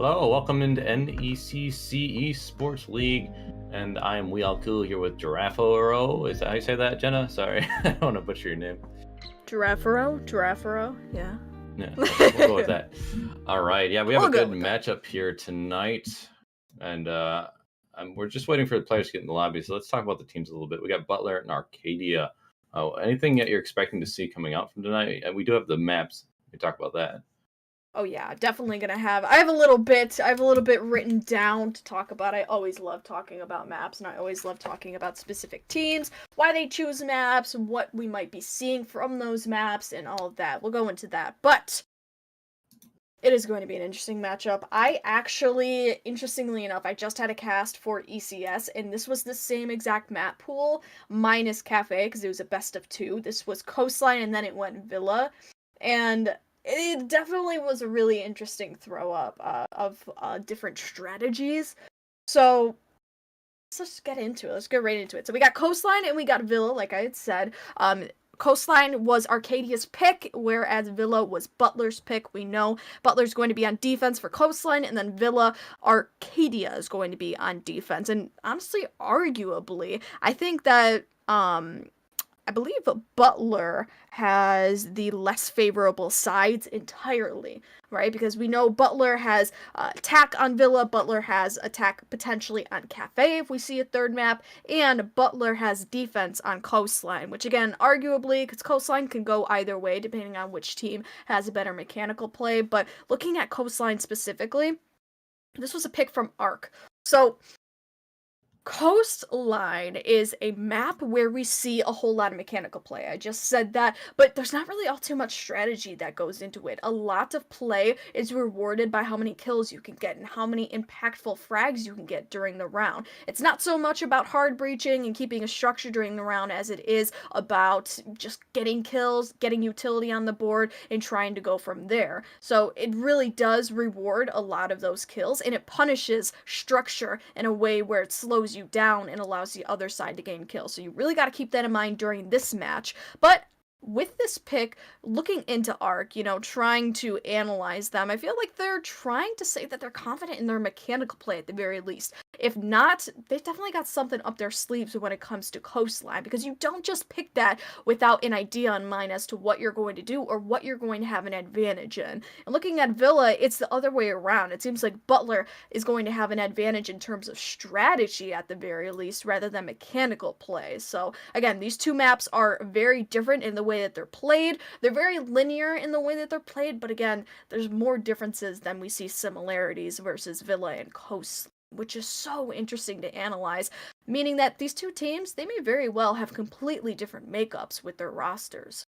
Hello, welcome into NECC Sports League, and I am WeAlKu here with Giraffero. Is that how you say that, Jenna? Sorry, I don't want to butcher your name. Giraffero, yeah. Yeah, okay, we'll go with that. All right, yeah, we have We'll a go good with that. matchup here tonight, and we're just waiting for the players to get in the lobby. So let's talk about the teams a little bit. We got Butler and Arcadia. Oh, anything that you're expecting to see coming out from tonight? And we do have the maps. We talk about that. Oh yeah, definitely gonna have. I have a little bit written down to talk about. I always love talking about maps, and I always love talking about specific teams, why they choose maps, what we might be seeing from those maps, and all of that. We'll go into that, but it is going to be an interesting matchup. I actually, interestingly enough, I just had a cast for ECS, and this was the same exact map pool, minus Cafe, because it was a best of two. This was Coastline, and then it went Villa, and it definitely was a really interesting throw up of different strategies. So let's just get into it. Let's get right into it. So we got Coastline and we got Villa, like I had said. Coastline was Arcadia's pick, whereas Villa was Butler's pick. We know Butler's going to be on defense for Coastline, and then Villa, Arcadia is going to be on defense. And honestly, arguably, I think that I believe Butler has the less favorable sides entirely, right? Because we know Butler has attack on Villa, Butler has attack potentially on Cafe if we see a third map, and Butler has defense on Coastline, which again, arguably, because Coastline can go either way depending on which team has a better mechanical play, but looking at Coastline specifically, this was a pick from Arc. So Coastline is a map where we see a whole lot of mechanical play. I just said that, but there's not really all too much strategy that goes into it. A lot of play is rewarded by how many kills you can get and how many impactful frags you can get during the round. It's not so much about hard breaching and keeping a structure during the round as it is about just getting kills, getting utility on the board, and trying to go from there. So it really does reward a lot of those kills, and it punishes structure in a way where it slows you down and allows the other side to gain kills. So you really got to keep that in mind during this match. But with this pick, looking into Arc, trying to analyze them, I feel like they're trying to say that they're confident in their mechanical play at the very least. If not, they've definitely got something up their sleeves when it comes to Coastline, because you don't just pick that without an idea in mind as to what you're going to do or what you're going to have an advantage in. And looking at Villa, it's the other way around. It seems like Butler is going to have an advantage in terms of strategy at the very least, rather than mechanical play. So again, these two maps are very different in the way that they're played. They're very linear in the way that they're played, but again, there's more differences than we see similarities versus Villa and Coast, which is so interesting to analyze, meaning that these two teams, they may very well have completely different makeups with their rosters.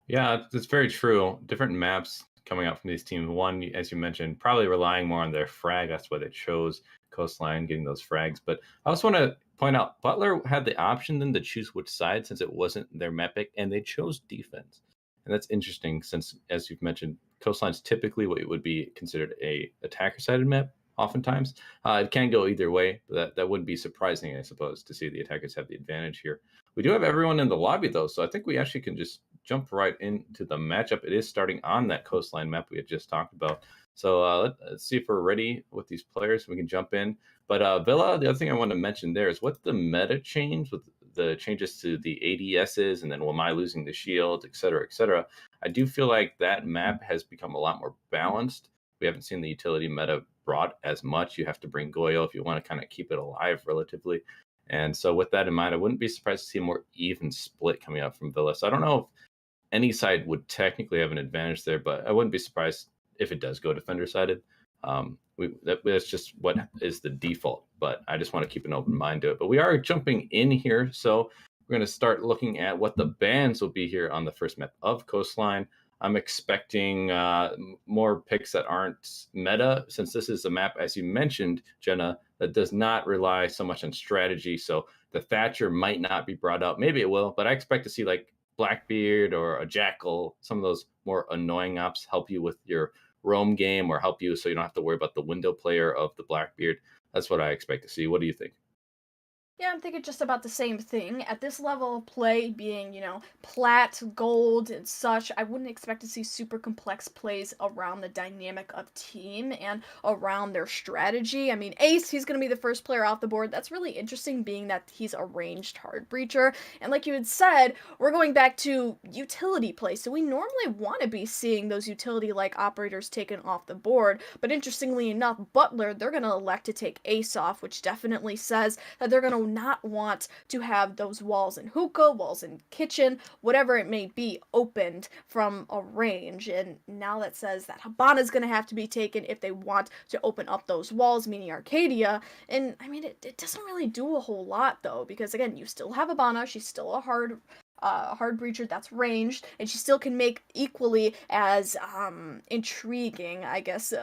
Yeah, it's very true. Different maps coming out from these teams. One, as you mentioned, probably relying more on their frag. That's why they chose Coastline, getting those frags. But I also want to point out Butler had the option then to choose which side since it wasn't their map pick, and they chose defense. And that's interesting since, as you've mentioned, Coastline's typically what would be considered a attacker-sided map. Oftentimes, it can go either way. But that wouldn't be surprising, I suppose, to see the attackers have the advantage here. We do have everyone in the lobby though, so I think we actually can just jump right into the matchup. It is starting on that Coastline map we had just talked about. So let's see if we're ready with these players. We can jump in. But Villa, the other thing I want to mention there is what the meta change with the changes to the ADSs and then am I losing the shield, et cetera, et cetera. I do feel like that map has become a lot more balanced. We haven't seen the utility meta brought as much. You have to bring Goyo if you want to kind of keep it alive relatively. And so with that in mind, I wouldn't be surprised to see a more even split coming out from Villa. So I don't know if any side would technically have an advantage there, but I wouldn't be surprised if it does go defender sided. That's just what is the default, but I just want to keep an open mind to it. But we are jumping in here, so we're going to start looking at what the bans will be here on the first map of Coastline. I'm expecting more picks that aren't meta, since this is a map, as you mentioned, Jenna, that does not rely so much on strategy. So the Thatcher might not be brought up. Maybe it will, but I expect to see like Blackbeard or a Jackal, some of those more annoying ops help you with your roam game or help you so you don't have to worry about the window player of the Blackbeard. That's what I expect to see. What do you think? Yeah, I'm thinking just about the same thing. At this level of play, being, plat, gold, and such, I wouldn't expect to see super complex plays around the dynamic of team and around their strategy. I mean, Ace, he's going to be the first player off the board. That's really interesting, being that he's a ranged hard breacher. And like you had said, we're going back to utility play. So we normally want to be seeing those utility like operators taken off the board. But interestingly enough, Butler, they're going to elect to take Ace off, which definitely says that they're going to not want to have those walls in hookah, walls in kitchen, whatever it may be, opened from a range. And now that says that Habana's going to have to be taken if they want to open up those walls, meaning Arcadia. And I mean, it doesn't really do a whole lot though, because again, you still have Habana, she's still a hard breacher that's ranged, and she still can make equally as intriguing, I guess,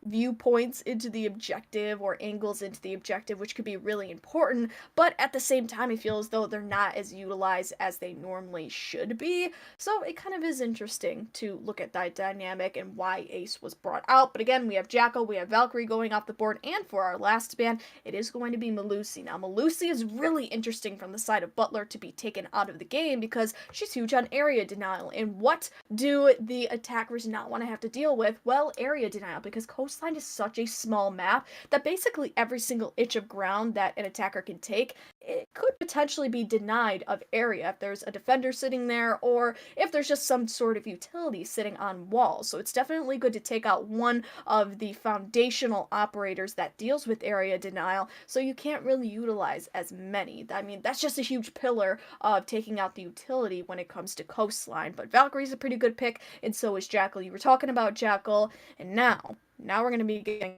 viewpoints into the objective or angles into the objective, which could be really important. But at the same time, I feel as though they're not as utilized as they normally should be. So it kind of is interesting to look at that dynamic and why Ace was brought out. But again, we have Jackal, we have Valkyrie going off the board, and for our last ban, it is going to be Melusi. Now, Melusi is really interesting from the side of Butler to be taken out of the game because she's huge on area denial. And what do the attackers not want to have to deal with? Well, area denial, because Coastline is such a small map that basically every single inch of ground that an attacker can take, it could potentially be denied of area if there's a defender sitting there or if there's just some sort of utility sitting on walls. So it's definitely good to take out one of the foundational operators that deals with area denial, so you can't really utilize as many. I mean, that's just a huge pillar of taking out the utility when it comes to Coastline. But Valkyrie's a pretty good pick, and so is Jackal. You were talking about Jackal, and now we're going to be getting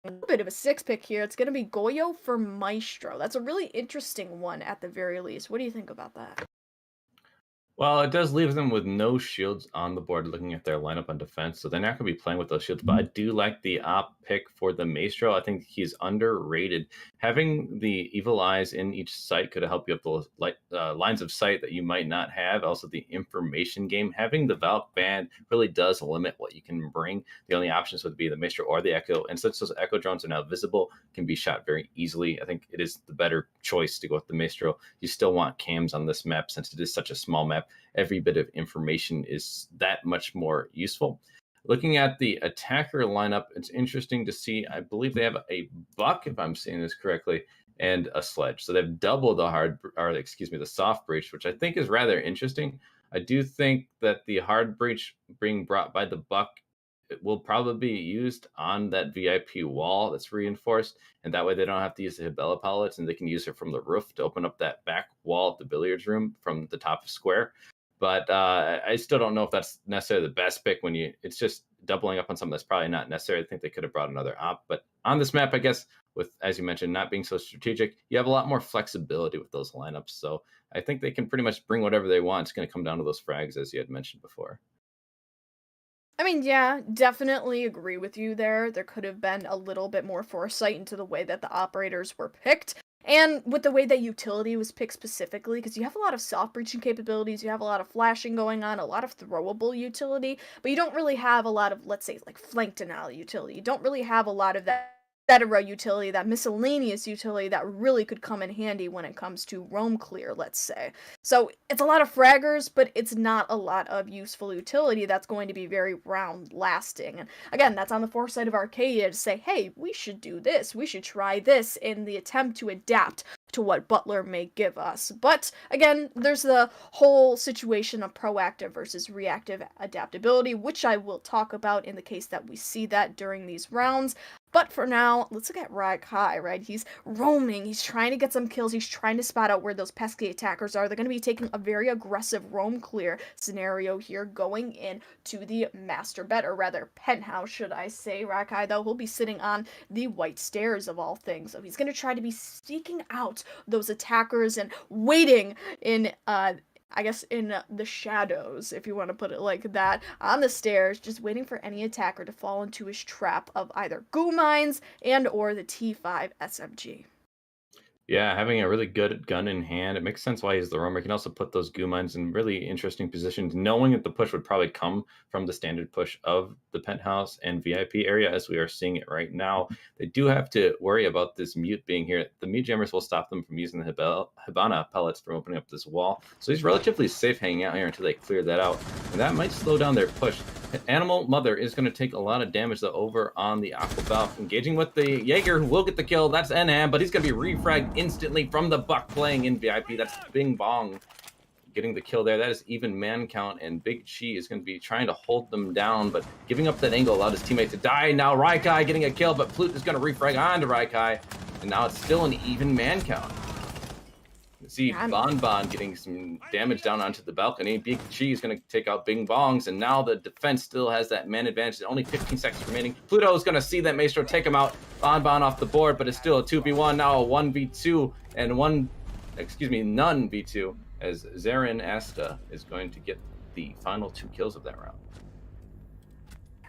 a little bit of a six pick here. It's going to be Goyo for Maestro. That's a really interesting one at the very least. What do you think about that? Well, it does leave them with no shields on the board looking at their lineup on defense, so they're not going to be playing with those shields. But I do like the op pick for the Maestro. I think he's underrated. Having the Evil Eyes in each site could help you up those lines of sight that you might not have. Also, the information game. Having the Valk band really does limit what you can bring. The only options would be the Maestro or the Echo. And since those Echo drones are now visible, can be shot very easily. I think it is the better choice to go with the Maestro. You still want cams on this map since it is such a small map. Every bit of information is that much more useful. Looking at the attacker lineup, it's interesting to see. I believe they have a buck, if I'm saying this correctly, and a sledge. So they've doubled the soft breach, which I think is rather interesting. I do think that the hard breach being brought by the buck, it will probably be used on that VIP wall that's reinforced, and that way they don't have to use the Hibella pallets, and they can use it from the roof to open up that back wall of the billiards room from the top of square. But I still don't know if that's necessarily the best pick when it's just doubling up on something that's probably not necessary. I think they could have brought another op. But on this map, I guess, with, as you mentioned, not being so strategic, you have a lot more flexibility with those lineups. So I think they can pretty much bring whatever they want. It's going to come down to those frags, as you had mentioned before. I mean, yeah, definitely agree with you there. There could have been a little bit more foresight into the way that the operators were picked. And with the way that utility was picked specifically, because you have a lot of soft breaching capabilities, you have a lot of flashing going on, a lot of throwable utility, but you don't really have a lot of, let's say, like flank denial utility. You don't really have a lot of that etc. utility, that miscellaneous utility that really could come in handy when it comes to roam clear, let's say. So it's a lot of fraggers, but it's not a lot of useful utility that's going to be very round lasting. And again, that's on the foresight of Arcadia to say, hey, we should do this, we should try this in the attempt to adapt to what Butler may give us. But again, there's the whole situation of proactive versus reactive adaptability, which I will talk about in the case that we see that during these rounds. But for now, let's look at Rakai, right? He's roaming, he's trying to get some kills, he's trying to spot out where those pesky attackers are. They're going to be taking a very aggressive roam clear scenario here, going in to the master bed, or rather penthouse, should I say. Rakai, though, will be sitting on the white stairs of all things. So he's going to try to be seeking out those attackers and waiting in I guess in the shadows, if you want to put it like that, on the stairs, just waiting for any attacker to fall into his trap of either goo mines and or the T5 SMG. Yeah, having a really good gun in hand, it makes sense why he's the roamer. He can also put those goo mines in really interesting positions, knowing that the push would probably come from the standard push of the penthouse and VIP area, as we are seeing it right now. They do have to worry about this mute being here. The mute jammers will stop them from using the Hibana pellets from opening up this wall. So he's relatively safe hanging out here until they clear that out. And that might slow down their push. Animal Mother is going to take a lot of damage though over on the Aqua Valve, engaging with the Jaeger, who will get the kill. That's NM, but he's going to be refragged instantly from the Buck playing in VIP. That's Bing Bong getting the kill there. That is even man count, and Big Chi is going to be trying to hold them down, but giving up that angle allowed his teammate to die. Now Raikai getting a kill, but Plute is going to refrag onto Raikai, and now it's still an even man count. See Bon Bon getting some damage down onto the balcony. Big Chi is going to take out Bing Bongs, and now the defense still has that man advantage. Only 15 seconds remaining. Pluto is going to see that Maestro take him out. Bon Bon off the board, but it's still a 2v1, now a 1v2, and none v2, as Zarin Asta is going to get the final 2 kills of that round.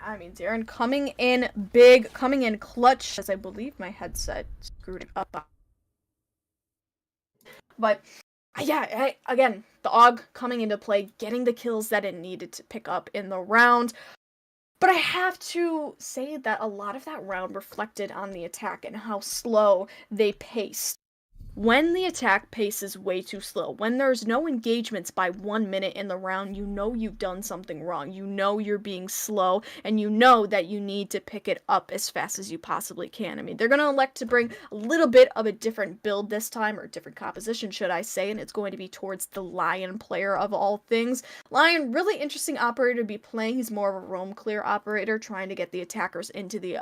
I mean, Zarin coming in big, coming in clutch, as I believe my headset screwed up. But yeah, again, the AUG coming into play, getting the kills that it needed to pick up in the round. But I have to say that a lot of that round reflected on the attack and how slow they paced. When the attack pace is way too slow, when there's no engagements by 1 minute in the round, you know you've done something wrong. You know you're being slow, and you know that you need to pick it up as fast as you possibly can. I mean, they're going to elect to bring a little bit of a different build this time, or a different composition, should I say, and it's going to be towards the Lion player of all things. Lion, really interesting operator to be playing. He's more of a roam clear operator, trying to get the attackers into the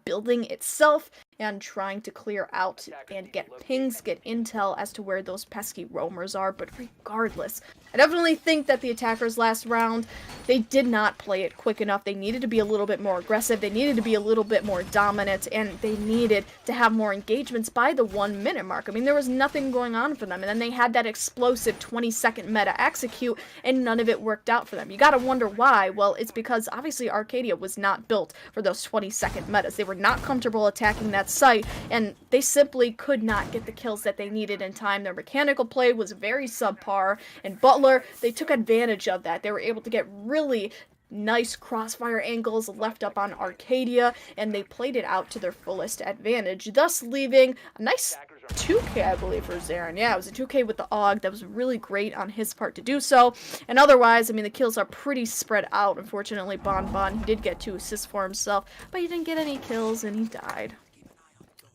building itself, and trying to clear out and get pings, get intel as to where those pesky roamers are. But regardless, I definitely think that the attackers last round, they did not play it quick enough. They needed to be a little bit more aggressive, they needed to be a little bit more dominant, and they needed to have more engagements by the 1 minute mark. I mean, there was nothing going on for them, and then they had that explosive 20-second meta execute, and none of it worked out for them. You gotta wonder why. Well, it's because obviously Arcadia was not built for those 20-second metas. They were not comfortable attacking that site, and they simply could not get the kills that they needed in time. Their mechanical play was very subpar, and Butler, they took advantage of that. They were able to get really nice crossfire angles left up on Arcadia, and they played it out to their fullest advantage, thus leaving a nice 2k, I believe, for Zarin. Yeah, it was a 2k with the AUG. That was really great on his part to do so. And otherwise, I mean, the kills are pretty spread out. Unfortunately, Bon Bon, he did get 2 assists for himself, but he didn't get any kills, and he died.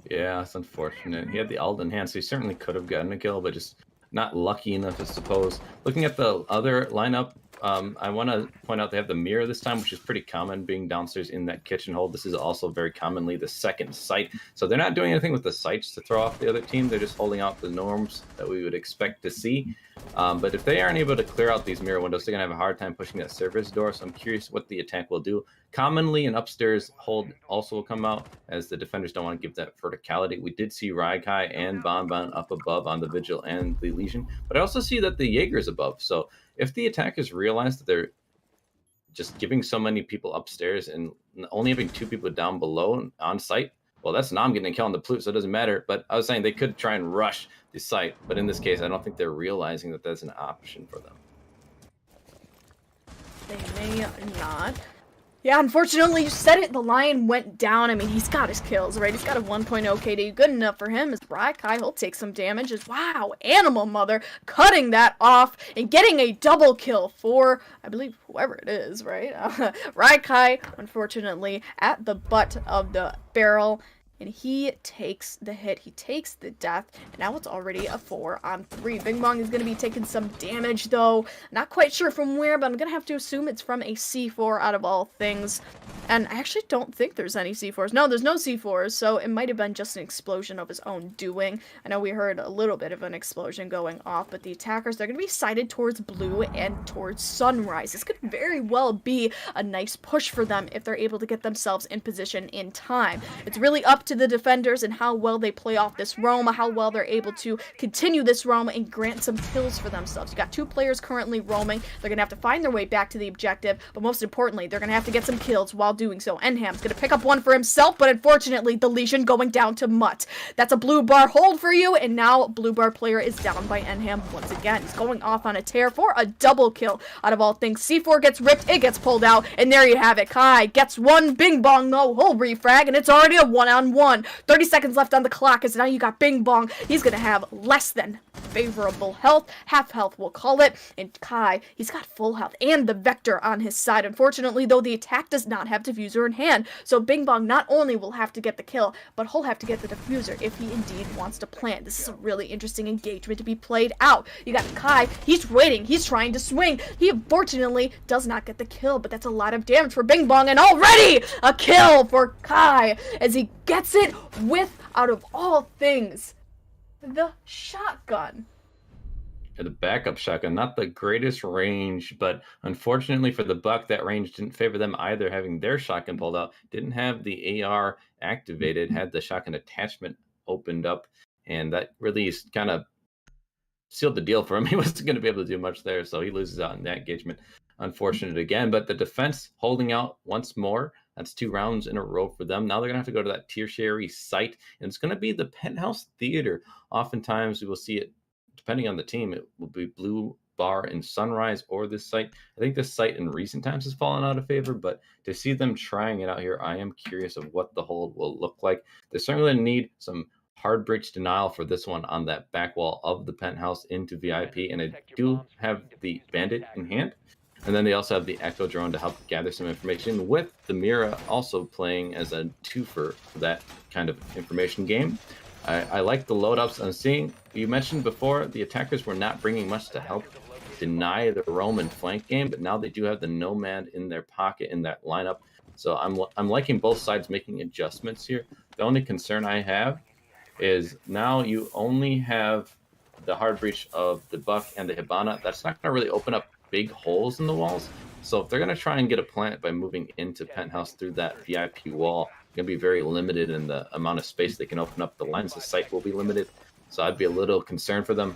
Yeah, it's unfortunate. He had the ult in hand, so he certainly could have gotten a kill, but just not lucky enough, I suppose. Looking at the other lineup, I want to point out they have the mirror this time, which is pretty common, being downstairs in that kitchen hole. This is also very commonly the second site. So they're not doing anything with the sites to throw off the other team. They're just holding out the norms that we would expect to see. But if they aren't able to clear out these mirror windows, they're going to have a hard time pushing that service door. So I'm curious what the attack will do. Commonly, an upstairs hold also will come out, as the defenders don't want to give that verticality. We did see Raikai and Bon Bon up above on the Vigil and the Legion, but I also see that the Jaeger is above. So if the attackers realize that they're just giving so many people upstairs and only having 2 people down below on site, well, that's Nam getting a kill on the Plute, so it doesn't matter. But I was saying they could try and rush the site, but in this case, I don't think they're realizing that that's an option for them. They may not. Yeah, unfortunately, you said it, the Lion went down. I mean, he's got his kills, right? He's got a 1.0 KD. Good enough for him. As Raikai, he'll take some damage. Wow, Animal Mother cutting that off and getting a double kill for, I believe, whoever it is, right? Raikai, unfortunately, at the butt of the barrel. And he takes the hit, he takes the death, and now it's already a 4-on-3. Bing Bong is going to be taking some damage, though. Not quite sure from where, but I'm going to have to assume it's from a C4 out of all things. And I actually don't think there's any C4s. No, there's no C4s, so it might have been just an explosion of his own doing. I know we heard a little bit of an explosion going off, but the attackers, they're going to be sighted towards Blue and towards Sunrise. This could very well be a nice push for them if they're able to get themselves in position in time. It's really up to the defenders and how well they play off this roam, how well they're able to continue this roam and grant some kills for themselves. You got 2 players currently roaming. They're gonna have to find their way back to the objective, but most importantly, they're gonna have to get some kills while doing so. Enham's gonna pick up one for himself, but unfortunately, the Legion going down to Mutt. That's a blue bar hold for you, and now blue bar player is down by Enham once again. He's going off on a tear for a double kill. Out of all things, C4 gets ripped, it gets pulled out, and there you have it. Kai gets one Bing Bong, though. He'll refrag, and it's already a 1-on-1. 30 seconds left on the clock, as now you got Bing Bong. He's gonna have less than favorable health, half health we'll call it, and Kai, he's got full health and the Vector on his side. Unfortunately, though, the attack does not have diffuser in hand, so Bing Bong not only will have to get the kill, but he'll have to get the diffuser if he indeed wants to plant. This is a really interesting engagement to be played out. You got Kai, he's waiting, he's trying to swing. He unfortunately does not get the kill, but that's a lot of damage for Bing Bong, and already a kill for Kai as he gets it with, out of all things, the shotgun. The backup shotgun, not the greatest range, but unfortunately for the Buck, that range didn't favor them either, having their shotgun pulled out. Didn't have the AR activated, had the shotgun attachment opened up, and that really kind of sealed the deal for him. He wasn't going to be able to do much there, so he loses out in that engagement. Unfortunate again, but the defense holding out once more. That's 2 rounds in a row for them. Now they're going to have to go to that tertiary site, and it's going to be the Penthouse Theater. Oftentimes we will see it, depending on the team, it will be Blue Bar and Sunrise or this site. I think this site in recent times has fallen out of favor, but to see them trying it out here, I am curious of what the hold will look like. They certainly need some hard breach denial for this one on that back wall of the Penthouse into VIP, and I do have the Bandit in hand. And then they also have the Echo drone to help gather some information, with the Mira also playing as a twofer for that kind of information game. I like the load ups I'm seeing. You mentioned before the attackers were not bringing much to help deny the roam and flank game, but now they do have the Nomad in their pocket in that lineup. So I'm liking both sides making adjustments here. The only concern I have is now you only have the hard breach of the Buck and the Hibana. That's not going to really open up big holes in the walls. So if they're going to try and get a plant by moving into Penthouse through that VIP wall, going to be very limited in the amount of space they can open up. The lines of sight will be limited. So I'd be a little concerned for them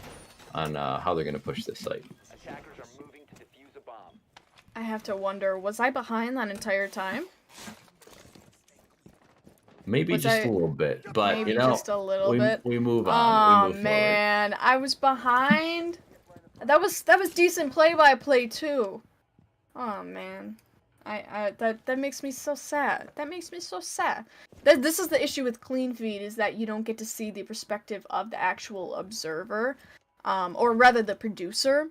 on how they're going to push this site. I have to wonder, was I behind that entire time? Maybe just a little bit, but maybe you know, just a little bit. We move on. Oh man, I was behind. That was decent play-by-play too. Oh man, that makes me so sad. That makes me so sad. This is the issue with clean feed, is that you don't get to see the perspective of the actual observer, or rather the producer.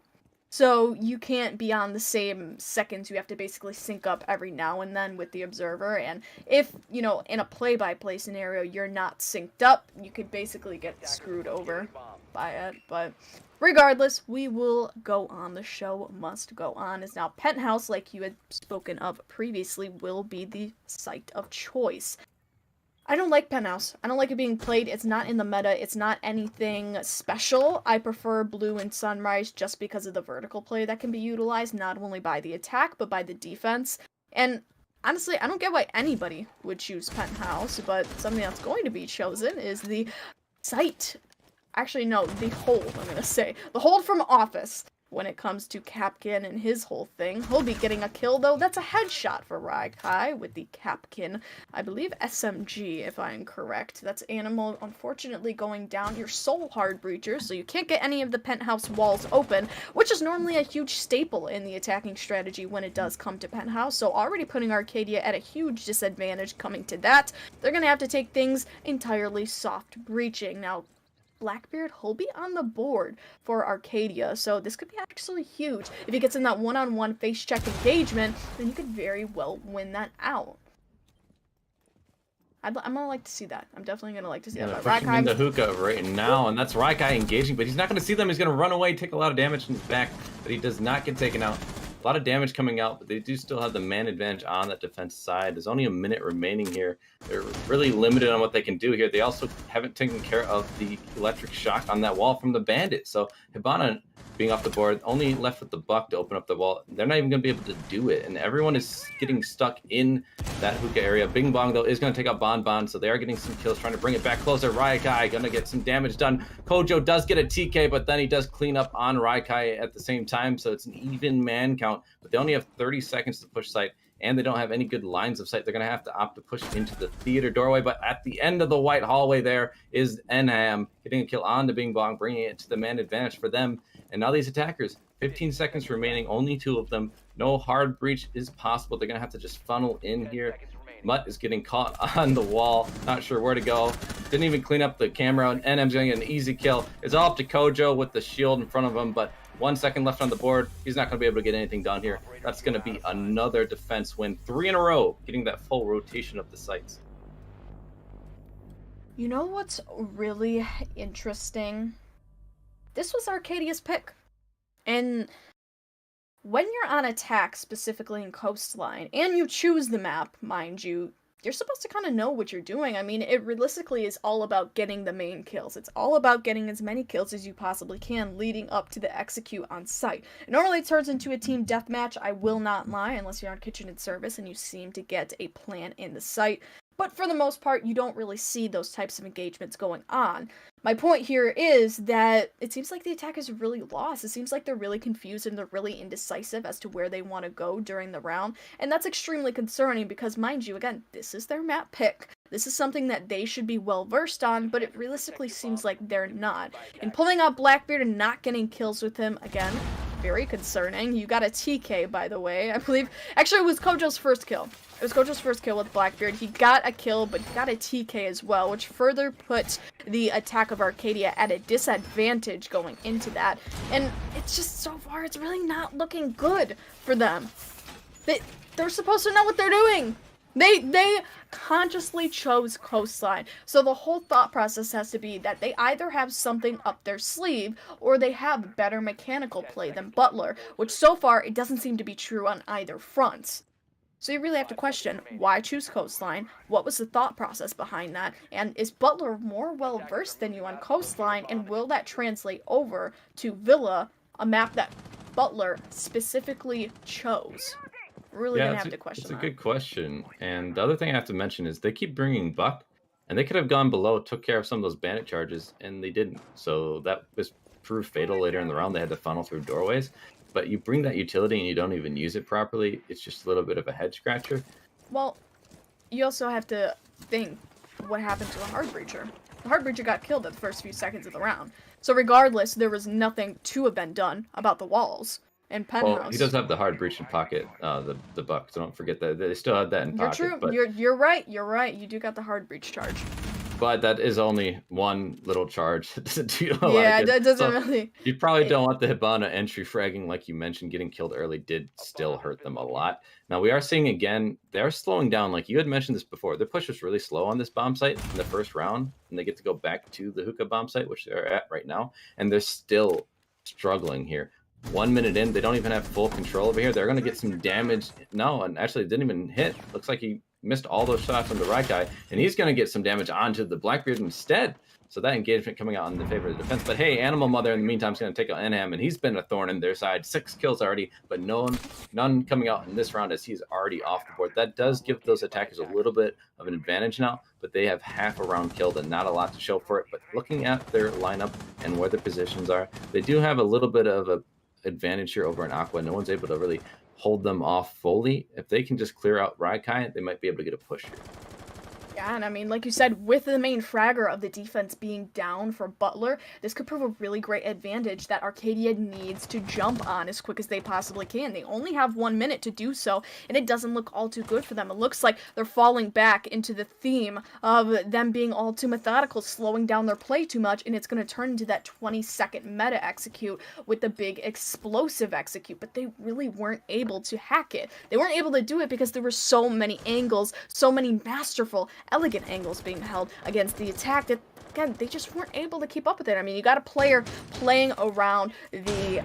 So you can't be on the same seconds. You have to basically sync up every now and then with the observer. And if, you know, in a play-by-play scenario, you're not synced up, you could basically get screwed over by it. But regardless, we will go on. The show must go on. As now Penthouse, like you had spoken of previously, will be the site of choice. I don't like Penthouse. I don't like it being played. It's not in the meta. It's not anything special. I prefer Blue and Sunrise just because of the vertical play that can be utilized, not only by the attack, but by the defense. And honestly, I don't get why anybody would choose Penthouse, but something that's going to be chosen is the site. Actually, no, the hold, I'm gonna say. The hold from Office. When it comes to Kapkin and his whole thing, he'll be getting a kill, though. That's a headshot for Raikai with the Kapkin, I believe SMG, if I'm correct. That's Animal, unfortunately, going down. Your sole hard breacher, so you can't get any of the Penthouse walls open, which is normally a huge staple in the attacking strategy when it does come to Penthouse. So already putting Arcadia at a huge disadvantage coming to that. They're going to have to take things entirely soft breaching. Now, Blackbeard, he'll be on the board for Arcadia, so this could be actually huge. If he gets in that one-on-one face check engagement, then he could very well win that out. I'm gonna like to see that. I'm definitely gonna like to see that. Pushing in the hookah right now, and that's Raikai engaging, but he's not gonna see them. He's gonna run away, take a lot of damage in his back, but he does not get taken out. A lot of damage coming out, but they do still have the man advantage on that defense side. There's only a minute remaining here. They're really limited on what they can do here. They also haven't taken care of the electric shock on that wall from the Bandit. So Hibana being off the board, only left with the buck to open up the wall. They're not even going to be able to do it, and everyone is getting stuck in that hookah area. Bing Bong, though, is going to take out Bon, so they are getting some kills, trying to bring it back closer. Raikai going to get some damage done. Kojo does get a TK, but then he does clean up on Raikai at the same time, so it's an even man count, but they only have 30 seconds to push site, and they don't have any good lines of sight. They're going to have to opt to push into the theater doorway, but at the end of the white hallway there is NHAM getting a kill on the Bing Bong, bringing it to the man advantage for them. And now these attackers, 15 seconds remaining, only 2 of them. No hard breach is possible. They're going to have to just funnel in here. Mutt is getting caught on the wall, not sure where to go. Didn't even clean up the camera, and NM's going to get an easy kill. It's all up to Kojo with the shield in front of him, but 1 second left on the board. He's not going to be able to get anything done here. That's going to be another defense win. 3 in a row, getting that full rotation of the sites. You know what's really interesting? This was Arcadia's pick. And when you're on attack, specifically in Coastline, and you choose the map, mind you, you're supposed to kind of know what you're doing. I mean, it realistically is all about getting the main kills. It's all about getting as many kills as you possibly can leading up to the execute on site. It normally turns into a team deathmatch, I will not lie, unless you're on kitchen and service and you seem to get a plan in the site. But for the most part, you don't really see those types of engagements going on. My point here is that it seems like the attackers are really lost. It seems like they're really confused and they're really indecisive as to where they want to go during the round. And that's extremely concerning because, mind you, again, this is their map pick. This is something that they should be well versed on, but it realistically seems like they're not. And pulling out Blackbeard and not getting kills with him, again, very concerning. You got a TK, by the way. I believe, actually, it was Kojo's first kill. It was Kojo's first kill with Blackbeard. He got a kill, but he got a TK as well, which further puts the attack of Arcadia at a disadvantage going into that. And it's just, so far, it's really not looking good for them. They're supposed to know what they're doing. They consciously chose Coastline. So the whole thought process has to be that they either have something up their sleeve or they have better mechanical play than Butler, which so far it doesn't seem to be true on either front. So you really have to question, why choose Coastline? What was the thought process behind that? And is Butler more well-versed than you on Coastline? And will that translate over to Villa, a map that Butler specifically chose? We're really going to have to question that. It's a good question. And the other thing I have to mention is they keep bringing Buck, and they could have gone below, took care of some of those bandit charges, and they didn't. So that was proved fatal later in the round. They had to funnel through doorways. But you bring that utility and you don't even use it properly, it's just a little bit of a head scratcher. Well, you also have to think what happened to a hard breacher. The hard breacher got killed at the first few seconds of the round. So regardless, there was nothing to have been done about the walls and penthouse. Well, he does have the hard breach in pocket, the Buck, so don't forget that. They still had that in pocket. You're true. But... You're right. You're right. You do got the hard breach charge. But that is only one little charge. It doesn't do a lot. Yeah, that doesn't really... You probably don't want the Hibana entry fragging, like you mentioned. Getting killed early did still hurt them a lot. Now, we are seeing, again, they're slowing down. Like you had mentioned this before. Their push was really slow on this bomb site in the first round, and they get to go back to the hookah bomb site, which they're at right now, and they're still struggling here. 1 minute in, they don't even have full control over here. They're going to get some damage. No, and actually, it didn't even hit. Looks like he missed all those shots on the right guy, and he's going to get some damage onto the Blackbeard instead. So that engagement coming out in the favor of the defense. But hey, Animal Mother in the meantime is going to take out NM, and he's been a thorn in their side. 6 kills already, but none coming out in this round as he's already off the board. That does give those attackers a little bit of an advantage now, but they have half a round killed and not a lot to show for it. But looking at their lineup and where their positions are, they do have a little bit of an advantage here over an Aqua. No one's able to really hold them off fully. If they can just clear out Raikai, they might be able to get a push here. Yeah, and I mean, like you said, with the main fragger of the defense being down for Butler, this could prove a really great advantage that Arcadia needs to jump on as quick as they possibly can. They only have 1 minute to do so, and it doesn't look all too good for them. It looks like they're falling back into the theme of them being all too methodical, slowing down their play too much, and it's going to turn into that 20-second meta execute with the big explosive execute, but they really weren't able to hack it. They weren't able to do it because there were so many angles, so many masterful elegant angles being held against the attack that, again, they just weren't able to keep up with it. I mean, you got a player playing around the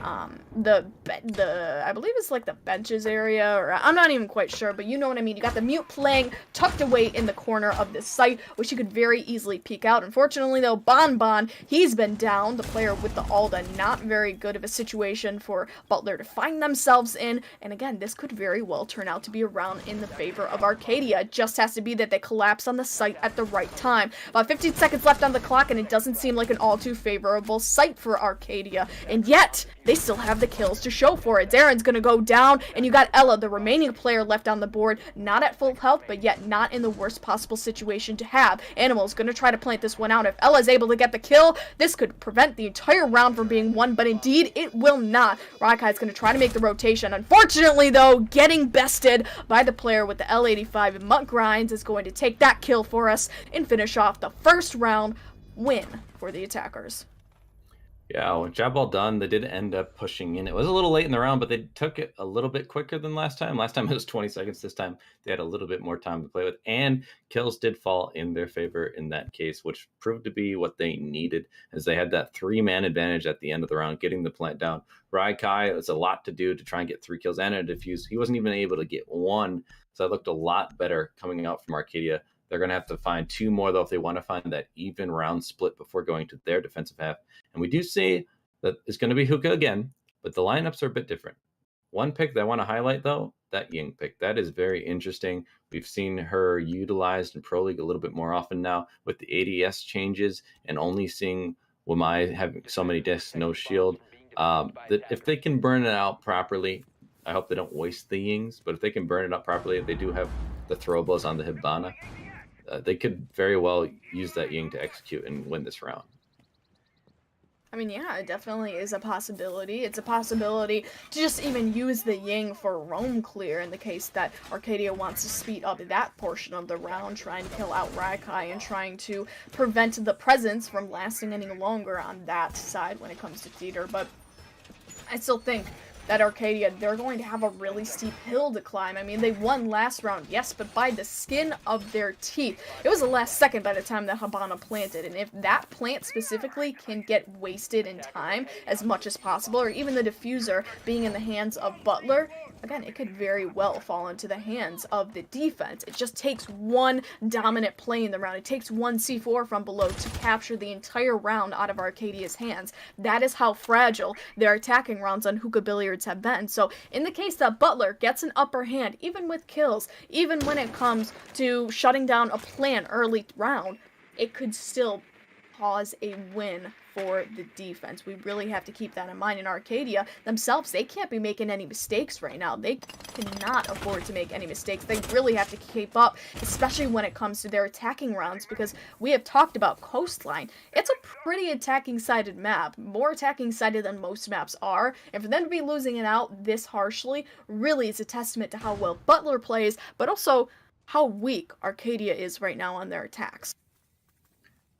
I believe it's like the benches area, or I'm not even quite sure, but you know what I mean. You got the mute playing tucked away in the corner of this site, which you could very easily peek out. Unfortunately, though, Bon, he's been down. The player with the Alda, not very good of a situation for Butler to find themselves in, and again, this could very well turn out to be a round in the favor of Arcadia. It just has to be that they collapse on the site at the right time. About 15 seconds left on the clock, and it doesn't seem like an all too favorable site for Arcadia, and yet they still have the kills to show for it. Darren's gonna go down, and you got Ella, the remaining player left on the board, not at full health, but yet not in the worst possible situation to have. Animal's gonna try to plant this one out. If Ella's able to get the kill, this could prevent the entire round from being won, but indeed it will not. Rakai's gonna try to make the rotation. Unfortunately, though, getting bested by the player with the L85, and Mutt Grinds is going to take that kill for us and finish off the first round. Win for the attackers. Yeah, well, job well done. They did end up pushing in. It was a little late in the round, but they took it a little bit quicker than last time. Last time it was 20 seconds. This time they had a little bit more time to play with, and kills did fall in their favor in that case, which proved to be what they needed, as they had that 3-man advantage at the end of the round, getting the plant down. Raikai, it's a lot to do to try and get 3 kills and a defuse. He wasn't even able to get 1, so that looked a lot better coming out from Arcadia. They're going to have to find 2 more, though, if they want to find that even round split before going to their defensive half. And we do see that it's going to be Hookah again, but the lineups are a bit different. One pick that I want to highlight, though, that Ying pick. That is very interesting. We've seen her utilized in Pro League a little bit more often now with the ADS changes, and only seeing Wamai having so many discs, no shield. That if they can burn it out properly, I hope they don't waste the Yings, but if they can burn it up properly, if they do have the throwables on the Hibana, they could very well use that Ying to execute and win this round. I mean, yeah, it definitely is a possibility. It's a possibility to just even use the Ying for roam clear in the case that Arcadia wants to speed up that portion of the round, trying to kill out Raikai and trying to prevent the presence from lasting any longer on that side when it comes to theater. But I still think that Arcadia, they're going to have a really steep hill to climb. I mean, they won last round, yes, but by the skin of their teeth. It was the last second by the time that Hibana planted, and if that plant specifically can get wasted in time as much as possible, or even the diffuser being in the hands of Butler, again, it could very well fall into the hands of the defense. It just takes one dominant play in the round. It takes one C4 from below to capture the entire round out of Arcadia's hands. That is how fragile their attacking rounds on Hookah Billiards have been. So in the case that Butler gets an upper hand, even with kills, even when it comes to shutting down a plan early round, it could still cause a win for the defense. We really have to keep that in mind. In Arcadia themselves, they can't be making any mistakes right now. They cannot afford to make any mistakes. They really have to keep up, especially when it comes to their attacking rounds, because we have talked about Coastline. It's a pretty attacking-sided map, more attacking-sided than most maps are, and for them to be losing it out this harshly really is a testament to how well Butler plays, but also how weak Arcadia is right now on their attacks.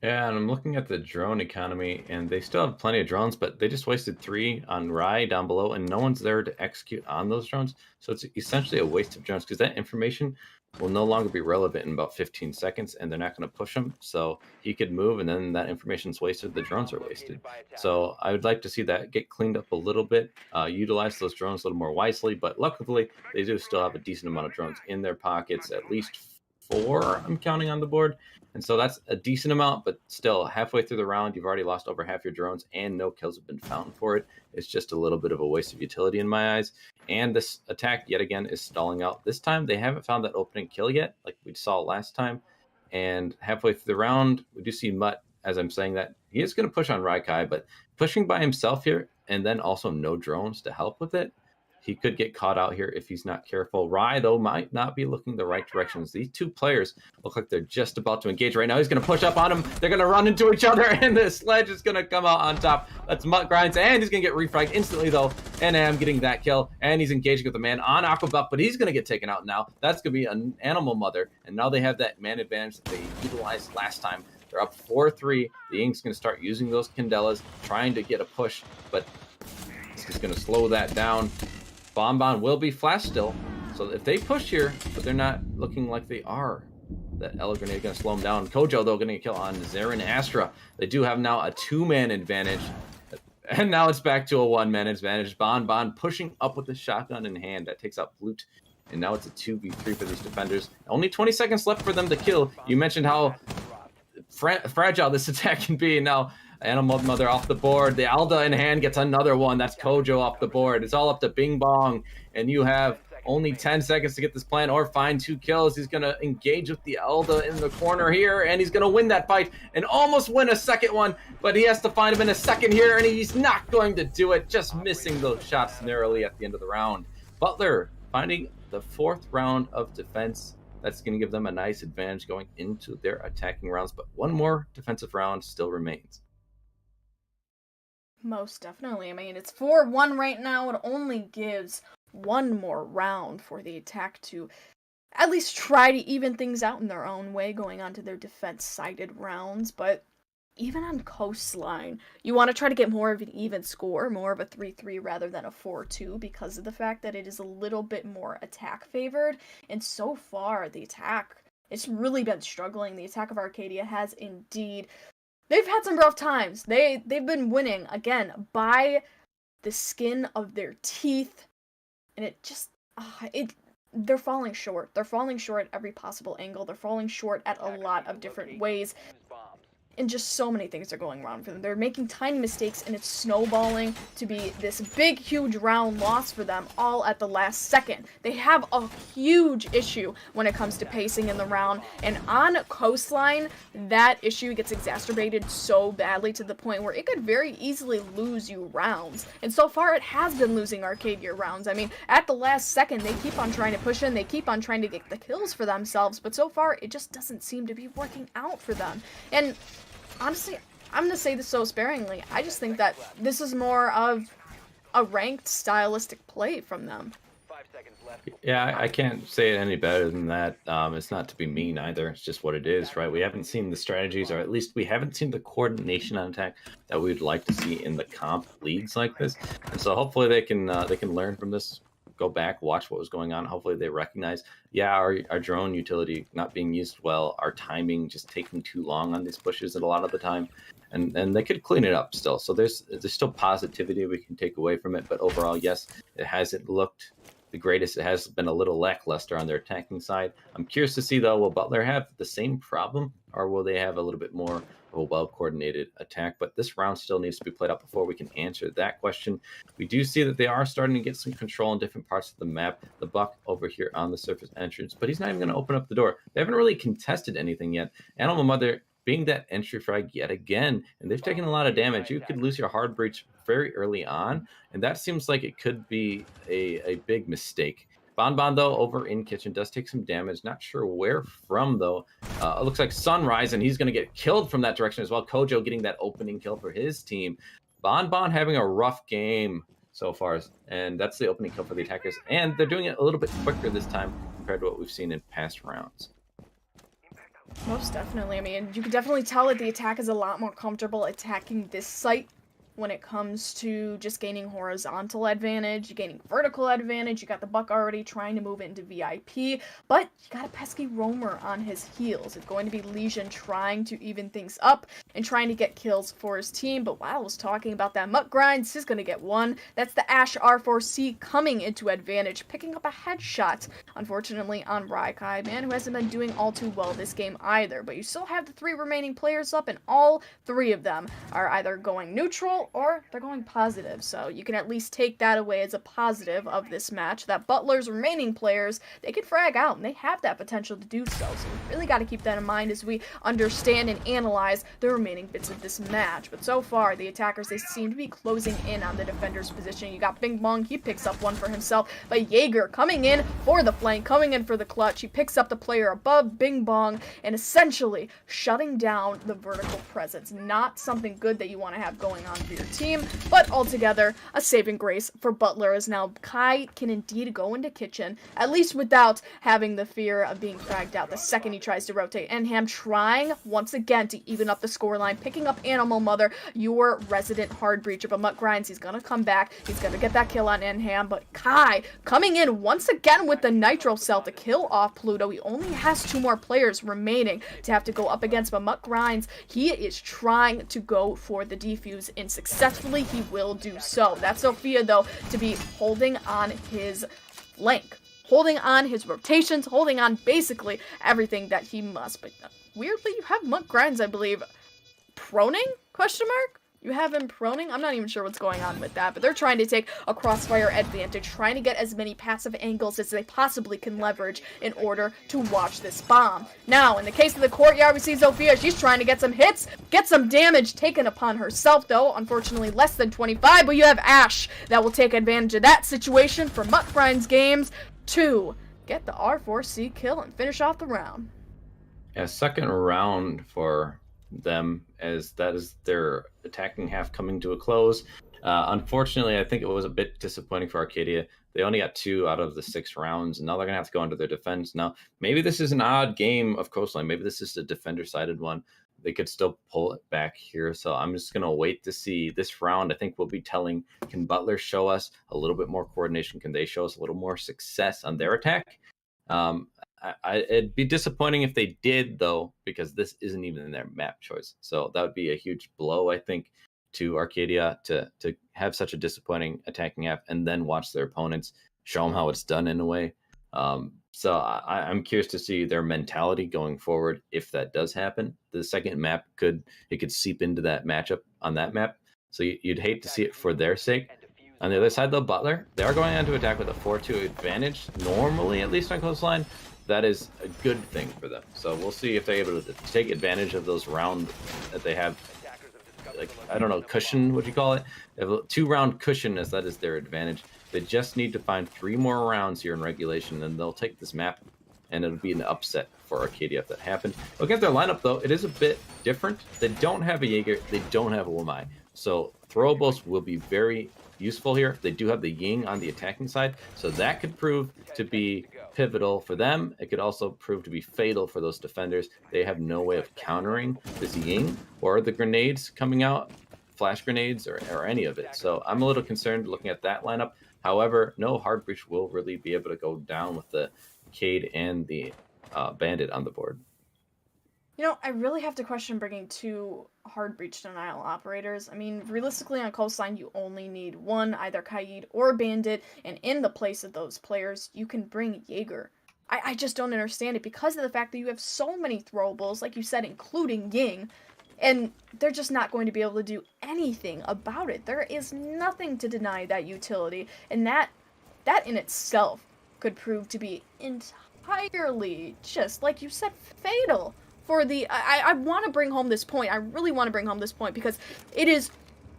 Yeah, and I'm looking at the drone economy, and they still have plenty of drones, but they just wasted 3 on Rai down below, and no one's there to execute on those drones. So it's essentially a waste of drones, because that information will no longer be relevant in about 15 seconds, and they're not going to push him. So he could move, and then that information's wasted. The drones are wasted. So I would like to see that get cleaned up a little bit, utilize those drones a little more wisely. But luckily, they do still have a decent amount of drones in their pockets, at least 4 I'm counting on the board. And so that's a decent amount, but still halfway through the round, you've already lost over half your drones and no kills have been found for it. It's just a little bit of a waste of utility in my eyes. And this attack, yet again, is stalling out. This time, they haven't found that opening kill yet, like we saw last time. And halfway through the round, we do see Mutt, as I'm saying that, he is going to push on Raikai, but pushing by himself here, and then also no drones to help with it, he could get caught out here if he's not careful. Rai, though, might not be looking the right directions. These 2 players look like they're just about to engage right now. He's going to push up on him. They're going to run into each other, and the sledge is going to come out on top. That's Mutt Grinds, and he's going to get refragged instantly, though. And I'm getting that kill, and he's engaging with the man on Aqua Buff, but he's going to get taken out now. That's going to be an animal mother, and now they have that man advantage that they utilized last time. They're up 4-3. The Ink's going to start using those Candelas, trying to get a push, but this is going to slow that down. Bonbon will be flash still, so if they push here, but they're not looking like they are. That Elo grenade going to slow him down. Kojo, though, going to kill on Zarin Astra. They do have now a 2-man advantage. And now it's back to a 1-man advantage. Bon pushing up with the shotgun in hand. That takes out Flute. And now it's a 2v3 for these defenders. Only 20 seconds left for them to kill. You mentioned how fragile this attack can be. Now, Animal Mother off the board. The Alda in hand gets another one. That's Kojo off the board. It's all up to Bing Bong. And you have only 10 seconds to get this plant or find 2 kills. He's going to engage with the Alda in the corner here, and he's going to win that fight and almost win a second one, but he has to find him in a second here, and he's not going to do it, just missing those shots narrowly at the end of the round. Butler finding the 4th round of defense. That's going to give them a nice advantage going into their attacking rounds, but one more defensive round still remains. Most definitely. I mean, it's 4-1 right now. It only gives one more round for the attack to at least try to even things out in their own way going on to their defense-sided rounds, but even on Coastline, you want to try to get more of an even score, more of a 3-3 rather than a 4-2 because of the fact that it is a little bit more attack-favored, and so far, the attack, it's really been struggling. The attack of Arcadia has indeed, they've had some rough times. They've been winning, again, by the skin of their teeth, and it just, they're falling short. They're falling short at every possible angle. They're falling short at a lot of different ways. And just so many things are going wrong for them. They're making tiny mistakes, and it's snowballing to be this big, huge round loss for them all at the last second. They have a huge issue when it comes to pacing in the round, and on Coastline, that issue gets exacerbated so badly to the point where it could very easily lose you rounds. And so far, it has been losing Arcadia rounds. I mean, at the last second, they keep on trying to push in, they keep on trying to get the kills for themselves, but so far, it just doesn't seem to be working out for them. And honestly, I'm going to say this so sparingly, I just think that this is more of a ranked stylistic play from them. 5 seconds left. Yeah, I can't say it any better than that. It's not to be mean either. It's just what it is, right? We haven't seen the strategies, or at least we haven't seen the coordination on attack that we'd like to see in the comp leagues like this. And so hopefully they can learn from this, go back, watch what was going on. Hopefully they recognize, yeah, our drone utility not being used well, our timing just taking too long on these pushes at a lot of the time, and they could clean it up still. So there's still positivity we can take away from it, but overall, yes, it hasn't looked the greatest. It has been a little lackluster on their attacking side. I'm curious to see, though, will Butler have the same problem, or will they have a little bit more of a well-coordinated attack? But this round still needs to be played out before we can answer that question. We do see that they are starting to get some control in different parts of the map. The Buck over here on the surface entrance, but he's not even going to open up the door. They haven't really contested anything yet. Animal Mother being that entry frag yet again, and they've taken a lot of damage. You could lose your hard breach very early on, and that seems like it could be a big mistake. Bon, though, over in kitchen, does take some damage. Not sure where from, though. It looks like Sunrise, and he's going to get killed from that direction as well. Kojo getting that opening kill for his team. Bon having a rough game so far, and that's the opening kill for the attackers. And they're doing it a little bit quicker this time compared to what we've seen in past rounds. Most definitely. I mean, you can definitely tell that the attack is a lot more comfortable attacking this site when it comes to just gaining horizontal advantage, gaining vertical advantage. You got the Buck already trying to move into VIP, but you got a pesky roamer on his heels. It's going to be Legion trying to even things up and trying to get kills for his team, but while I was talking about that muck grind, he's going to get one. That's the Ash R4C coming into advantage, picking up a headshot, unfortunately, on Raikai, man, who hasn't been doing all too well this game either, but you still have the 3 remaining players up, and all 3 of them are either going neutral or they're going positive, so you can at least take that away as a positive of this match, that Butler's remaining players, they can frag out, and they have that potential to do so we really got to keep that in mind as we understand and analyze the remaining bits of this match. But so far, the attackers, they seem to be closing in on the defender's position. You got Bing Bong, he picks up one for himself, but Jaeger coming in for the flank, coming in for the clutch, he picks up the player above Bing Bong, and essentially shutting down the vertical presence. Not something good that you want to have going on for your team, but altogether, a saving grace for Butler as now Kai can indeed go into kitchen, at least without having the fear of being fragged out the second he tries to rotate. And Ham trying once again to even up the scoreline, picking up Animal Mother, your resident hard breacher, but Mutt grinds, he's gonna come back, he's gonna get that kill on Nham, but Kai coming in once again with the Nitro Cell to kill off Pluto. He only has 2 more players remaining to have to go up against, but Mutt grinds, he is trying to go for the defuse, and successfully he will do so. That's Sophia, though, to be holding on his flank, holding on his rotations, holding on basically everything that he must. But weirdly, you have Mutt grinds, I believe, proning? Question mark? You have him proning? I'm not even sure what's going on with that, but they're trying to take a crossfire advantage, trying to get as many passive angles as they possibly can leverage in order to watch this bomb. Now, in the case of the courtyard, we see Sophia. She's trying to get some hits, get some damage taken upon herself, though. Unfortunately, less than 25, but you have Ash that will take advantage of that situation for Mutt Grind's games to get the R4C kill and finish off the round. Yeah, second round for them, as that is their attacking half coming to a close. Unfortunately, I think it was a bit disappointing for Arcadia. They only got 2 out of the 6 rounds, and now they're going to have to go into their defense. Now, maybe this is an odd game of Coastline. Maybe this is a defender-sided one. They could still pull it back here, so I'm just going to wait to see. This round, I think, will be telling. Can Butler show us a little bit more coordination? Can they show us a little more success on their attack? It'd be disappointing if they did, though, because this isn't even in their map choice. So that would be a huge blow, I think, to Arcadia to have such a disappointing attacking app and then watch their opponents show them how it's done in a way. So I'm curious to see their mentality going forward if that does happen. The second map could seep into that matchup on that map. So you'd hate to see it for their sake. On the other side, though, Butler, they are going on to attack with a 4-2 advantage, normally, at least on Coastline. That is a good thing for them. So we'll see if they're able to take advantage of those rounds that they have, like, I don't know, cushion, what do you call it? They have a 2-round cushion, as that is their advantage. They just need to find 3 more rounds here in regulation, and they'll take this map, and it'll be an upset for Arcadia if that happens. Look at their lineup, though. It is a bit different. They don't have a Jaeger. They don't have a Wamai. So throwables will be very useful here. They do have the Ying on the attacking side, so that could prove to be pivotal for them. It could also prove to be fatal for those defenders. They have no way of countering this Ying or the grenades coming out, flash grenades or any of it. So I'm a little concerned looking at that lineup. However, no hard breach will really be able to go down with the Cade and the Bandit on the board. You know, I really have to question bringing 2 hard breach denial operators. I mean, realistically on Coastline, you only need 1, either Kaid or Bandit, and in the place of those players, you can bring Jaeger. I just don't understand it because of the fact that you have so many throwables, like you said, including Ying, and they're just not going to be able to do anything about it. There is nothing to deny that utility, and that in itself could prove to be entirely, just like you said, fatal. For the, I want to bring home this point. I really want to bring home this point because it is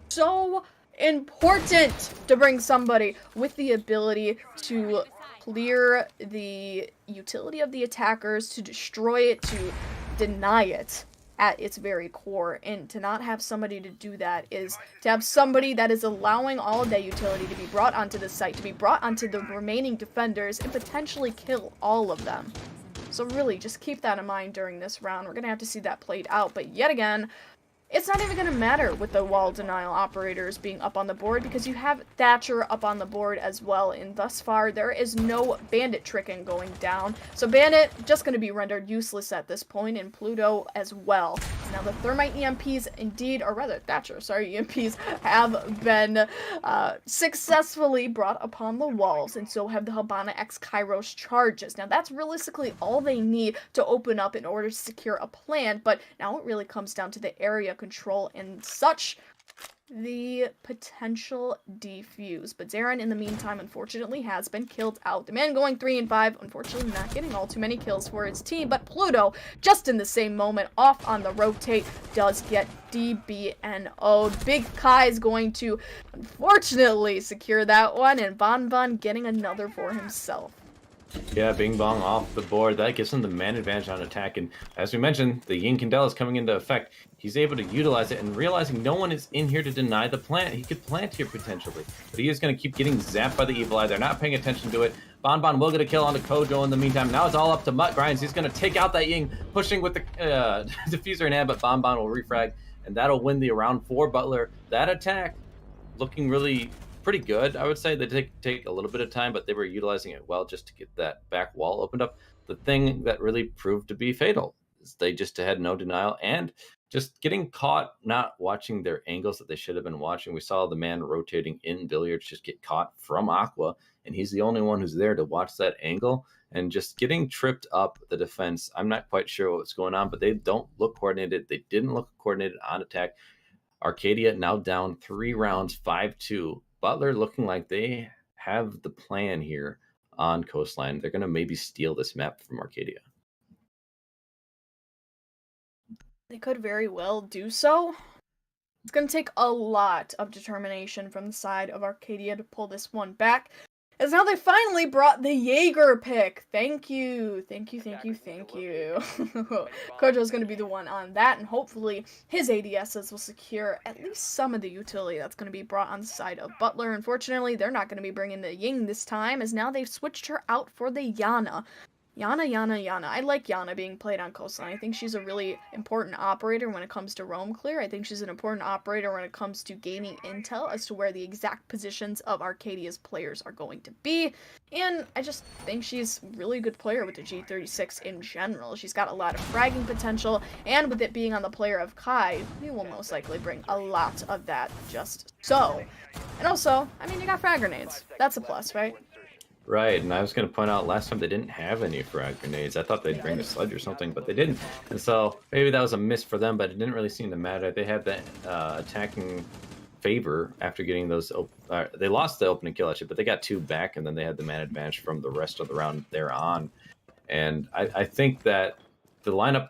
so important to bring somebody with the ability to clear the utility of the attackers, to destroy it, to deny it at its very core. And to not have somebody to do that is to have somebody that is allowing all of that utility to be brought onto the site, to be brought onto the remaining defenders, and potentially kill all of them. So really, just keep that in mind during this round. We're going to have to see that played out. But yet again, it's not even going to matter with the wall denial operators being up on the board because you have Thatcher up on the board as well. And thus far, there is no Bandit tricking going down. So Bandit just going to be rendered useless at this point, and Pluto as well. Now the Thermite EMPs indeed, or rather Thatcher, sorry, EMPs have been successfully brought upon the walls, and so have the Habana X Kairos charges. Now that's realistically all they need to open up in order to secure a plan, but now it really comes down to the area control and such, the potential defuse. But Zarin, in the meantime, unfortunately has been killed out. The man going 3 and 5, unfortunately not getting all too many kills for his team, but Pluto, just in the same moment, off on the rotate, does get DBNO'd. Big Kai is going to, unfortunately, secure that one, and Bon Bon getting another for himself. Yeah, Bing Bong off the board. That gives him the man advantage on attack. And as we mentioned, the Yin Candela is coming into effect. He's able to utilize it and realizing no one is in here to deny the plant. He could plant here potentially, but he is going to keep getting zapped by the Evil Eye. They're not paying attention to it. Bon Bon will get a kill on the Kojo in the meantime. Now it's all up to Mutt Grinds. He's going to take out that Ying, pushing with the diffuser in hand, but Bon Bon will refrag, and that'll win the round for Butler. That attack looking really pretty good, I would say. They take a little bit of time, but they were utilizing it well just to get that back wall opened up. The thing that really proved to be fatal is they just had no denial and just getting caught not watching their angles that they should have been watching. We saw the man rotating in billiards just get caught from Aqua, and he's the only one who's there to watch that angle and just getting tripped up the defense. I'm not quite sure what's going on, but they don't look coordinated. They didn't look coordinated on attack. Arcadia now down 3 rounds, 5-2. Butler looking like they have the plan here on Coastline. They're going to maybe steal this map from Arcadia. They could very well do so. It's going to take a lot of determination from the side of Arcadia to pull this one back. As now they finally brought the Jaeger pick. Thank you. Kojo's going to be the one on that, and hopefully his ADSs will secure at least some of the utility that's going to be brought on the side of Butler. Unfortunately, they're not going to be bringing the Ying this time, as now they've switched her out for the Yana. Yana. I like Yana being played on Coastline. I think she's a really important operator when it comes to roam clear. I think she's an important operator when it comes to gaining intel as to where the exact positions of Arcadia's players are going to be. And I just think she's a really good player with the G36 in general. She's got a lot of fragging potential, and with it being on the player of Kai, we will most likely bring a lot of that just so. And also, I mean, you got frag grenades. That's a plus, right? Right, and I was going to point out last time they didn't have any frag grenades. I thought they'd bring the sledge or something, but they didn't. And so maybe that was a miss for them, but it didn't really seem to matter. They had that attacking favor after getting those. They lost the opening kill actually, but they got 2 back, and then they had the man advantage from the rest of the round they're on. And I think that the lineup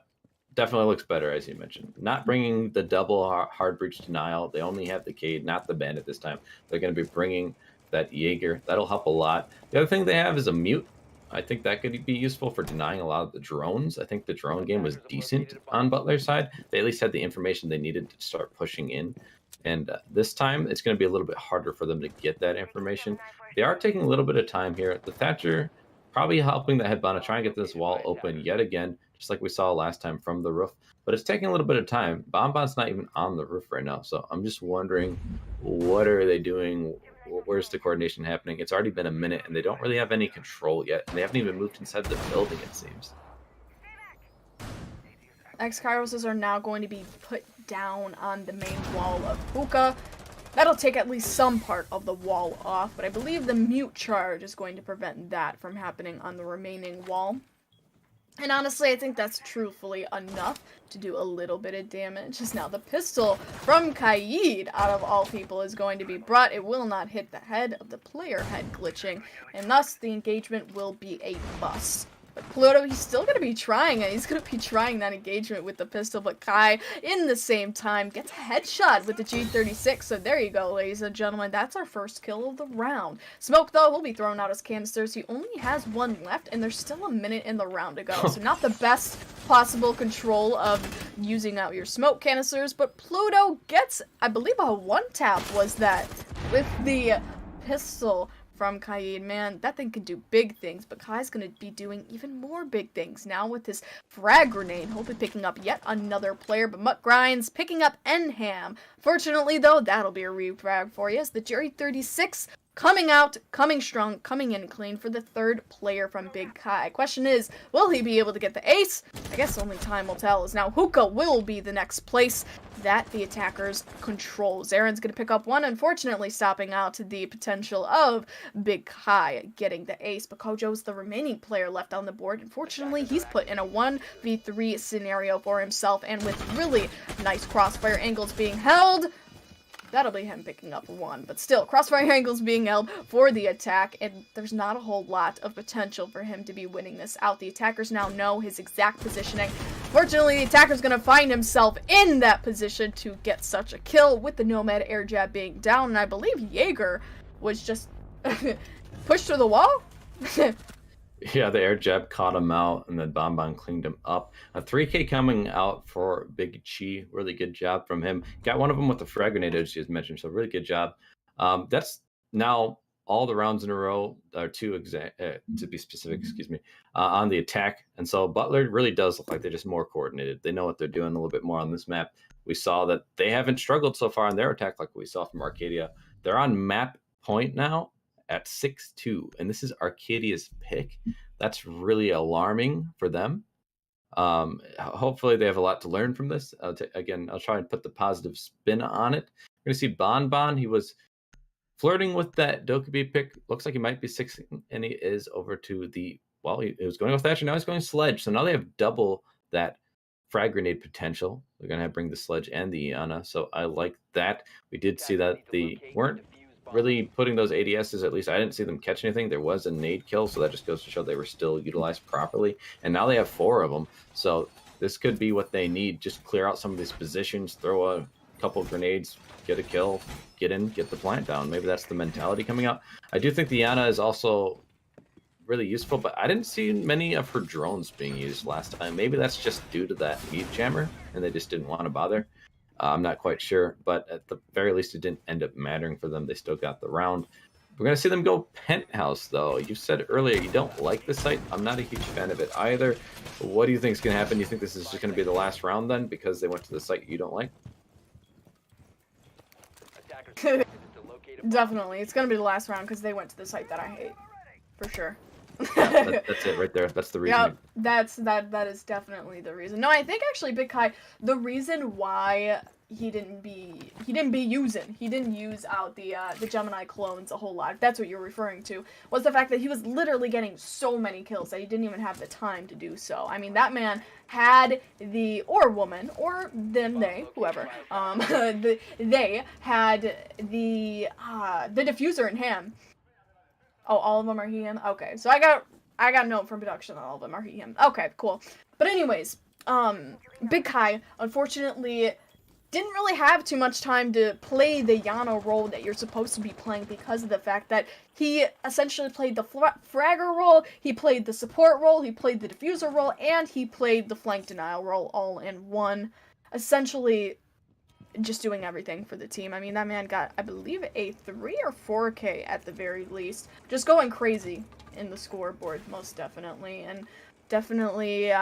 definitely looks better, as you mentioned. Not bringing the double hard breach denial. They only have the Cade, not the bandit this time. They're going to be bringing that Jaeger. That'll help a lot. The other thing they have is a mute. I think that could be useful for denying a lot of the drones. I think the drone game was decent on Butler's side. They at least had the information they needed to start pushing in. And this time, it's going to be a little bit harder for them to get that information. They are taking a little bit of time here. The Thatcher probably helping the Headbana to try and get this wall open yet again, just like we saw last time from the roof. But it's taking a little bit of time. Bonbon's not even on the roof right now. So I'm just wondering, what are they doing? Where's the coordination happening? It's already been a minute, and they don't really have any control yet. And they haven't even moved inside the building, it seems. Kaarohs are now going to be put down on the main wall of Hookah. That'll take at least some part of the wall off, but I believe the mute charge is going to prevent that from happening on the remaining wall. And honestly, I think that's truthfully enough to do a little bit of damage. As now the pistol from Kaid, out of all people, is going to be brought. It will not hit the head of the player head glitching, and thus the engagement will be a bust. But Pluto, he's still going to be trying it. He's going to be trying that engagement with the pistol, but Kai, in the same time, gets a headshot with the G36. So there you go, ladies and gentlemen. That's our first kill of the round. Smoke, though, will be thrown out as canisters. He only has 1 left, and there's still a minute in the round to go. So not the best possible control of using out your smoke canisters, but Pluto gets, I believe, a 1-tap was that with the pistol from Kaid. Man, that thing can do big things, but Kai's gonna be doing even more big things now with his frag grenade, hopefully picking up yet another player, but Mutt Grinds picking up Enham. Fortunately, though, that'll be a refrag for you, as the Jerry 36 coming out, coming strong, coming in clean for the 3rd player from Big Kai. Question is, will he be able to get the ace? I guess only time will tell, as now Hookah will be the next place that the attackers control. Zaren's going to pick up 1, unfortunately stopping out the potential of Big Kai getting the ace, but Kojo's the remaining player left on the board. Unfortunately, he's put in a 1v3 scenario for himself, and with really nice crossfire angles being held, that'll be him picking up 1, but still, crossfire angles being held for the attack, and there's not a whole lot of potential for him to be winning this out. The attackers now know his exact positioning. Fortunately, the attacker's going to find himself in that position to get such a kill, with the Nomad air jab being down, and I believe Jaeger was just pushed through the wall? Yeah, the air jab caught him out, and then Bonbon cleaned him up. A 3K coming out for Big Chi. Really good job from him. Got one of them with the frag grenade, as you just mentioned. So really good job. That's now all the rounds in a row, or two to be specific, excuse me, on the attack. And so Butler really does look like they're just more coordinated. They know what they're doing a little bit more on this map. We saw that they haven't struggled so far on their attack like we saw from Arcadia. They're on map point now at 6-2, and this is Arcadia's pick. That's really alarming for them. Hopefully, they have a lot to learn from this. Again, I'll try and put the positive spin on it. We're going to see Bonbon. He was flirting with that Dokkaebi pick. Looks like he might be 6, and he is over to the, well, he was going with Thatcher. Now he's going Sledge. So now they have double that frag grenade potential. They're going to have bring the Sledge and the Iana. So I like that. We did see that they weren't really putting those ADSs, at least I didn't see them catch anything. There was a nade kill, so that just goes to show they were still utilized properly. And now they have 4 of them. So this could be what they need. Just clear out some of these positions, throw a couple of grenades, get a kill, get in, get the plant down. Maybe that's the mentality coming out. I do think the Iana is also really useful, but I didn't see many of her drones being used last time. Maybe that's just due to that meat jammer, and they just didn't want to bother. I'm not quite sure, but at the very least, it didn't end up mattering for them. They still got the round. We're going to see them go Penthouse, though. You said earlier you don't like this site. I'm not a huge fan of it either. What do you think is going to happen? You think this is just going to be the last round then because they went to the site you don't like? Definitely. It's going to be the last round because they went to the site that I hate. For sure. Yeah, that's it right there. That's the reason. Yep, that is definitely the reason. No, I think actually Big Kai, the reason why he didn't use out the Gemini clones a whole lot, if that's what you're referring to, was the fact that he was literally getting so many kills that he didn't even have the time to do so. I mean, that man had or woman, or them, they, whoever, they had the diffuser in him. Oh, all of them are him? Okay, so I got a note from production that all of them are him. Okay, cool. But anyways, Big Kai, unfortunately, didn't really have too much time to play the Yano role that you're supposed to be playing because of the fact that he essentially played the fragger role, he played the support role, he played the diffuser role, and he played the flank denial role all in one. Essentially, just doing everything for the team. I mean, that man got, I believe, a 3 or 4K at the very least. Just going crazy in the scoreboard, most definitely. And definitely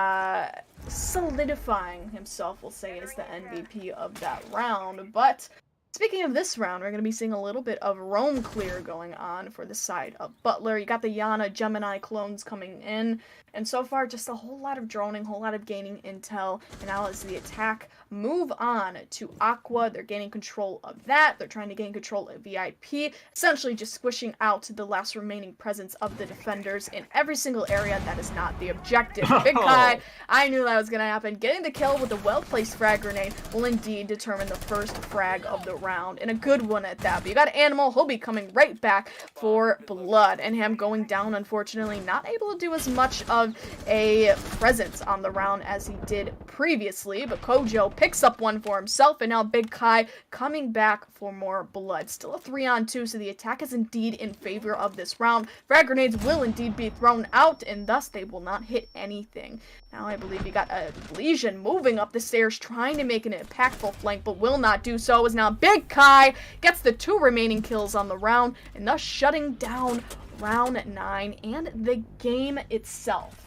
solidifying himself, we'll say, as the MVP of that round. But speaking of this round, we're going to be seeing a little bit of roam clear going on for the side of Butler. You got the Yana Gemini clones coming in. And so far, just a whole lot of droning, a whole lot of gaining intel. And now as the attack move on to Aqua, they're gaining control of that. They're trying to gain control of VIP, essentially just squishing out the last remaining presence of the defenders in every single area that is not the objective. Big Kai, I knew that was going to happen. Getting the kill with a well-placed frag grenade will indeed determine the first frag of the round, and a good one at that. But you got Animal, he'll be coming right back for blood, and him going down, unfortunately, not able to do as much of a presence on the round as he did previously, but Kojo picks up one for himself, and now Big Kai coming back for more blood. Still a 3-on-2, so the attack is indeed in favor of this round. Frag grenades will indeed be thrown out, and thus they will not hit anything. Now I believe you got a Legion moving up the stairs, trying to make an impactful flank, but will not do so, as now Big Kai gets the 2 remaining kills on the round, and thus shutting down round 9 and the game itself.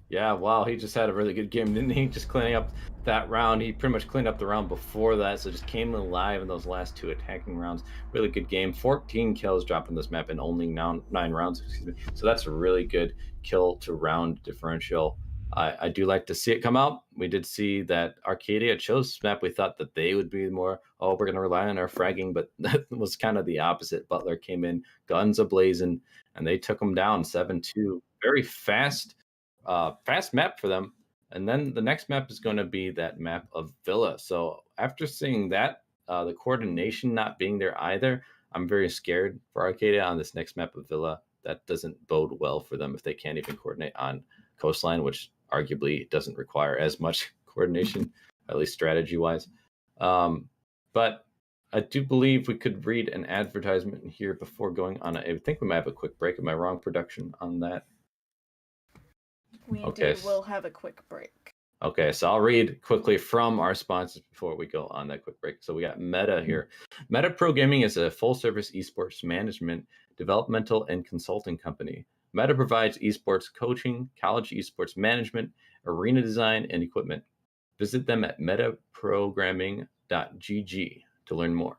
Yeah, wow, he just had a really good game, didn't he? Just cleaning up that round. He pretty much cleaned up the round before that, so just came alive in those last 2 attacking rounds. Really good game. 14 kills dropping this map in only 9 rounds, excuse me. So that's a really good kill to round differential. I do like to see it come out. We did see that Arcadia chose this map. We thought that they would be more, oh, we're going to rely on our fragging, but that was kind of the opposite. Butler came in, guns a-blazing, and they took them down 7-2. Very fast map for them. And then the next map is going to be that map of Villa. So after seeing that, the coordination not being there either, I'm very scared for Arcadia on this next map of Villa. That doesn't bode well for them if they can't even coordinate on Coastline, which arguably doesn't require as much coordination, at least strategy-wise. But I do believe we could read an advertisement here before going on. I think we might have a quick break. Am I wrong, production, on that? We Okay. indeed will have a quick break. Okay, so I'll read quickly from our sponsors before we go on that quick break. So we got Meta here. Meta Pro Gaming is a full-service esports management, developmental, and consulting company. Meta provides esports coaching, college esports management, arena design, and equipment. Visit them at metaprogramming.gg to learn more.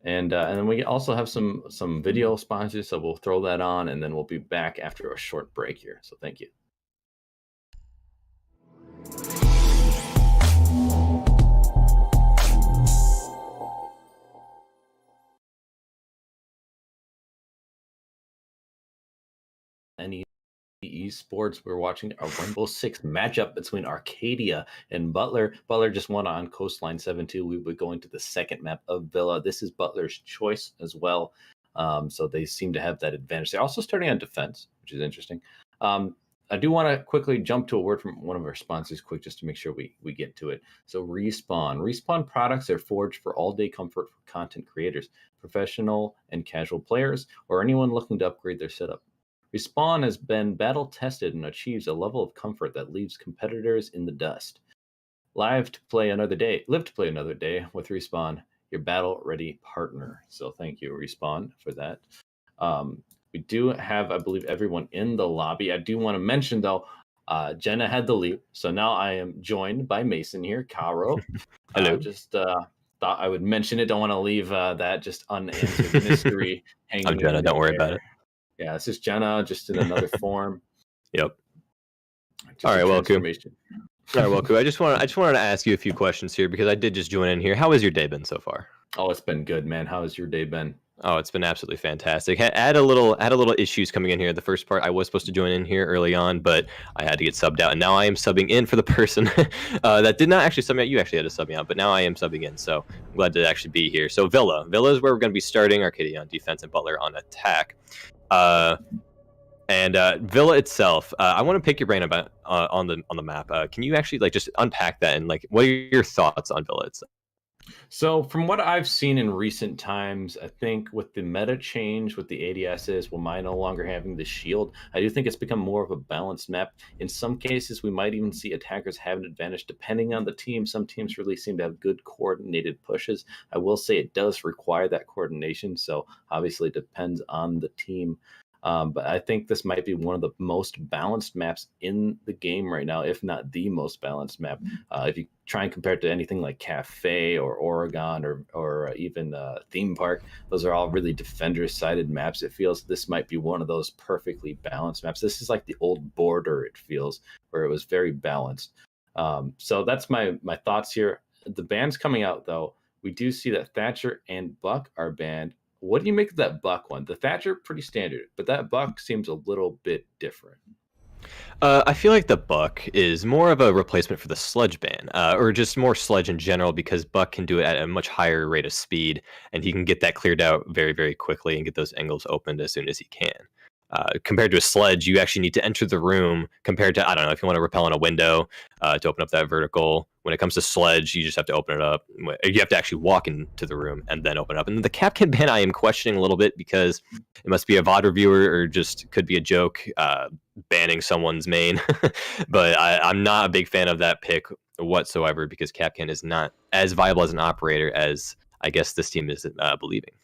And then we also have some video sponsors, so we'll throw that on, and then we'll be back after a short break here. So thank you. NECC Sports, we're watching a Rainbow6 matchup between Arcadia and Butler. Butler just won on Coastline 7-2. We will be going to the second map of Villa. This is Butler's choice as well. So they seem to have that advantage. They're also starting on defense, which is interesting. I do want to quickly jump to a word from one of our sponsors quick, just to make sure we get to it. So Respawn products are forged for all-day comfort for content creators, professional and casual players, or anyone looking to upgrade their setup. Respawn has been battle-tested and achieves a level of comfort that leaves competitors in the dust. Live to play another day with Respawn, your battle-ready partner. So thank you, Respawn, for that. We do have, I believe, everyone in the lobby. I do want to mention, though, Jenna had to leave, so now I am joined by Mason here, Kaaroh. Hello. Just thought I would mention it. Don't want to leave that just unanswered mystery hanging. I'm Jenna. Don't worry about it. Yeah, this is Jenna, just in another form. Yep. All right, WeAlKu. All right, WeAlKu. I just wanted to ask you a few questions here because I did just join in here. How has your day been so far? Oh, it's been good, man. How has your day been? Oh, it's been absolutely fantastic. Had a little issues coming in here. The first part, I was supposed to join in here early on, but I had to get subbed out, and now I am subbing in for the person that did not actually sub me out. You actually had to sub me out, but now I am subbing in, so I'm glad to actually be here. So Villa is where we're going to be starting. Arcadia on defense and Butler on attack. And Villa itself, I want to pick your brain about on the map. Can you actually just unpack that and what are your thoughts on Villa itself? So from what I've seen in recent times, I think with the meta change with the ADSs, Wamai no longer having the shield, I do think it's become more of a balanced map. In some cases, we might even see attackers have an advantage depending on the team. Some teams really seem to have good coordinated pushes. I will say it does require that coordination, so obviously it depends on the team. But I think this might be one of the most balanced maps in the game right now, if not the most balanced map. If you try and compare it to anything like Cafe or Oregon or even Theme Park, those are all really defender-sided maps. It feels this might be one of those perfectly balanced maps. This is like the old Border, it feels, where it was very balanced. So that's my thoughts here. The bans coming out, though, we do see that Thatcher and Buck are banned. What do you make of that Buck one? The Thatcher, pretty standard, but that Buck seems a little bit different. I feel like the Buck is more of a replacement for the Sludge ban, or just more Sludge in general, because Buck can do it at a much higher rate of speed, and he can get that cleared out very, very quickly and get those angles opened as soon as he can. Compared to a Sledge, you actually need to enter the room. Compared to, I don't know, if you want to rappel on a window to open up that vertical. When it comes to Sledge, you just have to open it up. You have to actually walk into the room and then open it up. And the Capcan ban, I am questioning a little bit because it must be a VOD reviewer or just could be a joke banning someone's main. But I'm not a big fan of that pick whatsoever because Capcan is not as viable as an operator as I guess this team is believing.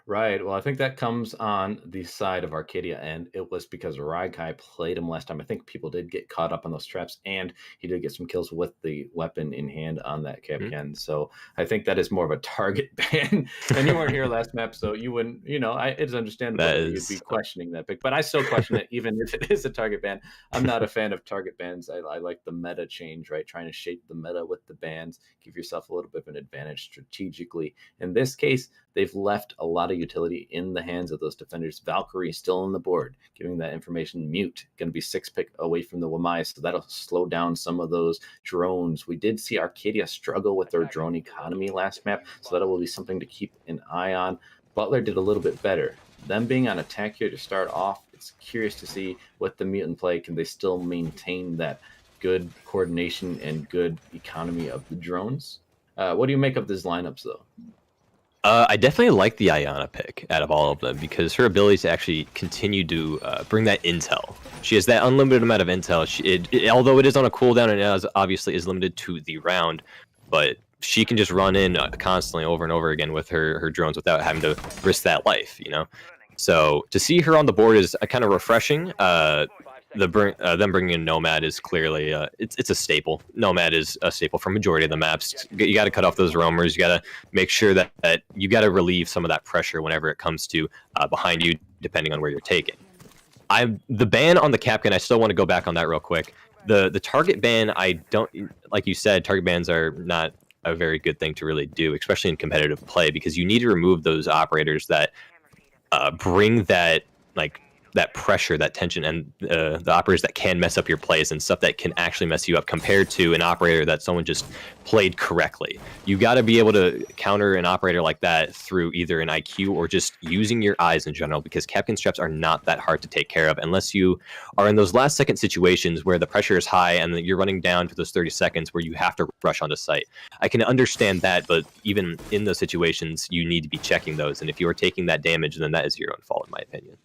Right. Well, I think that comes on the side of Arcadia, and it was because Raikai played him last time. I think people did get caught up on those traps, and he did get some kills with the weapon in hand on that Capcan. Mm-hmm. So I think that is more of a target ban. And you weren't here last map, so you wouldn't, it's understandable that you'd be questioning that pick. But I still question it, even if it is a target ban. I'm not a fan of target bans. I like the meta change, right? Trying to shape the meta with the bans, give yourself a little bit of an advantage strategically. In this case, they've left a lot of utility in the hands of those defenders. Valkyrie still on the board, giving that information. Mute, going to be 6 pick away from the Wamai, so that'll slow down some of those drones. We did see Arcadia struggle with their drone economy last map, so that will be something to keep an eye on. Butler did a little bit better. Them being on attack here to start off, it's curious to see what the mutant play. Can they still maintain that good coordination and good economy of the drones? What do you make of these lineups, though? I definitely like the Ayana pick out of all of them because her ability to actually continue to bring that intel. She has that unlimited amount of intel. Although it is on a cooldown and it obviously is limited to the round, but she can just run in constantly over and over again with her drones without having to risk that life, you know? So to see her on the board is kind of refreshing. Them bringing in Nomad is clearly it's a staple. Nomad is a staple for majority of the maps. You got to cut off those roamers. You got to make sure that you got to relieve some of that pressure whenever it comes to behind you, depending on where you're taking. The ban on the Capcan, I still want to go back on that real quick. The target ban, I don't, like you said, target bans are not a very good thing to really do, especially in competitive play, because you need to remove those operators that bring that that pressure, that tension, and the operators that can mess up your plays and stuff that can actually mess you up compared to an operator that someone just played correctly. You got to be able to counter an operator like that through either an IQ or just using your eyes in general, because Capcan traps are not that hard to take care of unless you are in those last second situations where the pressure is high and you're running down to those 30 seconds where you have to rush onto site. I can understand that, but even in those situations, you need to be checking those. And if you are taking that damage, then that is your own fault, in my opinion.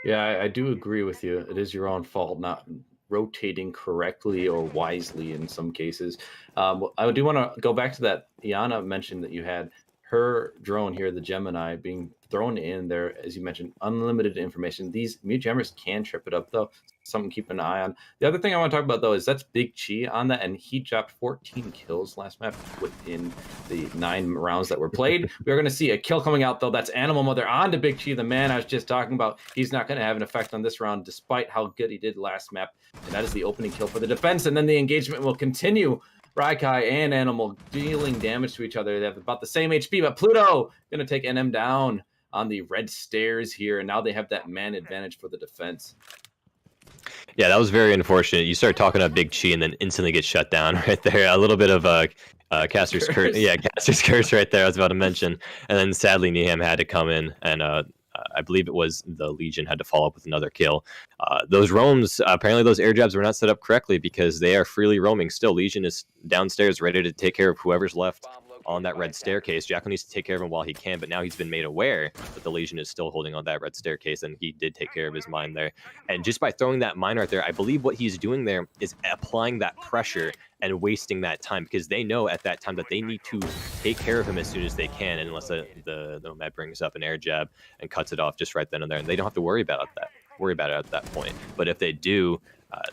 Yeah, I do agree with you. It is your own fault not rotating correctly or wisely in some cases. I do want to go back to that Iana mentioned that you had her drone here, the Gemini, being thrown in there, as you mentioned, unlimited information. These mute jammers can trip it up, though. Something to keep an eye on. The other thing I want to talk about, though, is that's Big Chi on that, and he dropped 14 kills last map within the 9 rounds that were played. We're going to see a kill coming out, though. That's Animal Mother on to Big Chi, the man I was just talking about. He's not going to have an effect on this round, despite how good he did last map, and that is the opening kill for the defense, and then the engagement will continue. Raikai and Animal dealing damage to each other. They have about the same HP, but Pluto going to take NM down on the red stairs here, and now they have that man advantage for the defense. Yeah, that was very unfortunate. You start talking about Big Chi and then instantly get shut down right there. A little bit of Caster's curse. Yeah, Caster's curse right there. I was about to mention. And then sadly, Neham had to come in, and I believe it was the Legion had to follow up with another kill. Those roams, apparently those air jabs were not set up correctly because they are freely roaming still. Legion is downstairs ready to take care of whoever's left on that red staircase. Jacko needs to take care of him while he can, but now he's been made aware that the Legion is still holding on that red staircase, and he did take care of his mine there. And just by throwing that mine right there, I believe what he's doing there is applying that pressure and wasting that time, because they know at that time that they need to take care of him as soon as they can, unless the Nomad brings up an air jab and cuts it off just right then and there, and they don't have to worry about it at that point. But if they do,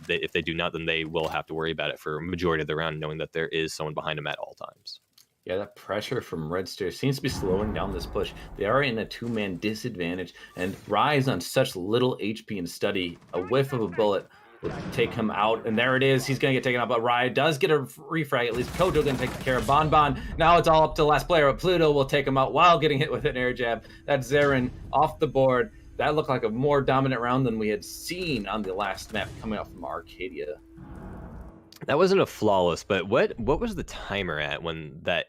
if they do not, then they will have to worry about it for a majority of the round, knowing that there is someone behind them at all times. Yeah, that pressure from Red Stairs seems to be slowing down this push. They are in a 2-man disadvantage, and Rise on such little HP and study, a whiff of a bullet would take him out, and there it is. He's going to get taken out, but Rai does get a refrag. At least Kojo going to take care of Bon. Now it's all up to the last player, but Pluto will take him out while getting hit with an air jab. That's Zarin off the board. That looked like a more dominant round than we had seen on the last map coming out from Arcadia. That wasn't a flawless, but what was the timer at when that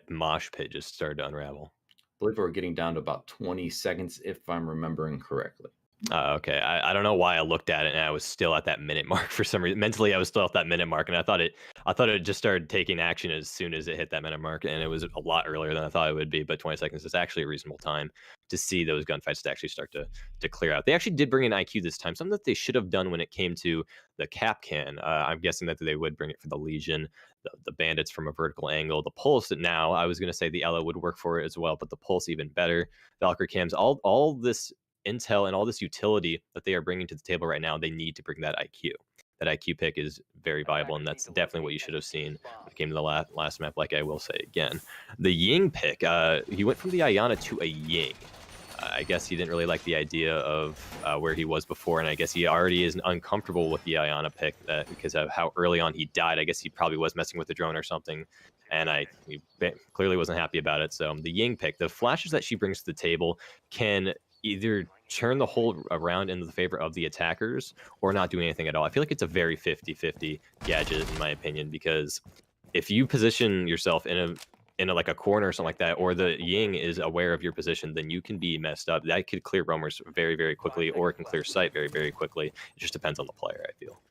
mosh pit just started to unravel? I believe we're getting down to about 20 seconds, if I'm remembering correctly. Okay. I don't know why I looked at it and I was still at that minute mark for some reason. Mentally, I was still at that minute mark, and I thought it just started taking action as soon as it hit that minute mark, and it was a lot earlier than I thought it would be. But 20 seconds is actually a reasonable time to see those gunfights to actually start to clear out. They actually did bring in IQ this time, something that they should have done when it came to the Capcan. I'm guessing that they would bring it for the Legion, the Bandits from a vertical angle, the Pulse. Now, I was going to say the Ela would work for it as well, but the Pulse even better. Valkyrie cams, all this intel and all this utility that they are bringing to the table right now, they need to bring that IQ. That IQ pick is very viable, and that's definitely what you should have seen when it came to the last map, like I will say again. The Ying pick, he went from the Ayana to a Ying. I guess he didn't really like the idea of where he was before, and I guess he already is uncomfortable with the Ayana pick because of how early on he died. I guess he probably was messing with the drone or something, and he clearly wasn't happy about it. So the Ying pick, the flashes that she brings to the table can either turn the whole round into the favor of the attackers or not do anything at all. I feel like it's a very 50-50 gadget, in my opinion, because if you position yourself in a like a corner or something like that, or the Ying is aware of your position, then you can be messed up. That could clear roamers very, very quickly, or it can clear sight very, very quickly. It just depends on the player, I feel.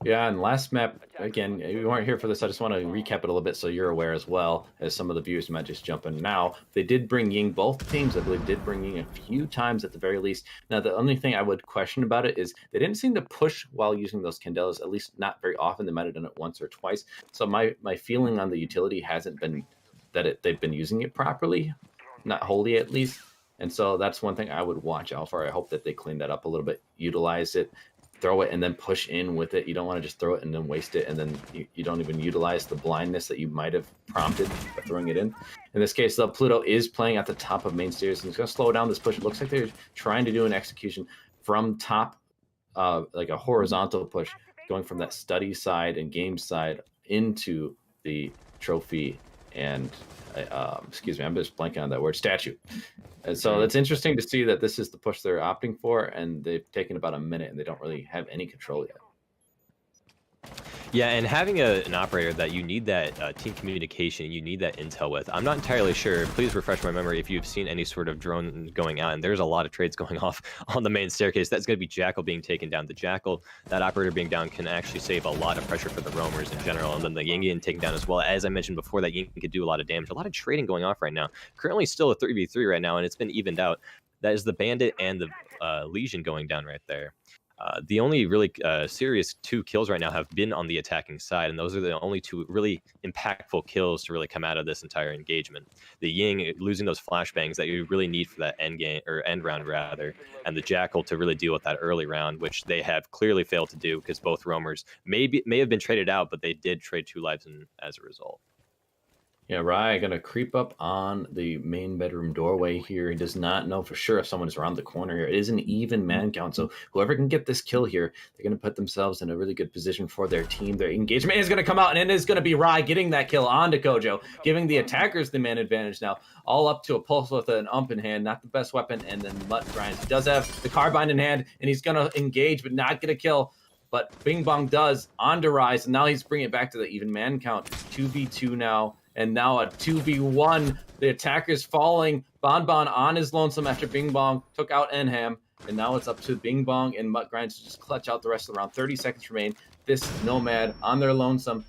Yeah, and last map, again, you weren't here for this. I just want to recap it a little bit so you're aware as well, as some of the viewers might just jump in now. They did bring Ying, both teams, I believe, did bring Ying a few times at the very least. Now, the only thing I would question about it is they didn't seem to push while using those Candelas, at least not very often. They might have done it once or twice. So my feeling on the utility hasn't been that they've been using it properly, not wholly at least. And so that's one thing I would watch out for. I hope that they clean that up a little bit, utilize it, throw it, and then push in with it. You don't want to just throw it and then waste it, and then you don't even utilize the blindness that you might have prompted by throwing it in. In this case, though, Pluto is playing at the top of main stairs, and it's going to slow down this push. It looks like they're trying to do an execution from top, like a horizontal push, going from that study side and game side into the trophy and excuse me, I'm just blanking on that word, statue. And so it's interesting to see that this is the push they're opting for, and they've taken about a minute and they don't really have any control yet. Yeah, and having an operator that you need that team communication, you need that intel with. I'm not entirely sure. Please refresh my memory if you've seen any sort of drone going out. And there's a lot of trades going off on the main staircase. That's going to be Jackal being taken down. The Jackal, that operator being down, can actually save a lot of pressure for the roamers in general. And then the Ying getting taken down as well. As I mentioned before, that Ying could do a lot of damage. A lot of trading going off right now. Currently still a 3v3 right now, and it's been evened out. That is the Bandit and the Legion going down right there. The only really serious 2 kills right now have been on the attacking side, and those are the only 2 really impactful kills to really come out of this entire engagement. The Ying losing those flashbangs that you really need for that end game or end round rather, and the Jackal to really deal with that early round, which they have clearly failed to do because both roamers may have been traded out, but they did trade 2 lives as a result. Yeah, Rai gonna creep up on the main bedroom doorway here. He does not know for sure if someone is around the corner here. It is an even man count, so whoever can get this kill here, they're gonna put themselves in a really good position for their team. Their engagement is gonna come out, and it is gonna be Rai getting that kill onto Kojo, giving the attackers the man advantage now. All up to a pulse with an ump in hand, not the best weapon, and then Mutt grinds. He does have the carbine in hand, and he's gonna engage, but not get a kill. But Bing Bong does onto Rise, and now he's bringing it back to the even man count. 2v2 now. And now a 2v1. The attacker's falling. Bon Bon on his lonesome after Bing Bong took out Enham. And now it's up to Bing Bong and Mutt Grinds to just clutch out the rest of the round. 30 seconds remain. This Nomad on their lonesome,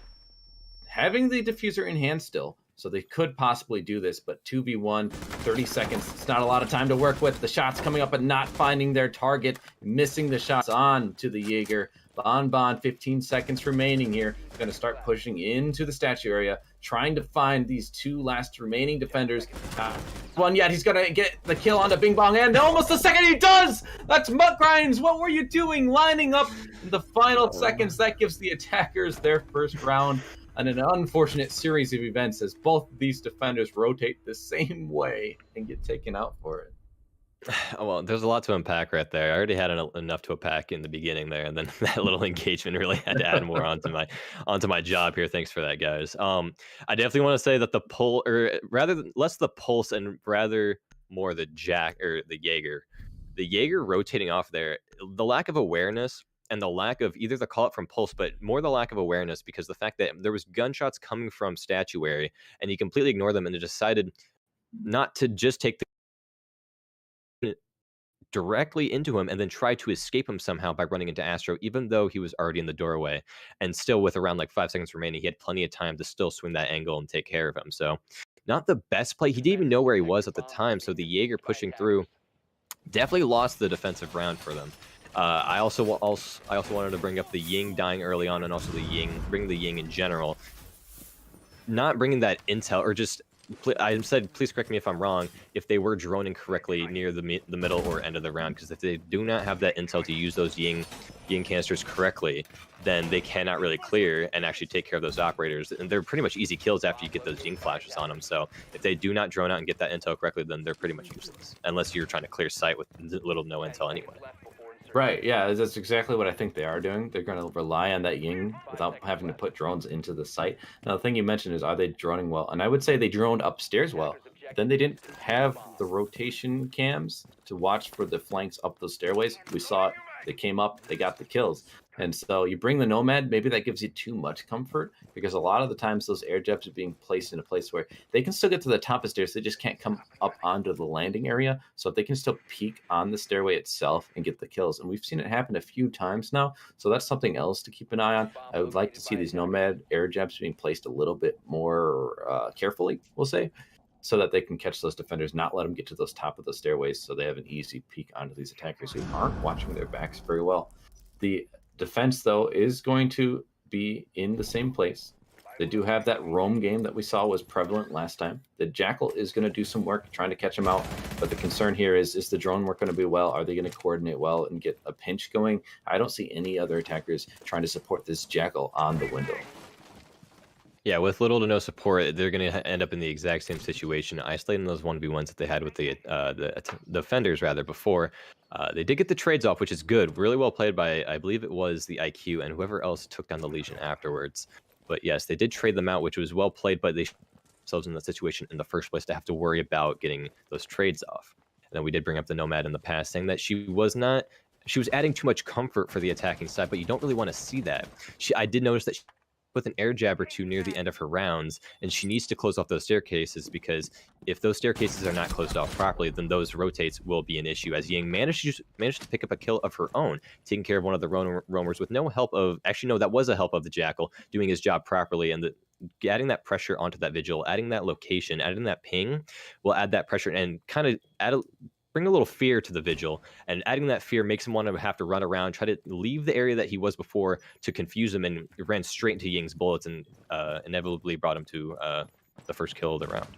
having the diffuser in hand still. So they could possibly do this, but 2v1, 30 seconds. It's not a lot of time to work with. The shots coming up and not finding their target, missing the shots on to the Jaeger. Bon, 15 seconds remaining here. Going to start pushing into the statue area, trying to find these 2 last remaining defenders. One yet, he's going to get the kill onto Bing Bong, and almost the second he does! That's Mutt Grinds. What were you doing? Lining up the final seconds. That gives the attackers their first round. And an unfortunate series of events as both these defenders rotate the same way and get taken out for it. Well, there's a lot to unpack right there. I already had enough to unpack in the beginning there, and then that little engagement really had to add more onto my job here. Thanks for that, guys. I definitely want to say that the pull, or rather less the pulse and rather more the Jaeger. The Jaeger rotating off there, the lack of awareness and the lack of either the call up from pulse, but more the lack of awareness, because the fact that there was gunshots coming from statuary and he completely ignored them and decided not to just take the directly into him and then try to escape him somehow by running into Astro, even though he was already in the doorway. And still with around like 5 seconds remaining, he had plenty of time to still swing that angle and take care of him. So not the best play. He didn't even know where he was at the time. So the Jaeger pushing through definitely lost the defensive round for them. I also wanted to bring up the Ying dying early on, and also bringing the Ying in general. Not bringing that intel, or just, I said, please correct me if I'm wrong, if they were droning correctly near the middle or end of the round, because if they do not have that intel to use those Ying canisters correctly, then they cannot really clear and actually take care of those operators. And they're pretty much easy kills after you get those Ying flashes on them. So if they do not drone out and get that intel correctly, then they're pretty much useless, unless you're trying to clear sight with little no intel anyway. Right, yeah, that's exactly what I think they are doing. They're going to rely on that Ying without having to put drones into the site. Now, the thing you mentioned is, are they droning well? And I would say they droned upstairs well. then they didn't have the rotation cams to watch for the flanks up those stairways. We saw it. They came up, they got the kills. And so you bring the Nomad, maybe that gives you too much comfort, because a lot of the times those air jabs are being placed in a place where they can still get to the top of stairs. They just can't come up onto the landing area. So they can still peek on the stairway itself and get the kills. And we've seen it happen a few times now. So that's something else to keep an eye on. I would like to see these Nomad air jabs being placed a little bit more carefully, we'll say, so that they can catch those defenders, not let them get to those top of the stairways, so they have an easy peek onto these attackers who aren't watching their backs very well. The defense, though, is going to be in the same place. They do have that roam game that we saw was prevalent last time. The Jackal is going to do some work trying to catch him out, but the concern here is the drone work going to be well? Are they going to coordinate well and get a pinch going? I don't see any other attackers trying to support this Jackal on the window. Yeah, with little to no support, they're going to end up in the exact same situation, isolating those 1v1s that they had with the defenders rather before. They did get the trades off, which is good. Really well played by, I believe it was the IQ and whoever else took down the Legion afterwards. But yes, they did trade them out, which was well played, but they themselves in the situation in the first place to have to worry about getting those trades off. And then we did bring up the Nomad in the past, saying that she was adding too much comfort for the attacking side, but you don't really want to see that. I did notice that she with an air jab or two near the end of her rounds, and she needs to close off those staircases, because if those staircases are not closed off properly, then those rotates will be an issue, as Ying managed to pick up a kill of her own, taking care of one of the roamers with no help of, actually no, that was a help of the Jackal doing his job properly, and adding that pressure onto that Vigil, adding that location, adding that ping will add that pressure and kind of bring a little fear to the Vigil, and adding that fear makes him want to have to run around, try to leave the area that he was before to confuse him, and ran straight into Ying's bullets and inevitably brought him to the first kill of the round.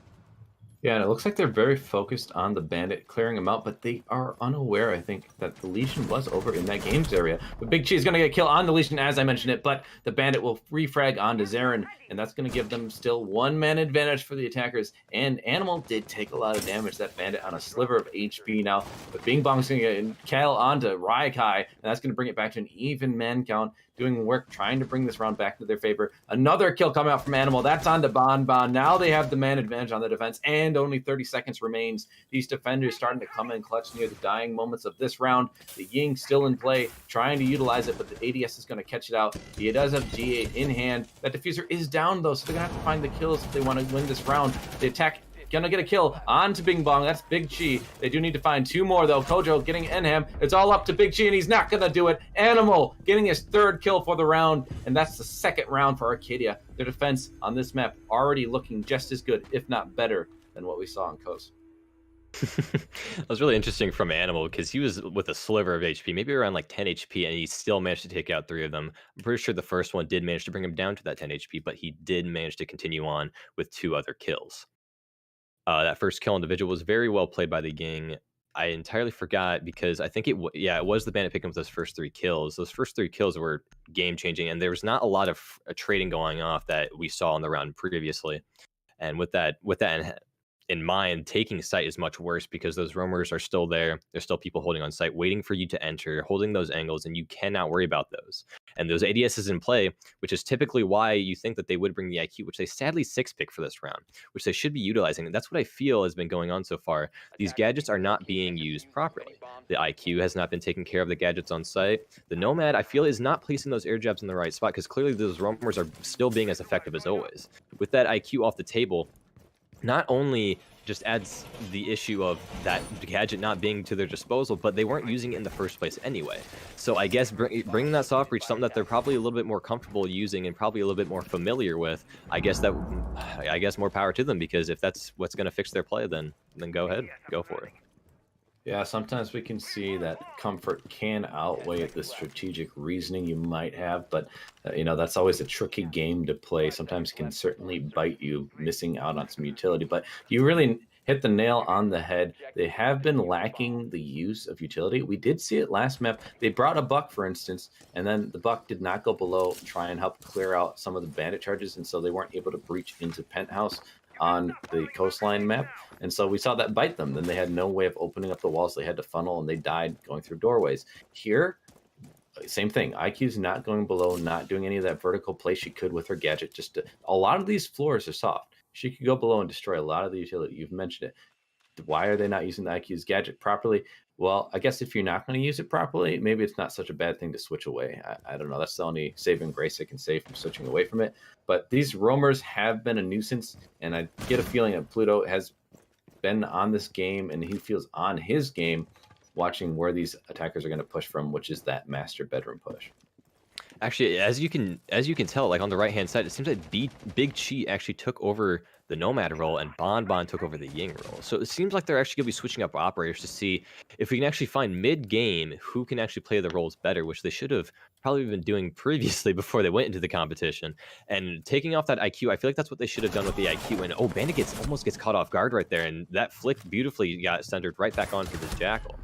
Yeah, and it looks like they're very focused on the Bandit clearing them out, but they are unaware, I think, that the Legion was over in that games area. But Big Chi is going to get a kill on the Legion, as I mentioned it, but the Bandit will refrag onto Zarin, and that's going to give them still one-man advantage for the attackers. And Animal did take a lot of damage, that Bandit, on a sliver of HP now. But Bing Bong's going to get Cal onto Raikai, and that's going to bring it back to an even man count, doing work, trying to bring this round back to their favor. Another kill coming out from Animal. That's on to Bon Bon. Now they have the man advantage on the defense, and only 30 seconds remains. These defenders starting to come in clutch near the dying moments of this round. The Ying still in play, trying to utilize it, but the ADS is going to catch it out. He does have G8 in hand. That diffuser is down, though, so they're going to have to find the kills if they want to win this round. The attack gonna get a kill onto Bing Bong. That's Big Chi. They do need to find two more, though. Kojo getting Enham. It's all up to Big Chi, and he's not gonna do it. Animal getting his third kill for the round, and that's the second round for Arcadia. Their defense on this map already looking just as good, if not better, than what we saw on Coast. That was really interesting from Animal, because he was with a sliver of HP, maybe around like 10 HP, and he still managed to take out 3 of them. I'm pretty sure the first one did manage to bring him down to that 10 HP, but he did manage to continue on with 2 other kills. That first kill individual was very well played by the Ying. I entirely forgot, because I think it was the Bandit picking up those first 3 kills. Those first 3 kills were game changing, and there was not a lot of trading going off that we saw in the round previously. And with that in mind, taking site is much worse, because those roamers are still there. There's still people holding on site, waiting for you to enter, holding those angles, and you cannot worry about those. And those ADS is in play, which is typically why you think that they would bring the IQ, which they sadly 6-pick for this round, which they should be utilizing. And that's what I feel has been going on so far. These gadgets are not being used properly. The IQ has not been taking care of the gadgets on site. The Nomad, I feel, is not placing those air jabs in the right spot, because clearly those roamers are still being as effective as always. With that IQ off the table, not only just adds the issue of that gadget not being to their disposal, but they weren't using it in the first place anyway. So I guess bringing that soft breach, something that they're probably a little bit more comfortable using and probably a little bit more familiar with, I guess more power to them, because if that's what's going to fix their play, then go ahead, go for it. Yeah, sometimes we can see that comfort can outweigh the strategic reasoning you might have, but that's always a tricky game to play. Sometimes it can certainly bite you, missing out on some utility, but you really hit the nail on the head. They have been lacking the use of utility. We did see it last map. They brought a Buck, for instance, and then the Buck did not go below, try and help clear out some of the Bandit charges, and so they weren't able to breach into Penthouse on the Coastline map, and so we saw that bite them. Then they had no way of opening up the walls. They had to funnel, and they died going through doorways. Here, same thing. IQ's not going below, not doing any of that vertical play she could with her gadget. A lot of these floors are soft. she could go below and destroy a lot of the utility. You've mentioned it. Why are they not using the IQ's gadget properly? Well, I guess if you're not going to use it properly, maybe it's not such a bad thing to switch away. I don't know. That's the only saving grace I can say from switching away from it. But these roamers have been a nuisance, and I get a feeling that Pluto has been on this game, and he feels on his game watching where these attackers are going to push from, which is that master bedroom push. Actually, as you can tell, like on the right hand side, it seems like Big Chi actually took over the Nomad role and Bon took over the Ying role. So it seems like they're actually going to be switching up operators to see if we can actually find mid game who can actually play the roles better, which they should have probably been doing previously before they went into the competition. And taking off that IQ, I feel like that's what they should have done with the IQ. And oh, Bandit almost gets caught off guard right there, and that flick beautifully got centered right back onto the Jackal.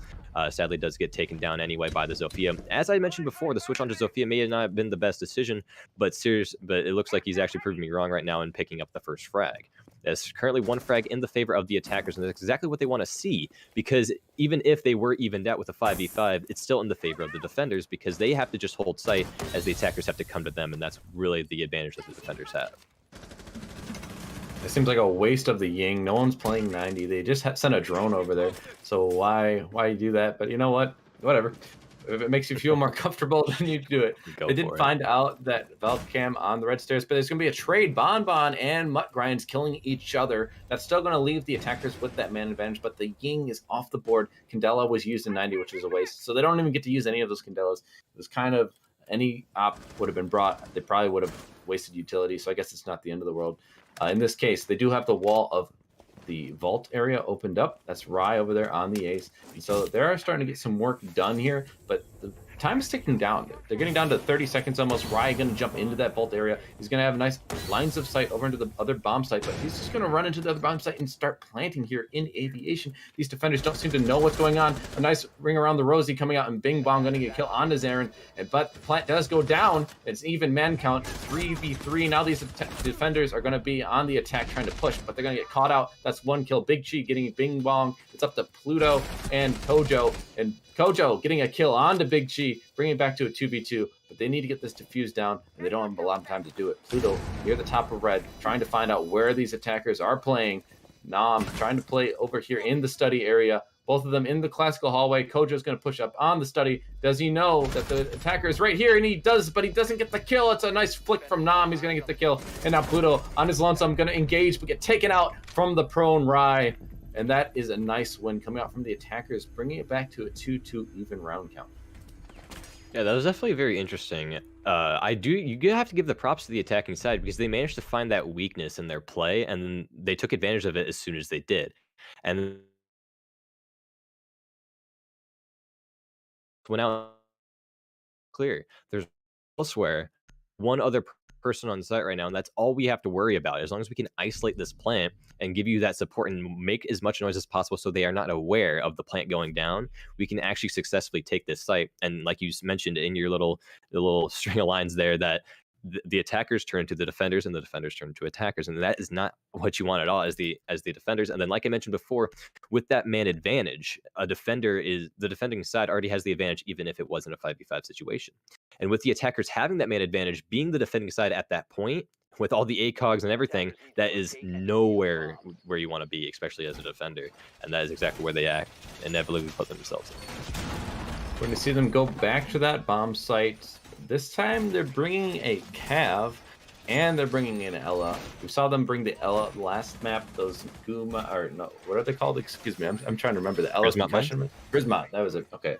Sadly does get taken down anyway by the Zofia. As I mentioned before, the switch onto Zofia may not have been the best decision, but it looks like he's actually proving me wrong right now in picking up the first frag. There's currently one frag in the favor of the attackers, and that's exactly what they want to see, because even if they were evened out with a 5v5, it's still in the favor of the defenders, because they have to just hold sight as the attackers have to come to them, and that's really the advantage that the defenders have. It seems like a waste of the Ying. No one's playing 90. They just sent a drone over there. So why do that? But you know what? Whatever. If it makes you feel more comfortable, then you do it. They did find out that Valcam on the red stairs, but there's going to be a trade. Bon and Mutt Grinds killing each other. That's still going to leave the attackers with that man advantage, but the Ying is off the board. Candela was used in 90, which is a waste. So they don't even get to use any of those Candelas. It was kind of any op would have been brought. They probably would have wasted utility, so I guess it's not the end of the world. In this case, they do have the wall of the vault area opened up. That's Rye over there on the ace. And so they're starting to get some work done here, but the time is ticking down. They're getting down to 30 seconds almost. Rye going to jump into that vault area. He's going to have nice lines of sight over into the other bomb site, but he's just going to run into the other bomb site and start planting here in aviation. These defenders don't seem to know what's going on. A nice ring around the rosy coming out, and Bing Bong going to get killed on Zarin. But the plant does go down. It's even man count, 3v3. Now these defenders are going to be on the attack trying to push, but they're going to get caught out. That's one kill. Big Chi getting Bing Bong. It's up to Pluto and Kojo, and Kojo getting a kill onto Big Chi, bringing it back to a 2v2, but they need to get this defused down, and they don't have a lot of time to do it. Pluto near the top of red, trying to find out where these attackers are playing. Nam trying to play over here in the study area. Both of them in the classical hallway. Kojo's going to push up on the study. Does he know that the attacker is right here? And he does, but he doesn't get the kill. It's a nice flick from Nam. He's going to get the kill. And now Pluto on his lonesome going to engage, but get taken out from the prone Rye. And that is a nice win coming out from the attackers, bringing it back to a 2-2 even round count. Yeah, that was definitely very interesting. You have to give the props to the attacking side, because they managed to find that weakness in their play, and then they took advantage of it as soon as they did. And went out clear. There's elsewhere one other person on site right now, and that's all we have to worry about. As long as we can isolate this plant and give you that support and make as much noise as possible so they are not aware of the plant going down, we can actually successfully take this site. And like you mentioned in your little string of lines there, that the attackers turn to the defenders and the defenders turn to attackers, and that is not what you want at all as the defenders. And then, like I mentioned before, with that man advantage, the defending side already has the advantage, even if it wasn't a 5v5 situation. And with the attackers having that man advantage, being the defending side at that point, with all the ACOGs and everything, that is nowhere where you want to be, especially as a defender. And that is exactly where they inevitably put themselves in. We're going to see them go back to that bomb site. This time they're bringing a Cav, and they're bringing in Ella. We saw them bring the Ella last map. Those Guma, or no, what are they called? Excuse me, I'm trying to remember the Ella. Prisma. That was it. Okay,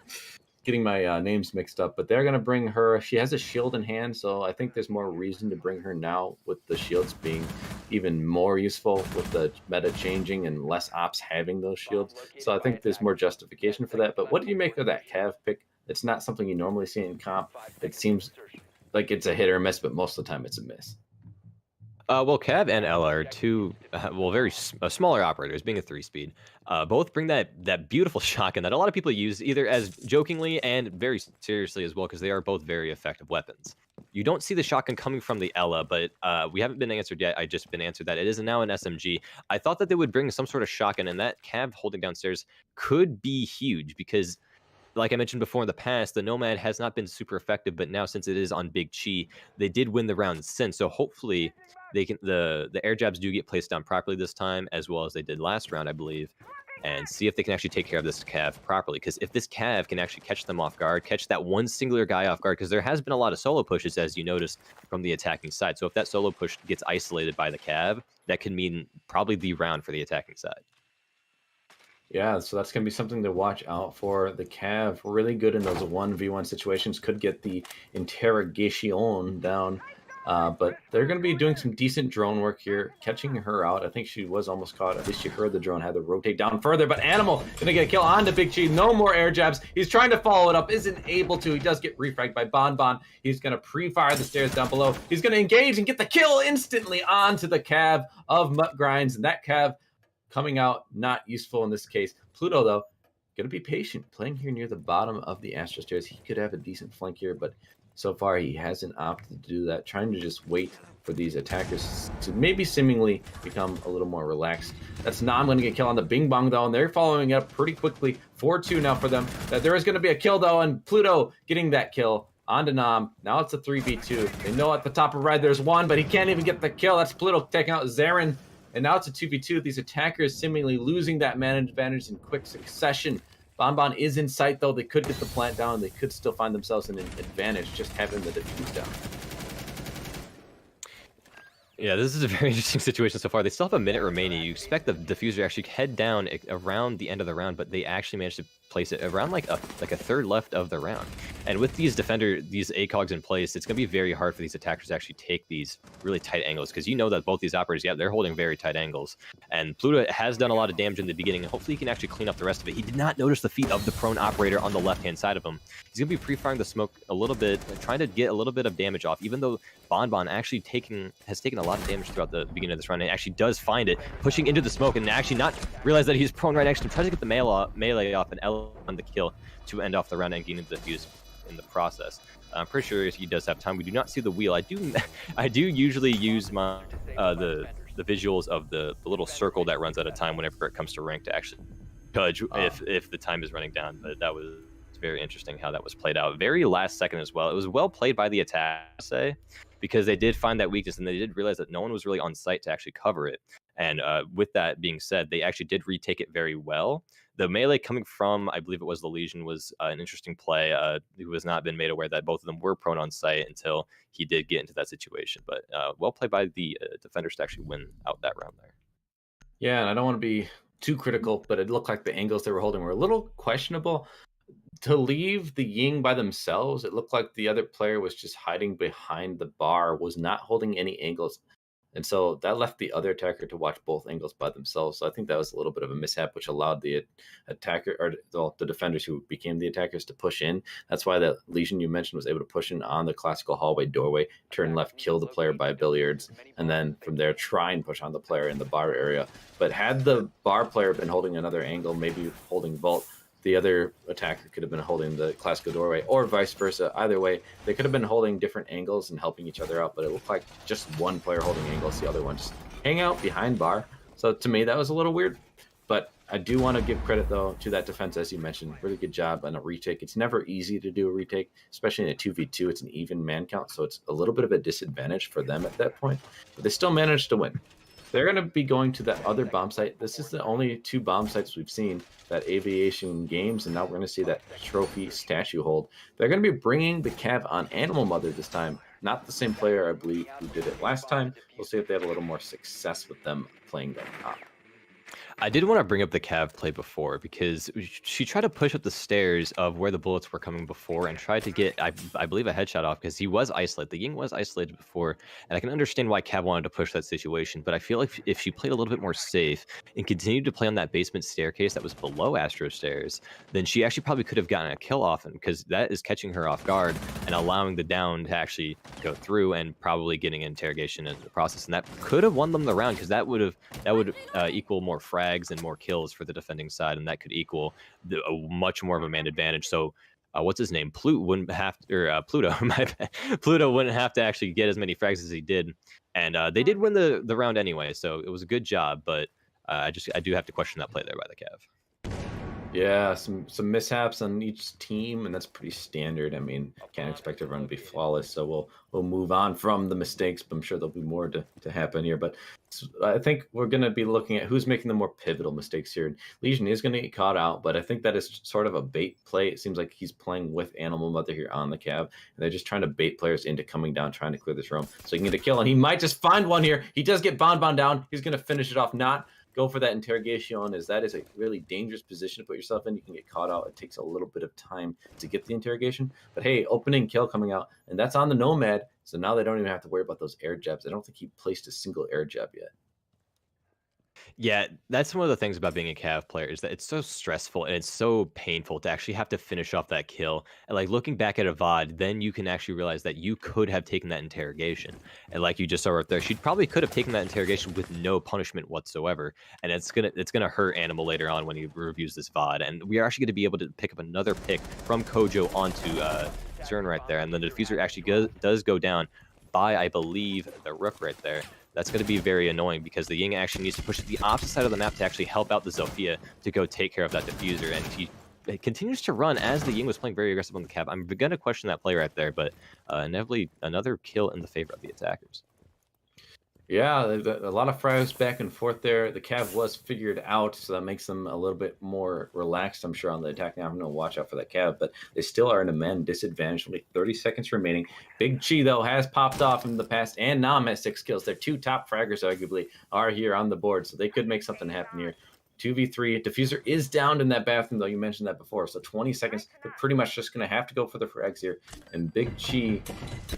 getting my names mixed up. But they're gonna bring her. She has a shield in hand, so I think there's more reason to bring her now, with the shields being even more useful, with the meta changing and less ops having those shields. So I think there's more justification for that. But what do you make of that Cav pick? It's not something you normally see in comp. It seems like it's a hit or a miss, but most of the time it's a miss. Well, Cav and Ella are two, very smaller operators, being a 3-speed. Both bring that beautiful shotgun that a lot of people use either as jokingly and very seriously as well, because they are both very effective weapons. You don't see the shotgun coming from the Ella, but we haven't been answered yet. I just been answered that it is now an SMG. I thought that they would bring some sort of shotgun, and that Cav holding downstairs could be huge, because like I mentioned before in the past, the Nomad has not been super effective, but now since it is on Big Chi, they did win the round since. So hopefully they can the air jabs do get placed down properly this time, as well as they did last round, I believe, and see if they can actually take care of this Cav properly. Because if this Cav can actually catch them off guard, catch that one singular guy off guard, because there has been a lot of solo pushes, as you noticed, from the attacking side. So if that solo push gets isolated by the Cav, that could mean probably the round for the attacking side. Yeah, so that's going to be something to watch out for. The Cav, really good in those 1v1 situations, could get the interrogation down. But they're going to be doing some decent drone work here, catching her out. I think she was almost caught. At least she heard the drone, had to rotate down further. But Animal going to get a kill on to Big Chi. No more air jabs. He's trying to follow it up, isn't able to. He does get refragged by Bon. He's going to pre-fire the stairs down below. He's going to engage and get the kill instantly onto the Cav of Mutt Grinds. And that Cav coming out not useful in this case. Pluto, though, going to be patient, playing here near the bottom of the Astro Stairs. He could have a decent flank here, but so far he hasn't opted to do that, trying to just wait for these attackers to maybe seemingly become a little more relaxed. That's Nam going to get killed on the Bing Bong, though, and they're following it up pretty quickly. 4-2 now for them. There is going to be a kill, though, and Pluto getting that kill onto Nam. Now it's a 3v2. They know at the top of red there's one, but he can't even get the kill. That's Pluto taking out Zarin. And now it's a 2v2. These attackers seemingly losing that man advantage in quick succession. Bon is in sight, though. They could get the plant down. They could still find themselves in an advantage just having the defuse down. Yeah, this is a very interesting situation so far. They still have a minute remaining. You expect the diffuser to actually head down around the end of the round, but they actually managed to place it around like a third left of the round. And with these ACOGs in place, it's going to be very hard for these attackers to actually take these really tight angles, because you know that both these operators, they're holding very tight angles. And Pluto has done a lot of damage in the beginning, and hopefully he can actually clean up the rest of it. He did not notice the feet of the prone operator on the left-hand side of him. He's going to be pre-firing the smoke a little bit, trying to get a little bit of damage off, even though Bon actually has taken a lot of damage throughout the beginning of this round, and actually does find it, pushing into the smoke, and actually not realize that he's prone right next to him, tries to get the melee off and L on the kill to end off the round and gain the defuse in the process. I'm pretty sure he does have time. We do not see the wheel. I do usually use my the visuals of the little circle that runs at a time whenever it comes to rank to actually judge if the time is running down. But that was very interesting how that was played out. Very last second as well. It was well played by the attack, I say, because they did find that weakness and they did realize that no one was really on site to actually cover it. And with that being said, they actually did retake it very well. The melee coming from, I believe it was the Legion, was an interesting play. Who has not been made aware that both of them were prone on site until he did get into that situation. But well played by the defenders to actually win out that round there. Yeah, and I don't want to be too critical, but it looked like the angles they were holding were a little questionable. To leave the Ying by themselves, it looked like the other player was just hiding behind the bar, was not holding any angles. And so that left the other attacker to watch both angles by themselves. So I think that was a little bit of a mishap, which allowed the attacker, or the defenders who became the attackers, to push in. That's why the Legion you mentioned was able to push in on the classical hallway doorway, turn left, kill the player by billiards, and then from there try and push on the player in the bar area. But had the bar player been holding another angle, maybe holding vault, the other attacker could have been holding the classical doorway, or vice versa. Either way, they could have been holding different angles and helping each other out, but it looked like just one player holding angles, the other one just hang out behind bar. So to me, that was a little weird, but I do want to give credit, though, to that defense, as you mentioned. Really good job on a retake. It's never easy to do a retake, especially in a 2v2. It's an even man count, so it's a little bit of a disadvantage for them at that point, but they still managed to win. They're going to be going to that other bomb site. This is the only 2 bomb sites we've seen, that Aviation Games, and now we're going to see that trophy statue hold. They're going to be bringing the Cav on Animal Mother this time. Not the same player, I believe, who did it last time. We'll see if they have a little more success with them playing that top. I did want to bring up the Cav play before, because she tried to push up the stairs of where the bullets were coming before and tried to get, I believe, a headshot off, because he was isolated. The Ying was isolated before, and I can understand why Cav wanted to push that situation, but I feel like if she played a little bit more safe and continued to play on that basement staircase that was below Astro Stairs, then she actually probably could have gotten a kill off him, because that is catching her off guard and allowing the down to actually go through and probably getting an interrogation in the process. And that could have won them the round, because that would equal more frags and more kills for the defending side, and that could equal a much more of a man advantage. So what's his name? Pluto wouldn't have to actually get as many frags as he did, and they did win the round anyway. So it was a good job, but I do have to question that play there by the Cav. Yeah, some mishaps on each team, and that's pretty standard. I mean, can't expect everyone to be flawless, so we'll move on from the mistakes, but I'm sure there'll be more to happen here. But I think we're going to be looking at who's making the more pivotal mistakes here. Legion is going to get caught out, but I think that is sort of a bait play. It seems like he's playing with Animal Mother here on the Cav, and they're just trying to bait players into coming down, trying to clear this room so he can get a kill, and he might just find one here. He does get Bonbon down. He's going to finish it off, not go for that interrogation, as that is a really dangerous position to put yourself in. You can get caught out. It takes a little bit of time to get the interrogation. But hey, opening kill coming out, and that's on the Nomad. So now they don't even have to worry about those air jabs. I don't think he placed a single air jab yet. Yeah, that's one of the things about being a Cav player is that it's so stressful and it's so painful to actually have to finish off that kill. And like looking back at a VOD, then you can actually realize that you could have taken that interrogation. And like you just saw right there, she probably could have taken that interrogation with no punishment whatsoever. And it's gonna hurt Animal later on when he reviews this VOD. And we are actually gonna be able to pick up another pick from Kojo onto Zern right there. And then the diffuser actually does go down by, I believe, the Rook right there. That's going to be very annoying because the Ying actually needs to push to the opposite side of the map to actually help out the Zofia to go take care of that diffuser. And he continues to run as the Ying was playing very aggressive on the Cav. I'm going to question that play right there, but inevitably another kill in the favor of the attackers. Yeah, a lot of frags back and forth there. The Cav was figured out, so that makes them a little bit more relaxed, I'm sure, on the attack. Now I'm going to watch out for that Cav, but they still are in a man disadvantage. Only 30 seconds remaining. Big Chi, though, has popped off in the past, and Nam has 6 kills. Their 2 top fraggers, arguably, are here on the board, so they could make something happen here. 2v3. Diffuser is down in that bathroom, though. You mentioned that before. So 20 seconds. They're pretty much just going to have to go for the frags here. And Big Chi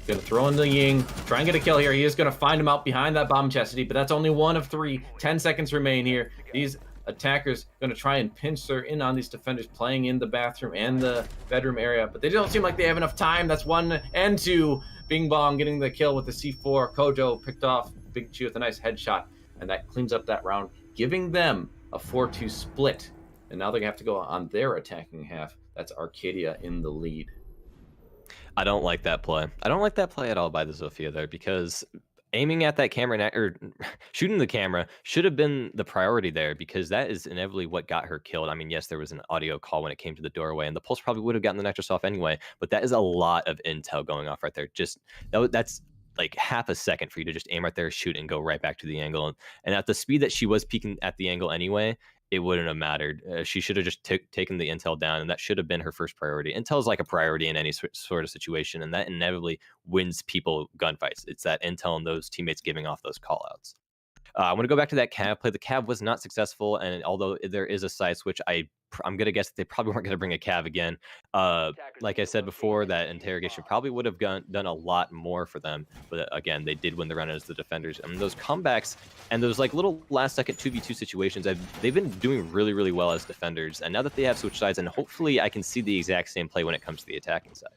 going to throw in the Ying. Try and get a kill here. He is going to find him out behind that bomb chastity, but that's only 1 of 3. 10 seconds remain here. These attackers going to try and pinch their in on these defenders playing in the bathroom and the bedroom area, but they don't seem like they have enough time. That's 1 and 2. Bing Bong getting the kill with the C4. Kojo picked off Big Chi with a nice headshot, and that cleans up that round, giving them a 4-2 split, and now they're gonna have to go on their attacking half. That's Arcadia in the lead. I don't like that play. I don't like that play at all by the Zofia there, because aiming at that camera or shooting the camera should have been the priority there, because that is inevitably what got her killed. I mean, yes, there was an audio call when it came to the doorway, and the pulse probably would have gotten the Nexus off anyway, but that is a lot of intel going off right there. Just that's like half a second for you to just aim right there, shoot, and go right back to the angle. And at the speed that she was peeking at the angle anyway, it wouldn't have mattered. She should have just taken the intel down, and that should have been her first priority. Intel is like a priority in any sort of situation, and that inevitably wins people gunfights. It's that intel and those teammates giving off those callouts. I want to go back to that Cav play. The Cav was not successful, and although there is a side switch, I'm going to guess that they probably weren't going to bring a Cav again. Like I said before, that interrogation probably would have done a lot more for them. But again, they did win the round as the defenders. And those comebacks and those like little last-second 2v2 situations, they've been doing really, really well as defenders. And now that they have switched sides, and hopefully I can see the exact same play when it comes to the attacking side.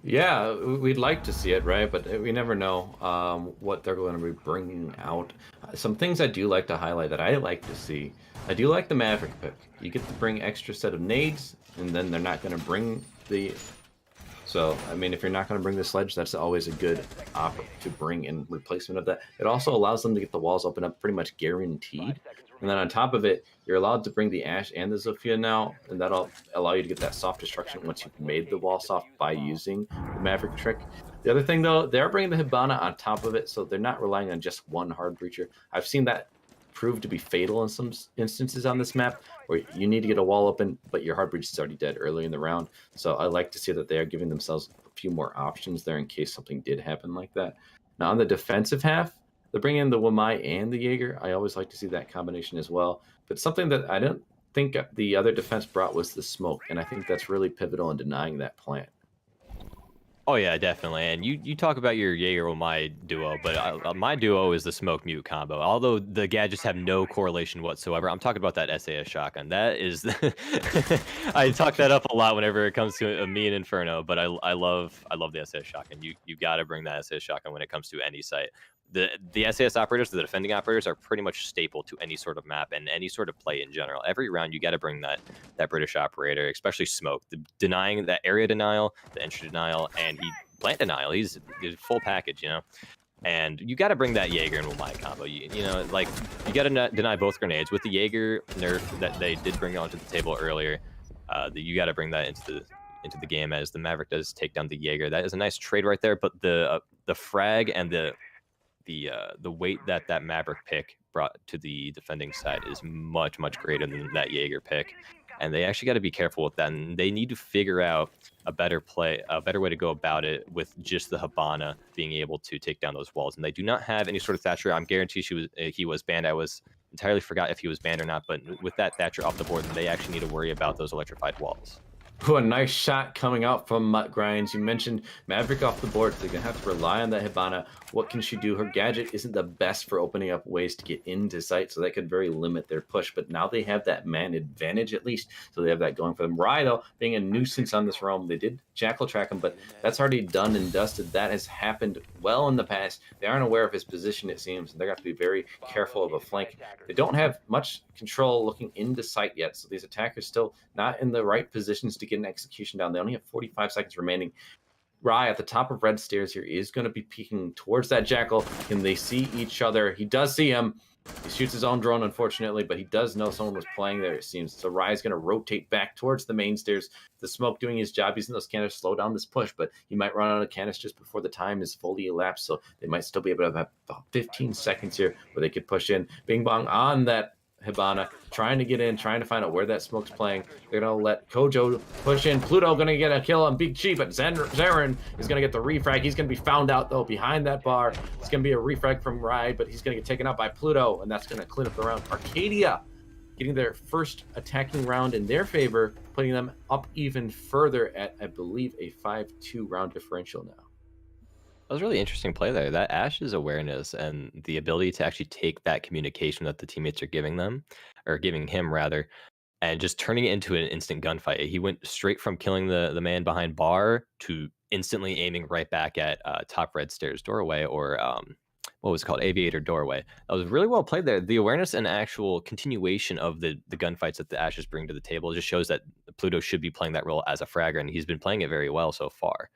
Yeah, we'd like to see it, right? But we never know what they're going to be bringing out. Some things I do like to highlight that I like to see. I do like the Maverick pick. You get to bring extra set of nades, and then they're not going to bring the... So, I mean, if you're not going to bring the sledge, that's always a good offer to bring in replacement of that. It also allows them to get the walls open up pretty much guaranteed. And then on top of it, you're allowed to bring the Ashe and the Zofia now, and that'll allow you to get that soft destruction once you've made the wall soft by using the Maverick trick. The other thing, though, they're bringing the Hibana on top of it, so they're not relying on just one hard breacher. I've seen that prove to be fatal in some instances on this map, where you need to get a wall open, but your hard breach is already dead early in the round. So I like to see that they are giving themselves a few more options there in case something did happen like that. Now on the defensive half, they're bringing in the Wamai and the Jaeger. I always like to see that combination as well. But something that I don't think the other defense brought was the smoke, and I think that's really pivotal in denying that plant. Oh yeah, definitely. And you talk about your Jaeger Wamai duo, but my duo is the smoke mute combo. Although the gadgets have no correlation whatsoever, I'm talking about that SAS shotgun. That is, I talk that up a lot whenever it comes to me and Inferno. But I love the SAS shotgun. You got to bring that SAS shotgun when it comes to any site. The SAS operators, the defending operators, are pretty much staple to any sort of map and any sort of play in general. Every round, you got to bring that British operator, especially smoke, denying that area denial, the entry denial, and plant denial. He's full package, you know. And you got to bring that Jaeger and Wamai combo. You know, like, you got to deny both grenades. With the Jaeger nerf that they did bring onto the table earlier, you got to bring that into the game, as the Maverick does take down the Jaeger. That is a nice trade right there, but the frag and the weight that Maverick pick brought to the defending side is much, much greater than that Jaeger pick. And they actually got to be careful with that. And they need to figure out a better way to go about it with just the Hibana being able to take down those walls. And they do not have any sort of Thatcher. I'm guaranteed he was banned. I was entirely forgot if he was banned or not. But with that Thatcher off the board, they actually need to worry about those electrified walls. Ooh, a nice shot coming out from Mutt Grinds. You mentioned Maverick off the board, so they're going to have to rely on that Hibana. What can she do? Her gadget isn't the best for opening up ways to get into sight, so that could very limit their push. But now they have that man advantage at least, so they have that going for them. Rai, though, being a nuisance on this realm, they did Jackal track him, but that's already done and dusted. That has happened well in the past. They aren't aware of his position, it seems, and they're going to have to be very careful of a flank. They don't have much control looking into sight yet, so these attackers still not in the right positions to get an execution down. They only have 45 seconds remaining. Rai at the top of red stairs here is going to be peeking towards that Jackal. Can they see each other? He does see him. He shoots his own drone, unfortunately, but he does know someone was playing there, it seems. So Rai is going to rotate back towards the main stairs. The smoke doing his job, using those cannons to slow down this push, but he might run out of cannons just before the time is fully elapsed. So they might still be able to have about 15 seconds here where they could push in. Bing Bong on that Hibana, trying to get in, trying to find out where that smoke's playing. They're going to let Kojo push in. Pluto going to get a kill on Big Chi, but Zarin is going to get the refrag. He's going to be found out, though, behind that bar. It's going to be a refrag from Rai, but he's going to get taken out by Pluto, and that's going to clean up the round. Arcadia getting their first attacking round in their favor, putting them up even further at, I believe, a 5-2 round differential now. That was a really interesting play there. That Ash's awareness and the ability to actually take that communication that the teammates are giving them, or giving him rather, and just turning it into an instant gunfight. He went straight from killing the man behind bar to instantly aiming right back at top red stairs doorway, or what was it called? Aviator doorway. That was really well played there. The awareness and actual continuation of the gunfights that the Ashes bring to the table just shows that Pluto should be playing that role as a fragger, and he's been playing it very well so far.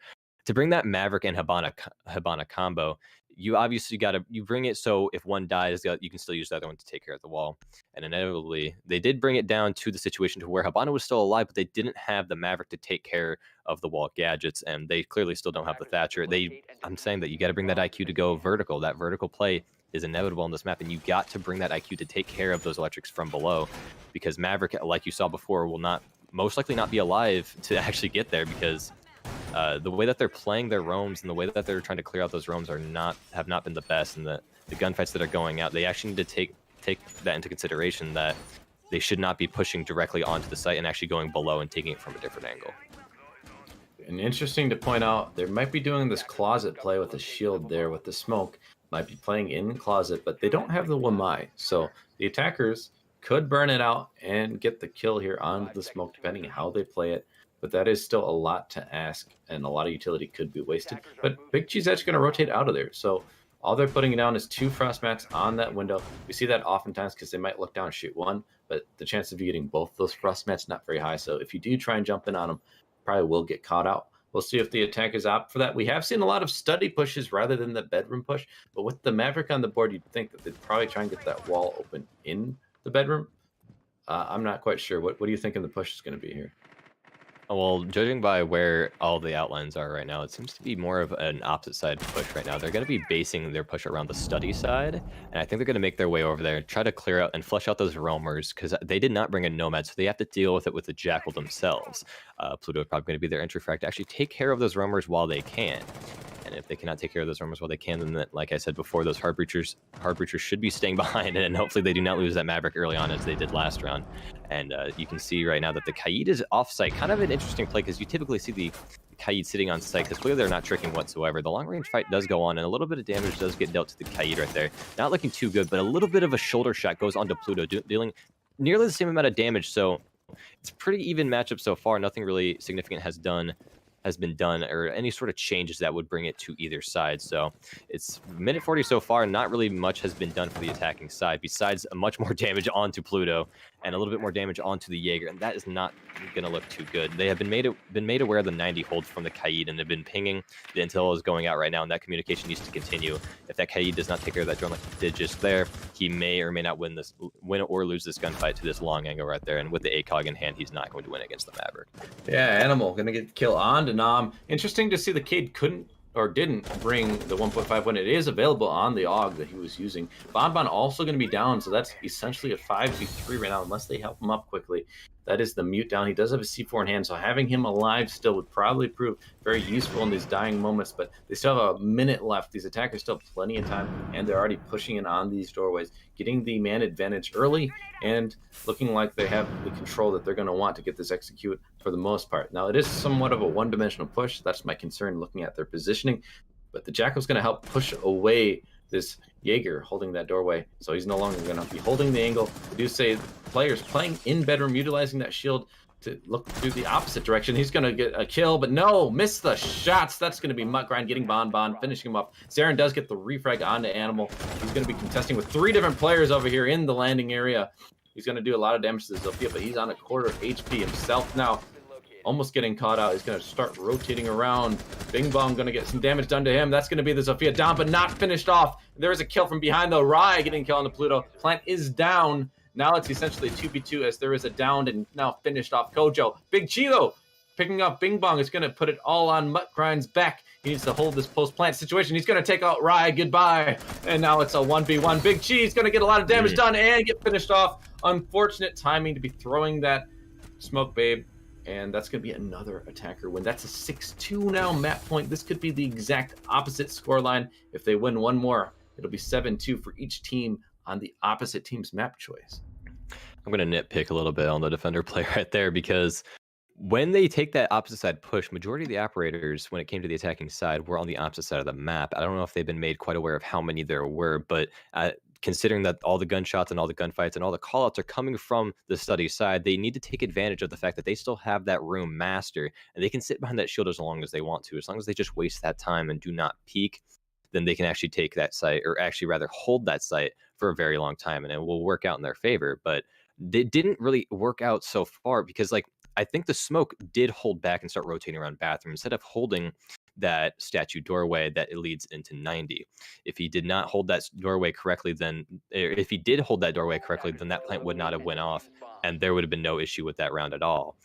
To bring that Maverick and Hibana combo, you obviously you bring it so if one dies, you can still use the other one to take care of the wall. And inevitably, they did bring it down to the situation to where Hibana was still alive, but they didn't have the Maverick to take care of the wall gadgets, and they clearly still don't have the Thatcher. I'm saying that you got to bring that IQ to go vertical. That vertical play is inevitable on this map, and you got to bring that IQ to take care of those electrics from below, because Maverick, like you saw before, will most likely not be alive to actually get there, because the way that they're playing their roams and the way that they're trying to clear out those roams have not been the best, and the gunfights that are going out, they actually need to take that into consideration, that they should not be pushing directly onto the site and actually going below and taking it from a different angle. And interesting to point out, they might be doing this closet play with the shield there with the smoke, might be playing in closet, but they don't have the Wamai, so the attackers could burn it out and get the kill here onto the smoke, depending on how they play it. But that is still a lot to ask, and a lot of utility could be wasted. But Big Cheese Edge going to rotate out of there. So all they're putting down is 2 frost mats on that window. We see that oftentimes because they might look down and shoot one, but the chance of you getting both those frost mats not very high. So if you do try and jump in on them, probably will get caught out. We'll see if the attackers opt for that. We have seen a lot of study pushes rather than the bedroom push, but with the Maverick on the board, you'd think that they'd probably try and get that wall open in the bedroom. I'm not quite sure. What do you think the push is going to be here? Well, judging by where all the outlines are right now, it seems to be more of an opposite side push right now. They're going to be basing their push around the study side, and I think they're going to make their way over there and try to clear out and flush out those roamers, because they did not bring a nomad, so they have to deal with it with the Jackal themselves. Pluto is probably going to be their entry frag to actually take care of those roamers while they can. And if they cannot take care of those roamers while they can, then, like I said before, those hard breachers should be staying behind, and hopefully they do not lose that Maverick early on as they did last round. And you can see right now that the Kaid is off-site. Kind of an interesting play, because you typically see the Kaid sitting on site, because clearly they're not tricking whatsoever. The long-range fight does go on, and a little bit of damage does get dealt to the Kaid right there. Not looking too good, but a little bit of a shoulder shot goes onto Pluto, dealing nearly the same amount of damage. So it's a pretty even matchup so far. Nothing really significant has been done, or any sort of changes that would bring it to either side. So it's minute 40 so far. Not really much has been done for the attacking side, besides much more damage onto Pluto. and a little bit more damage onto the Jaeger, and that is not going to look too good. They have been made aware of the 90 hold from the Kaid, and have been pinging. The intel is going out right now, and that communication needs to continue. If that Kaid does not take care of that drone like he did just there, he may or may not win or lose this gunfight to this long angle right there. And with the ACOG in hand, he's not going to win against the Maverick. Yeah, Animal gonna get the kill on to Nam. Interesting to see the Kaid couldn't or didn't bring the 1.5 when it is available on the AUG that he was using. Bonbon also going to be down, so that's essentially a 5v3 right now, unless they help him up quickly. That is the mute down. He does have a C4 in hand, so having him alive still would probably prove very useful in these dying moments, but they still have a minute left. These attackers still have plenty of time, and they're already pushing in on these doorways, getting the man advantage early, and looking like they have the control that they're going to want to get this execute for the most part. Now, it is somewhat of a one-dimensional push. That's my concern looking at their positioning, but the Jackal's going to help push away this Jaeger holding that doorway, so he's no longer going to be holding the angle. I do say players playing in bedroom, utilizing that shield to look through the opposite direction. He's going to get a kill, but no, miss the shots. That's going to be Muttgrind getting Bonbon, finishing him off. Saren does get the refrag onto Animal. He's going to be contesting with 3 different players over here in the landing area. He's going to do a lot of damage to Zofia, but he's on a quarter HP himself now. Almost getting caught out. He's going to start rotating around. Bing Bong going to get some damage done to him. That's going to be the Zofia down, but not finished off. There is a kill from behind, though. Rai getting killed on the Pluto. Plant is down. Now it's essentially a 2v2 as there is a downed and now finished off Kojo. Big Chilo picking up Bing Bong. Is going to put it all on Muttgrind's back. He needs to hold this post-plant situation. He's going to take out Rai. Goodbye. And now it's a 1v1. Big Chi's going to get a lot of damage done and get finished off. Unfortunate timing to be throwing that smoke babe. And that's going to be another attacker win. That's a 6-2 now map point. This could be the exact opposite scoreline. If they win one more, it'll be 7-2 for each team on the opposite team's map choice. I'm going to nitpick a little bit on the defender play right there, because when they take that opposite side push, majority of the operators, when it came to the attacking side, were on the opposite side of the map. I don't know if they've been made quite aware of how many there were, but considering that all the gunshots and all the gunfights and all the callouts are coming from the study side, they need to take advantage of the fact that they still have that room master, and they can sit behind that shield as long as they want to. As long as they just waste that time and do not peek, then they can actually take that site, or actually rather hold that site for a very long time, and it will work out in their favor. But it didn't really work out so far, because I think the smoke did hold back and start rotating around bathroom instead of holding that statue doorway that it leads into 90. If he did not hold that doorway correctly, then if he did hold that doorway correctly, then that plant would not have went off, and there would have been no issue with that round at all.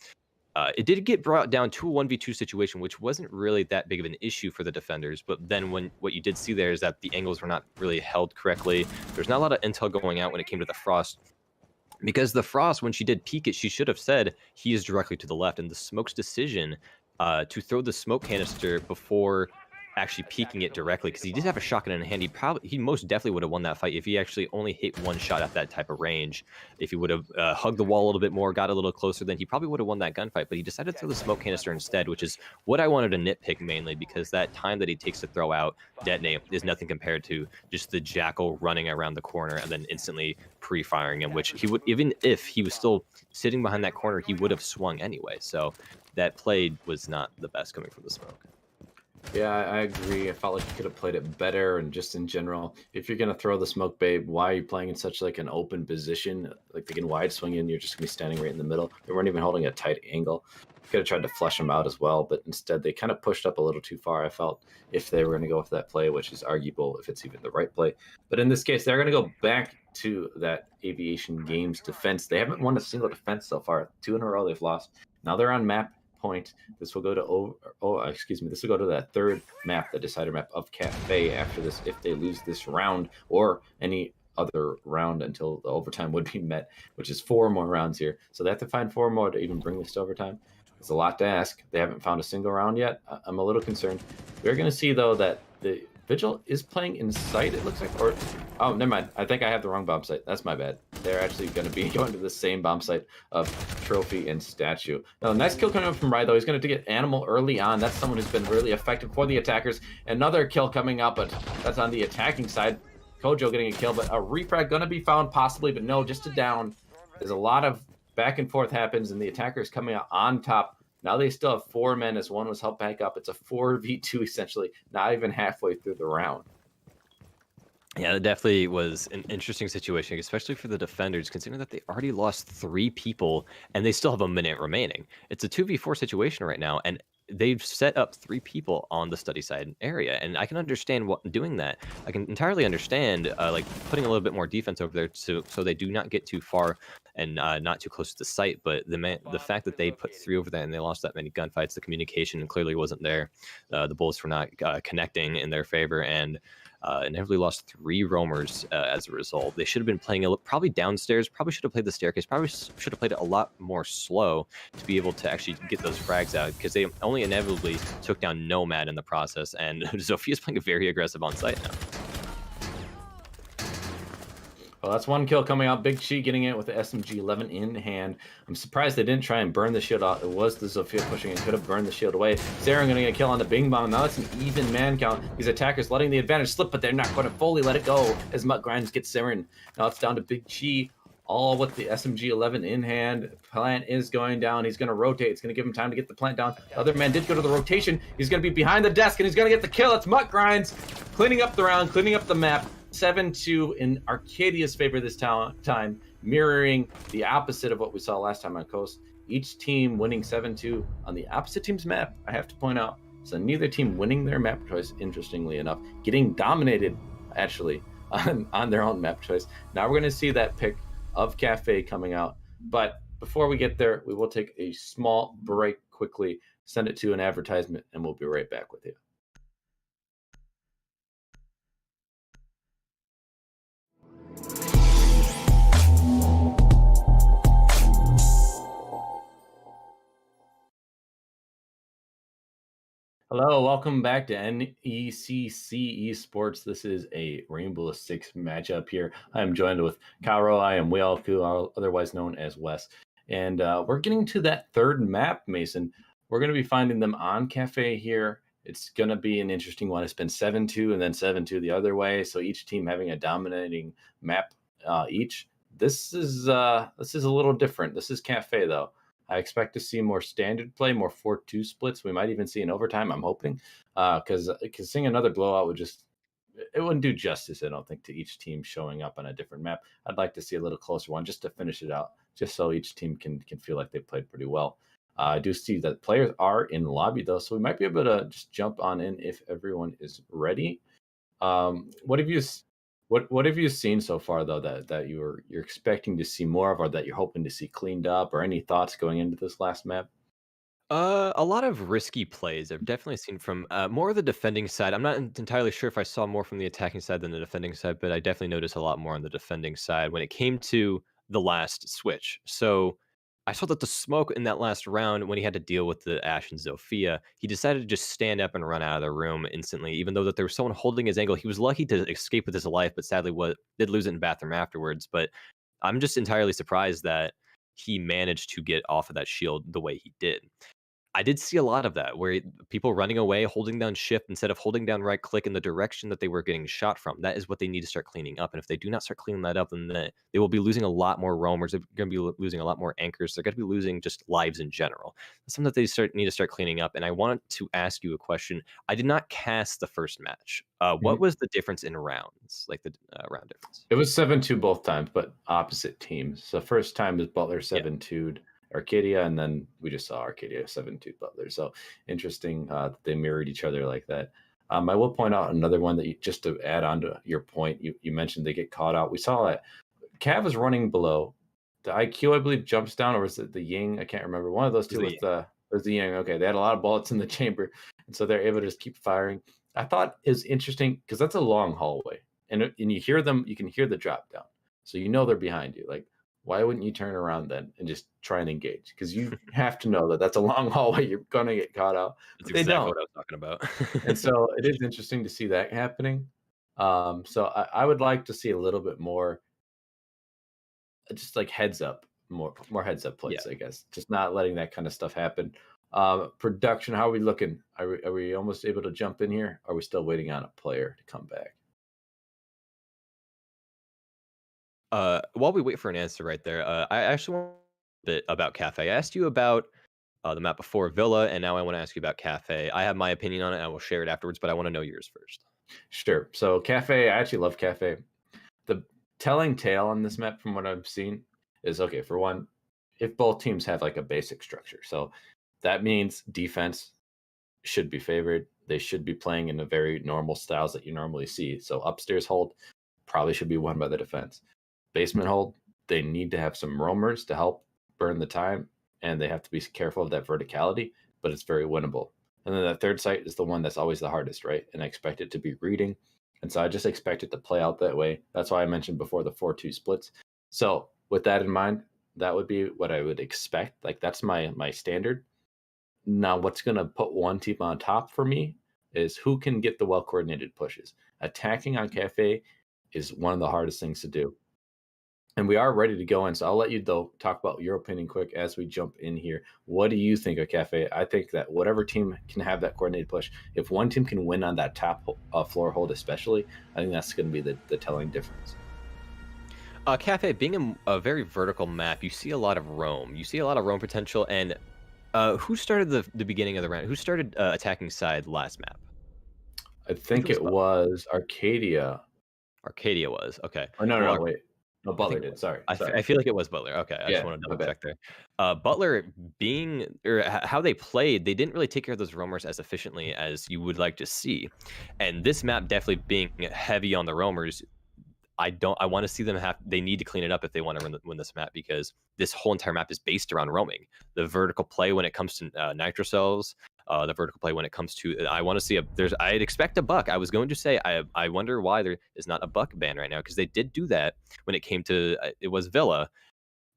It did get brought down to a 1v2 situation, which wasn't really that big of an issue for the defenders. But then what you did see there is that the angles were not really held correctly. There's not a lot of intel going out when it came to the Frost. Because the Frost, when she did peek it, she should have said he is directly to the left. And the Smoke's decision to throw the smoke canister before actually peeking it directly, because he did have a shotgun in hand, he most definitely would have won that fight if he actually only hit one shot at that type of range. If he would have hugged the wall a little bit more, got a little closer, then he probably would have won that gunfight. But he decided to throw the smoke canister instead, which is what I wanted to nitpick mainly, because that time that he takes to throw out detonate is nothing compared to just the Jackal running around the corner and then instantly pre-firing him, which he would, even if he was still sitting behind that corner, he would have swung anyway. So that play was not the best coming from the smoke. Yeah, I agree. I felt like he could have played it better, and just in general, if you're gonna throw the smoke babe, why are you playing in such like an open position? Like they can wide swing in, you're just gonna be standing right in the middle. They weren't even holding a tight angle. Could have tried to flush him out as well, but instead they kind of pushed up a little too far, I felt, if they were gonna go with that play, which is arguable if it's even the right play. But in this case, they're gonna go back to that Aviation Games defense. They haven't won a single defense so far. 2 in a row they've lost. Now they're on map point. This will go to this will go to that third map, the decider map of Cafe after this, if they lose this round or any other round until the overtime would be met, which is 4 more rounds here. So they have to find 4 more to even bring this to overtime. It's a lot to ask. They haven't found a single round yet. I'm a little concerned. We're going to see, though, that the Vigil is playing in sight, it looks like. Or, oh, never mind. I think I have the wrong bomb site. That's my bad. They're actually going to be going to the same bomb site of Trophy and Statue. Now, nice kill coming up from Rai, though. He's going to get Animal early on. That's someone who's been really effective for the attackers. Another kill coming up, but that's on the attacking side. Kojo getting a kill, but a refrag going to be found possibly, but no, just a down. There's a lot of back and forth happens, and the attackers coming out on top. Now they still have 4 men as one was helped back up. It's a 4v2 essentially, not even halfway through the round. Yeah, it definitely was an interesting situation, especially for the defenders, considering that they already lost 3 people and they still have a minute remaining. It's a 2v4 situation right now, and they've set up 3 people on the study side area, and I can understand what doing that. I can entirely understand, like, putting a little bit more defense over there so they do not get too far and not too close to the site, but the fact that they put 3 over there and they lost that many gunfights, the communication clearly wasn't there. The bullets were not connecting in their favor, and inevitably lost 3 roamers as a result. They should have been playing probably downstairs, probably should have played the staircase, probably should have played it a lot more slow to be able to actually get those frags out, because they only inevitably took down Nomad in the process, and Zophia's playing very aggressive on site now. Well, that's 1 kill coming out. Big Chi getting it with the SMG-11 in hand. I'm surprised they didn't try and burn the shield out. It was the Zofia pushing and could have burned the shield away. Zaren going to get a kill on the Bing Bong. Now it's an even man count. These attackers letting the advantage slip, but they're not going to fully let it go as Mutt Grinds gets Zaren. Now it's down to Big Chi, all with the SMG-11 in hand. Plant is going down. He's going to rotate. It's going to give him time to get the plant down. The other man did go to the rotation. He's going to be behind the desk, and he's going to get the kill. It's Mutt Grinds cleaning up the round, cleaning up the map. 7-2 in Arcadia's favor this time, mirroring the opposite of what we saw last time on Coast. Each team winning 7-2 on the opposite team's map, I have to point out. So neither team winning their map choice, interestingly enough, getting dominated, actually, on their own map choice. Now we're going to see that pick of Kafe coming out. But before we get there, we will take a small break quickly, send it to an advertisement, and we'll be right back with you. Hello, welcome back to NECC Esports. This is a Rainbow6 matchup here. I am joined with Kaaroh. I am WeAlKu, otherwise known as Wes. And we're getting to that third map, Mason. We're going to be finding them on Kafe here. It's going to be an interesting one. It's been 7-2 and then 7-2 the other way. So each team having a dominating map each. This is a little different. This is Kafe, though. I expect to see more standard play, more 4-2 splits. We might even see an overtime, I'm hoping, because seeing another blowout it wouldn't do justice, I don't think, to each team showing up on a different map. I'd like to see a little closer one just to finish it out, just so each team can feel like they played pretty well. I do see that players are in lobby, though, so we might be able to just jump on in if everyone is ready. What have you seen so far, though, that you're expecting to see more of, or that you're hoping to see cleaned up, or any thoughts going into this last map? A lot of risky plays I've definitely seen from more of the defending side. I'm not entirely sure if I saw more from the attacking side than the defending side, but I definitely noticed a lot more on the defending side when it came to the last switch. So I saw that the smoke in that last round, when he had to deal with the Ash and Zofia, he decided to just stand up and run out of the room instantly, even though that there was someone holding his angle. He was lucky to escape with his life, but sadly did lose it in the bathroom afterwards. But I'm just entirely surprised that he managed to get off of that shield the way he did. I did see a lot of that, where people running away, holding down shift instead of holding down right click in the direction that they were getting shot from. That is what they need to start cleaning up. And if they do not start cleaning that up, then they will be losing a lot more roamers. They're going to be losing a lot more anchors. They're going to be losing just lives in general. That's something that they need to start cleaning up. And I wanted to ask you a question. I did not cast the first match. What was the difference in rounds, like the round difference? It was 7-2 both times, but opposite teams. So first time is Butler 7-2'd Arcadia, and then we just saw Arcadia 7-2 Butler. So interesting that they mirrored each other like that. I will point out another one that just to add on to your point, you mentioned they get caught out. We saw that Cav was running below. The IQ, I believe, jumps down, or was it the Ying? I can't remember. One of those two was the Ying. Okay, they had a lot of bullets in the chamber, and so they're able to just keep firing. I thought it was interesting because that's a long hallway, and you hear them, you can hear the drop down, so you know they're behind you. Like, why wouldn't you turn around then and just try and engage? Because you have to know that that's a long hallway. You're going to get caught out. That's exactly what I was talking about. And so it is interesting to see that happening. So I would like to see a little bit more, just like heads up, more heads up plays, I guess. Just not letting that kind of stuff happen. Production, how are we looking? Are we almost able to jump in here? Are we still waiting on a player to come back? While we wait for an answer right there, I actually want a bit about Kafe. I asked you about the map before Villa, and now I want to ask you about Kafe. I have my opinion on it. I will share it afterwards, but I want to know yours first. Sure. So Cafe, I actually love Cafe. The telling tale on this map from what I've seen is, okay, for one, if both teams have like a basic structure. So that means defense should be favored. They should be playing in the very normal styles that you normally see. So upstairs hold probably should be won by the defense. Basement hold, they need to have some roamers to help burn the time, and they have to be careful of that verticality, but it's very winnable. And then that third site is the one that's always the hardest, right? And I expect it to be reading. And so I just expect it to play out that way. That's why I mentioned before the 4-2 splits. So with that in mind, that would be what I would expect. Like that's my standard. Now, what's going to put one team on top for me is who can get the well-coordinated pushes. Attacking on Cafe is one of the hardest things to do. And we are ready to go in, so I'll let you, though, talk about your opinion quick as we jump in here. What do you think of Cafe? I think that whatever team can have that coordinated push, if one team can win on that top floor hold especially, I think that's going to be the telling difference. Cafe, being a very vertical map, you see a lot of roam. You see a lot of roam potential, and who started the beginning of the round? Who started attacking side last map? I think it was Arcadia. Arcadia was, okay. Or no, wait. No, Butler did. Sorry. I feel like it was Butler. Okay, I just want to double check there. Butler how they played, they didn't really take care of those roamers as efficiently as you would like to see. And this map definitely being heavy on the roamers, I want to see them they need to clean it up if they want to win this map, because this whole entire map is based around roaming. The vertical play when it comes to nitro cells, the vertical play when it comes to, I want to see I'd expect a buck. I was going to say, I wonder why there is not a buck ban right now, because they did do that when it came to, it was Villa.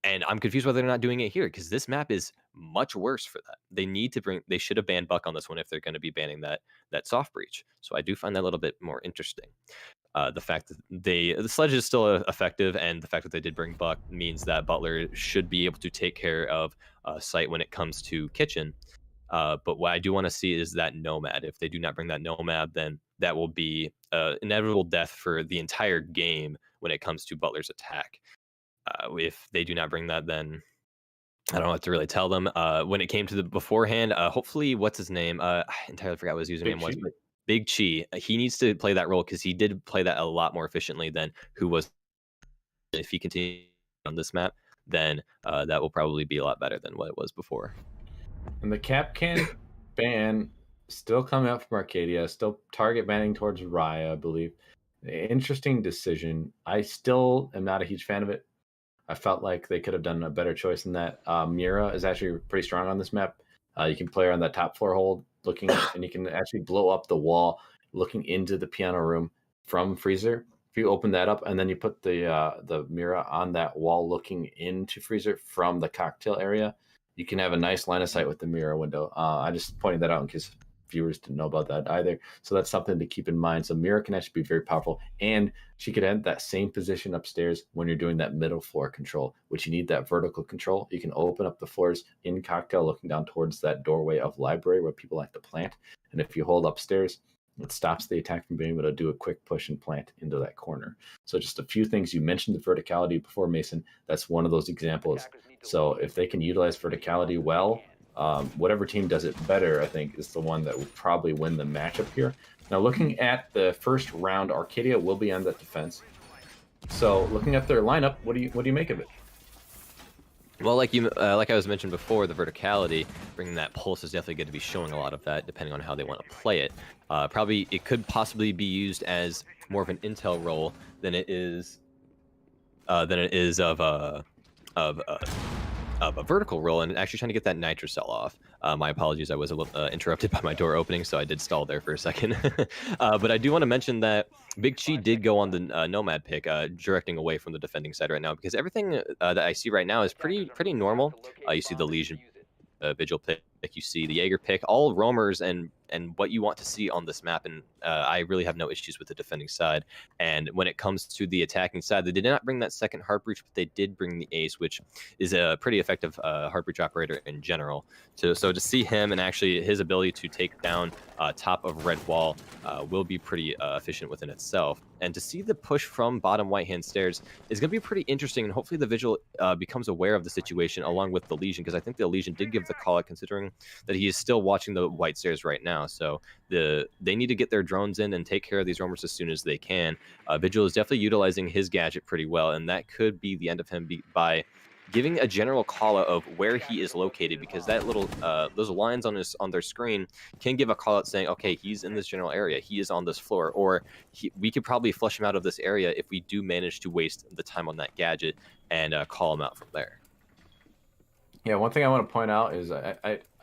And I'm confused why they're not doing it here, because this map is much worse for that. They should have banned buck on this one if they're going to be banning that soft breach. So I do find that a little bit more interesting. The fact that the sledge is still effective, and the fact that they did bring buck means that Butler should be able to take care of site when it comes to kitchen. But what I do want to see is that nomad. If they do not bring that nomad, then that will be inevitable death for the entire game when it comes to Butler's attack. If they do not bring that, then I don't know what to really tell them. When it came to the beforehand, hopefully, what's his name? I entirely forgot what his username was. But Big Chi, he needs to play that role, because he did play that a lot more efficiently than who was. If he continues on this map, then that will probably be a lot better than what it was before. And the cap can ban still coming out from Arcadia, still target banning towards Raya, I believe. Interesting decision. I still am not a huge fan of it. I felt like they could have done a better choice in that. Mira is actually pretty strong on this map. You can play her on that top floor hold, and you can actually blow up the wall looking into the piano room from Freezer. If you open that up and then you put the Mira on that wall looking into Freezer from the cocktail area, you can have a nice line of sight with the Mira window. I just pointed that out in case viewers didn't know about that either. So that's something to keep in mind. So Mira can actually be very powerful, and she could end that same position upstairs when you're doing that middle floor control, which you need that vertical control. You can open up the floors in cocktail looking down towards that doorway of library where people like to plant. And if you hold upstairs, it stops the attack from being able to do a quick push and plant into that corner. So just a few things. You mentioned the verticality before, Mason. That's one of those examples. So if they can utilize verticality well, whatever team does it better, I think, is the one that will probably win the matchup here. Now, looking at the first round, Arcadia will be on that defense. So, looking at their lineup, what do you make of it? Well, like I was mentioned before, the verticality, bringing that pulse is definitely going to be showing a lot of that, depending on how they want to play it. Probably, it could possibly be used as more of an intel role than it is of a vertical roll, and actually trying to get that nitro cell off. My apologies, I was a little interrupted by my door opening, so I did stall there for a second. But I do want to mention that Big Chi did go on the Nomad pick, directing away from the defending side right now, because everything that I see right now is pretty normal. You see the Legion Vigil pick, you see the Jaeger pick, all roamers and what you want to see on this map, and I really have no issues with the defending side. And when it comes to the attacking side, they did not bring that second Heart Breach, but they did bring the Ace, which is a pretty effective Heart Breach operator in general. So to see him and actually his ability to take down top of red wall will be pretty efficient within itself. And to see the push from bottom right-hand stairs is going to be pretty interesting, and hopefully the Vigil becomes aware of the situation along with the Legion, because I think the Legion did give the call out, considering that he is still watching the white stairs right now. now. So they need to get their drones in and take care of these roamers as soon as they can. Vigil is definitely utilizing his gadget pretty well, and that could be the end of him by giving a general call out of where he is located, because that little those lines on their screen can give a call out saying, okay, he's in this general area, he is on this floor, or we could probably flush him out of this area if we do manage to waste the time on that gadget and call him out from there. Yeah, one thing I want to point out is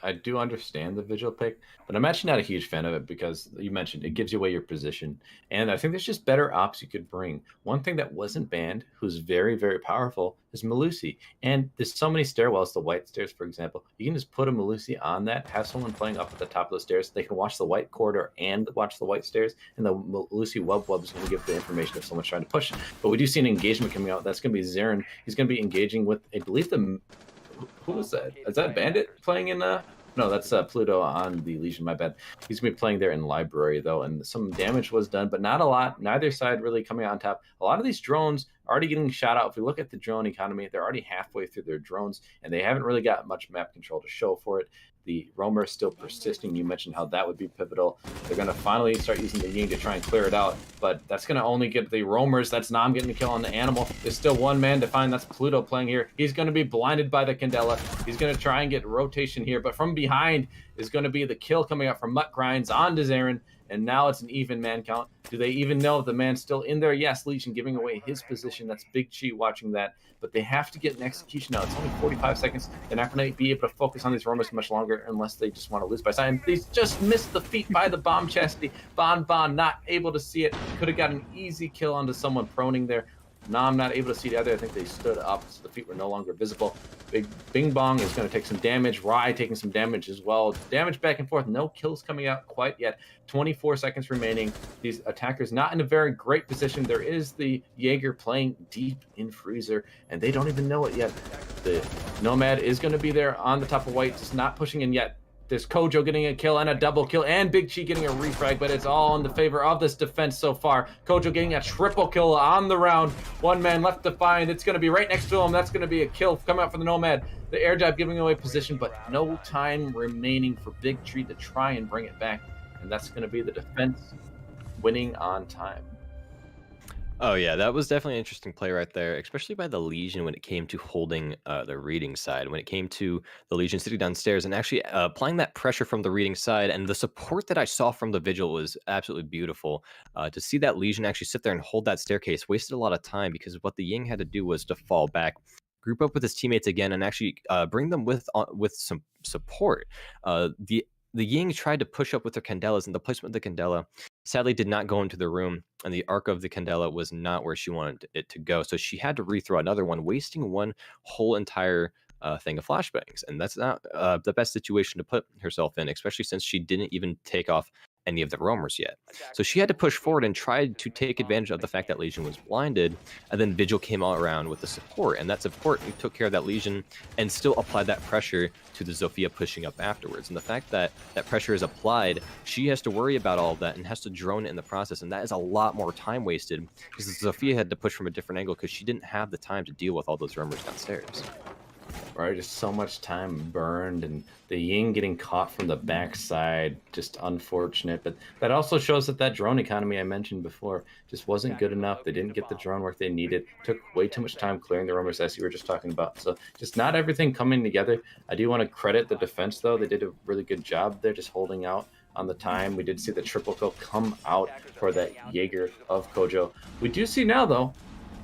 I do understand the Vigil pick, but I'm actually not a huge fan of it because you mentioned it gives you away your position. And I think there's just better ops you could bring. One thing that wasn't banned, who's very, very powerful, is Melusi. And there's so many stairwells, the white stairs, for example. You can just put a Melusi on that, have someone playing up at the top of the stairs. They can watch the white corridor and watch the white stairs, and the Melusi wub is going to give the information if someone's trying to push. But we do see an engagement coming out. That's going to be Zarin. He's going to be engaging with, I believe, who was that? Is that Bandit playing in No, that's Pluto on the Legion, my bad. He's going to be playing there in Library, though, and some damage was done, but not a lot. Neither side really coming out on top. A lot of these drones are already getting shot out. If we look at the drone economy, they're already halfway through their drones, and they haven't really got much map control to show for it. The roamer is still persisting. You mentioned how that would be pivotal. They're going to finally start using the Ying to try and clear it out, but that's going to only get the roamers. That's Nam getting the kill on the animal. There's still one man to find. That's Pluto playing here. He's going to be blinded by the Candela. He's going to try and get rotation here, but from behind is going to be the kill coming out from Mutt Grinds on Zarin, and now it's an even man count. Do they even know if the man's still in there? Yes, Legion giving away his position. That's Big Chi watching that, but they have to get an execution now. It's only 45 seconds. They're not going to be able to focus on these roamers much longer unless they just want to lose by time. They just missed the feet by the bomb chastity. Bon not able to see it. Could have got an easy kill onto someone proning there. Nam not able to see the other. I think they stood up, so the feet were no longer visible. Big Bing Bong is going to take some damage. Rai taking some damage as well. Damage back and forth. No kills coming out quite yet. 24 seconds remaining. These attackers not in a very great position. There is the Jaeger playing deep in Freezer, and they don't even know it yet. The Nomad is going to be there on the top of white, just not pushing in yet. There's Kojo getting a kill and a double kill, and Big Chi getting a refrag, but it's all in the favor of this defense so far. Kojo getting a triple kill on the round. One man left to find. It's going to be right next to him. That's going to be a kill coming out for the Nomad. The air dive giving away position, but no time remaining for Big Chi to try and bring it back. And that's going to be the defense winning on time. Oh yeah, that was definitely an interesting play right there, especially by the Legion when it came to holding the reading side, when it came to the Legion sitting downstairs and actually applying that pressure from the reading side. And the support that I saw from the Vigil was absolutely beautiful. To see that Legion actually sit there and hold that staircase wasted a lot of time, because what the Ying had to do was to fall back, group up with his teammates again, and actually bring them with some support. The Ying tried to push up with their Candelas, and the placement of the Candela sadly did not go into the room, and the arc of the Candela was not where she wanted it to go. So she had to rethrow another one, wasting one whole entire thing of flashbangs. And that's not the best situation to put herself in, especially since she didn't even take off any of the roamers yet. So she had to push forward and try to take advantage of the fact that Legion was blinded, and then Vigil came all around with the support, and that support took care of that Legion and still applied that pressure to the Zofia pushing up afterwards. And the fact that that pressure is applied, she has to worry about all of that and has to drone it in the process, and that is a lot more time wasted, because Zofia had to push from a different angle because she didn't have the time to deal with all those roamers downstairs. Right, just so much time burned, and the Ying getting caught from the backside, just unfortunate. But that also shows that drone economy I mentioned before just wasn't good enough. They didn't get the drone work they needed. Took way too much time clearing the roamers, as you were just talking about. So just not everything coming together. I do want to credit the defense, though. They did a really good job there, just holding out on the time. We did see the triple kill come out for that Jaeger of Kojo. We do see now, though,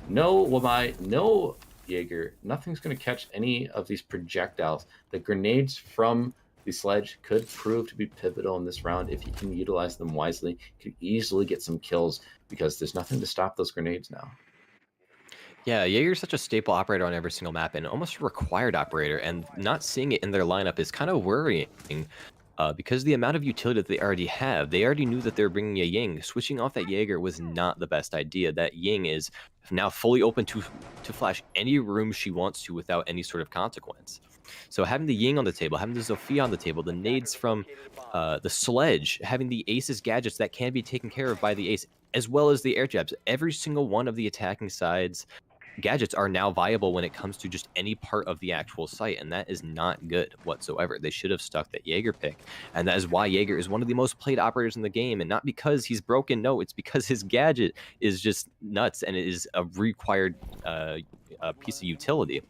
no Jaeger, nothing's going to catch any of these projectiles. The grenades from the sledge could prove to be pivotal in this round if you can utilize them wisely. Could easily get some kills because there's nothing to stop those grenades now. Yeah, Jaeger's such a staple operator on every single map, and almost a required operator, and not seeing it in their lineup is kind of worrying. Because the amount of utility that they already knew that they're bringing a Ying. Switching off that Jaeger was not the best idea. That Ying is now fully open to flash any room she wants to without any sort of consequence. So having the Ying on the table, having the Zofia on the table, the nades from the sledge, having the Ace's gadgets that can be taken care of by the Ace, as well as the air jabs, every single one of the attacking sides gadgets are now viable when it comes to just any part of the actual site, and that is not good whatsoever. They should have stuck that Jaeger pick, and that is why Jaeger is one of the most played operators in the game, and not because he's broken. No, it's because his gadget is just nuts, and it is a required piece of utility.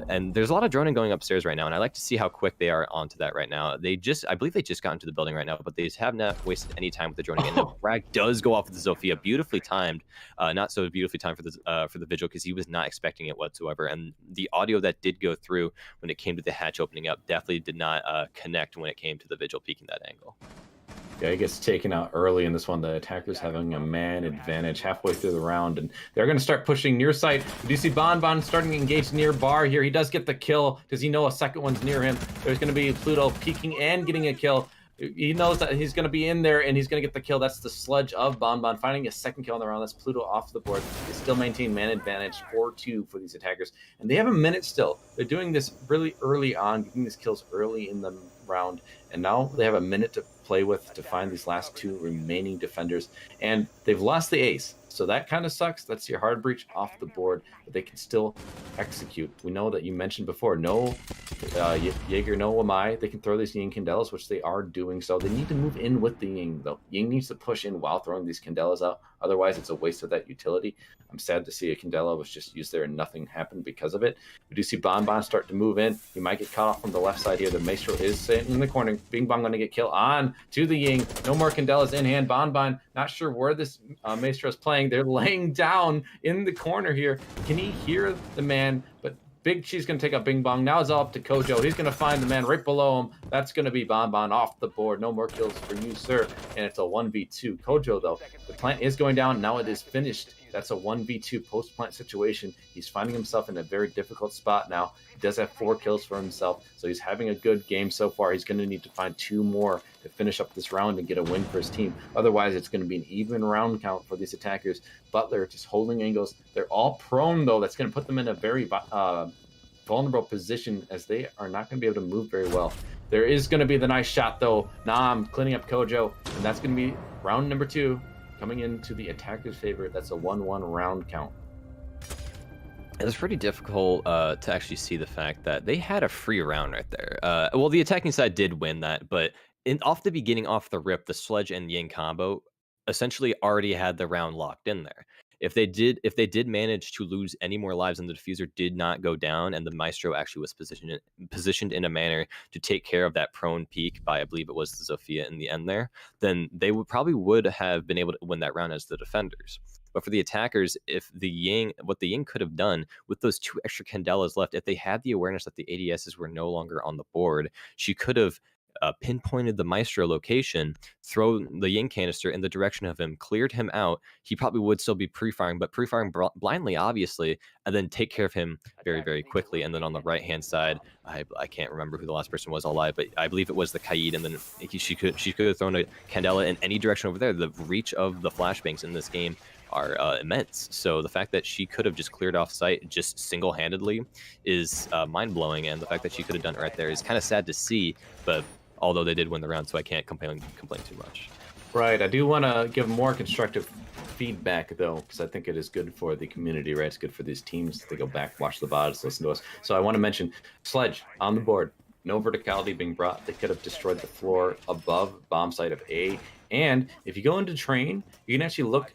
And there's a lot of droning going upstairs right now, and I like to see how quick they are onto that right now. I believe they just got into the building right now, but they have not wasted any time with the droning. And the frag does go off with the Zofia, beautifully timed. Not so beautifully timed for the Vigil, because he was not expecting it whatsoever. And the audio that did go through when it came to the hatch opening up definitely did not connect when it came to the Vigil peeking that angle. Yeah, he gets taken out early in this one. The attackers having a man advantage halfway through the round, and they're going to start pushing near site. We do see Bon starting to engage near bar here. He does get the kill. Does he know a second one's near him? There's going to be Pluto peeking and getting a kill. He knows that he's going to be in there, and he's going to get the kill. That's the sludge of Bon finding a second kill on the round. That's Pluto off the board. They still maintain man advantage 4-2 for these attackers, and they have a minute still. They're doing this really early on, getting these kills early in the round, and now they have a minute to play with to find these last two remaining defenders, and they've lost the ace, so that kind of sucks. That's your hard breach off the board, but they can still execute. We know that you mentioned before, no Jaeger, no Amai, they can throw these Ying Candelas, which they are doing, so they need to move in with the Ying, though. Ying needs to push in while throwing these Candelas out, otherwise it's a waste of that utility. I'm sad to see a Candela was just used there and nothing happened because of it. We do see Bon start to move in. He might get caught off from the left side here. The Maestro is sitting in the corner. Bing Bong going to get killed on to the Ying. No more Candelas in hand. Bon not sure where this Maestro is playing. They're laying down in the corner here. Can he hear the man? But Big Cheese going to take out Bing Bong. Now it's all up to Kojo. He's going to find the man right below him. That's going to be Bon off the board. No more kills for you, sir. And it's a 1v2. Kojo, though, the plant is going down. Now it is finished. That's a 1v2 post-plant situation. He's finding himself in a very difficult spot now. He does have 4 kills for himself, so he's having a good game so far. He's going to need to find 2 more to finish up this round and get a win for his team. Otherwise, it's going to be an even round count for these attackers. Butler just holding angles. They're all prone, though. That's going to put them in a very vulnerable position, as they are not going to be able to move very well. There is going to be the nice shot, though. Nam cleaning up Kojo, and that's going to be round number 2. Coming into the attacker's favor. That's a 1-1 round count. It was pretty difficult to actually see the fact that they had a free round right there. Well, the attacking side did win that, but off the rip, the Sludge and Ying combo essentially already had the round locked in there. If they did manage to lose any more lives and the diffuser did not go down, and the Maestro actually was positioned in a manner to take care of that prone peak by, I believe it was the Zofia in the end there, then they would have been able to win that round as the defenders. But for the attackers, what the Ying could have done with those 2 extra Candelas left, if they had the awareness that the ADSs were no longer on the board, she could have pinpointed the Maestro location, throw the Ying canister in the direction of him, cleared him out. He probably would still be pre-firing, but pre-firing blindly, obviously, and then take care of him very, very quickly. And then on the right-hand side, I can't remember who the last person was alive, but I believe it was the Kaid, and then she could have thrown a Candela in any direction over there. The reach of the flashbangs in this game are immense. So the fact that she could have just cleared off site just single-handedly is mind-blowing, and the fact that she could have done it right there is kind of sad to see, but although they did win the round, so I can't complain too much. Right. I do want to give more constructive feedback, though, because I think it is good for the community, right? It's good for these teams to go back, watch the VODs, listen to us. So I want to mention Sledge on the board. No verticality being brought. They could have destroyed the floor above bomb site of A. And if you go into train, you can actually look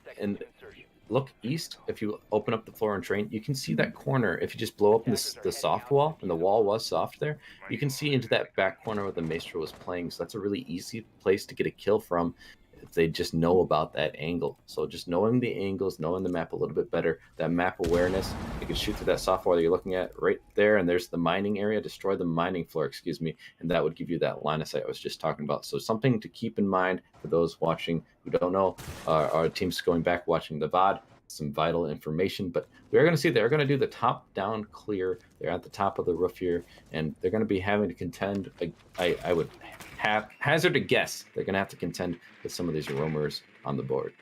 east. If you open up the floor and train, you can see that corner. If you just blow up the soft wall, and the wall was soft there, you can see into that back corner where the Maestro was playing. So that's a really easy place to get a kill from if they just know about that angle. So just knowing the angles, knowing the map a little bit better, that map awareness, you can shoot through that soft wall that you're looking at right there, and there's the mining area, destroy the mining floor, and that would give you that line of sight I was just talking about. So something to keep in mind for those watching who don't know, our team's going back watching the VOD, some vital information, but we're going to see they're going to do the top-down clear. They're at the top of the roof here, and they're going to be having to contend. I would hazard a guess they're going to have to contend with some of these roamers on the board.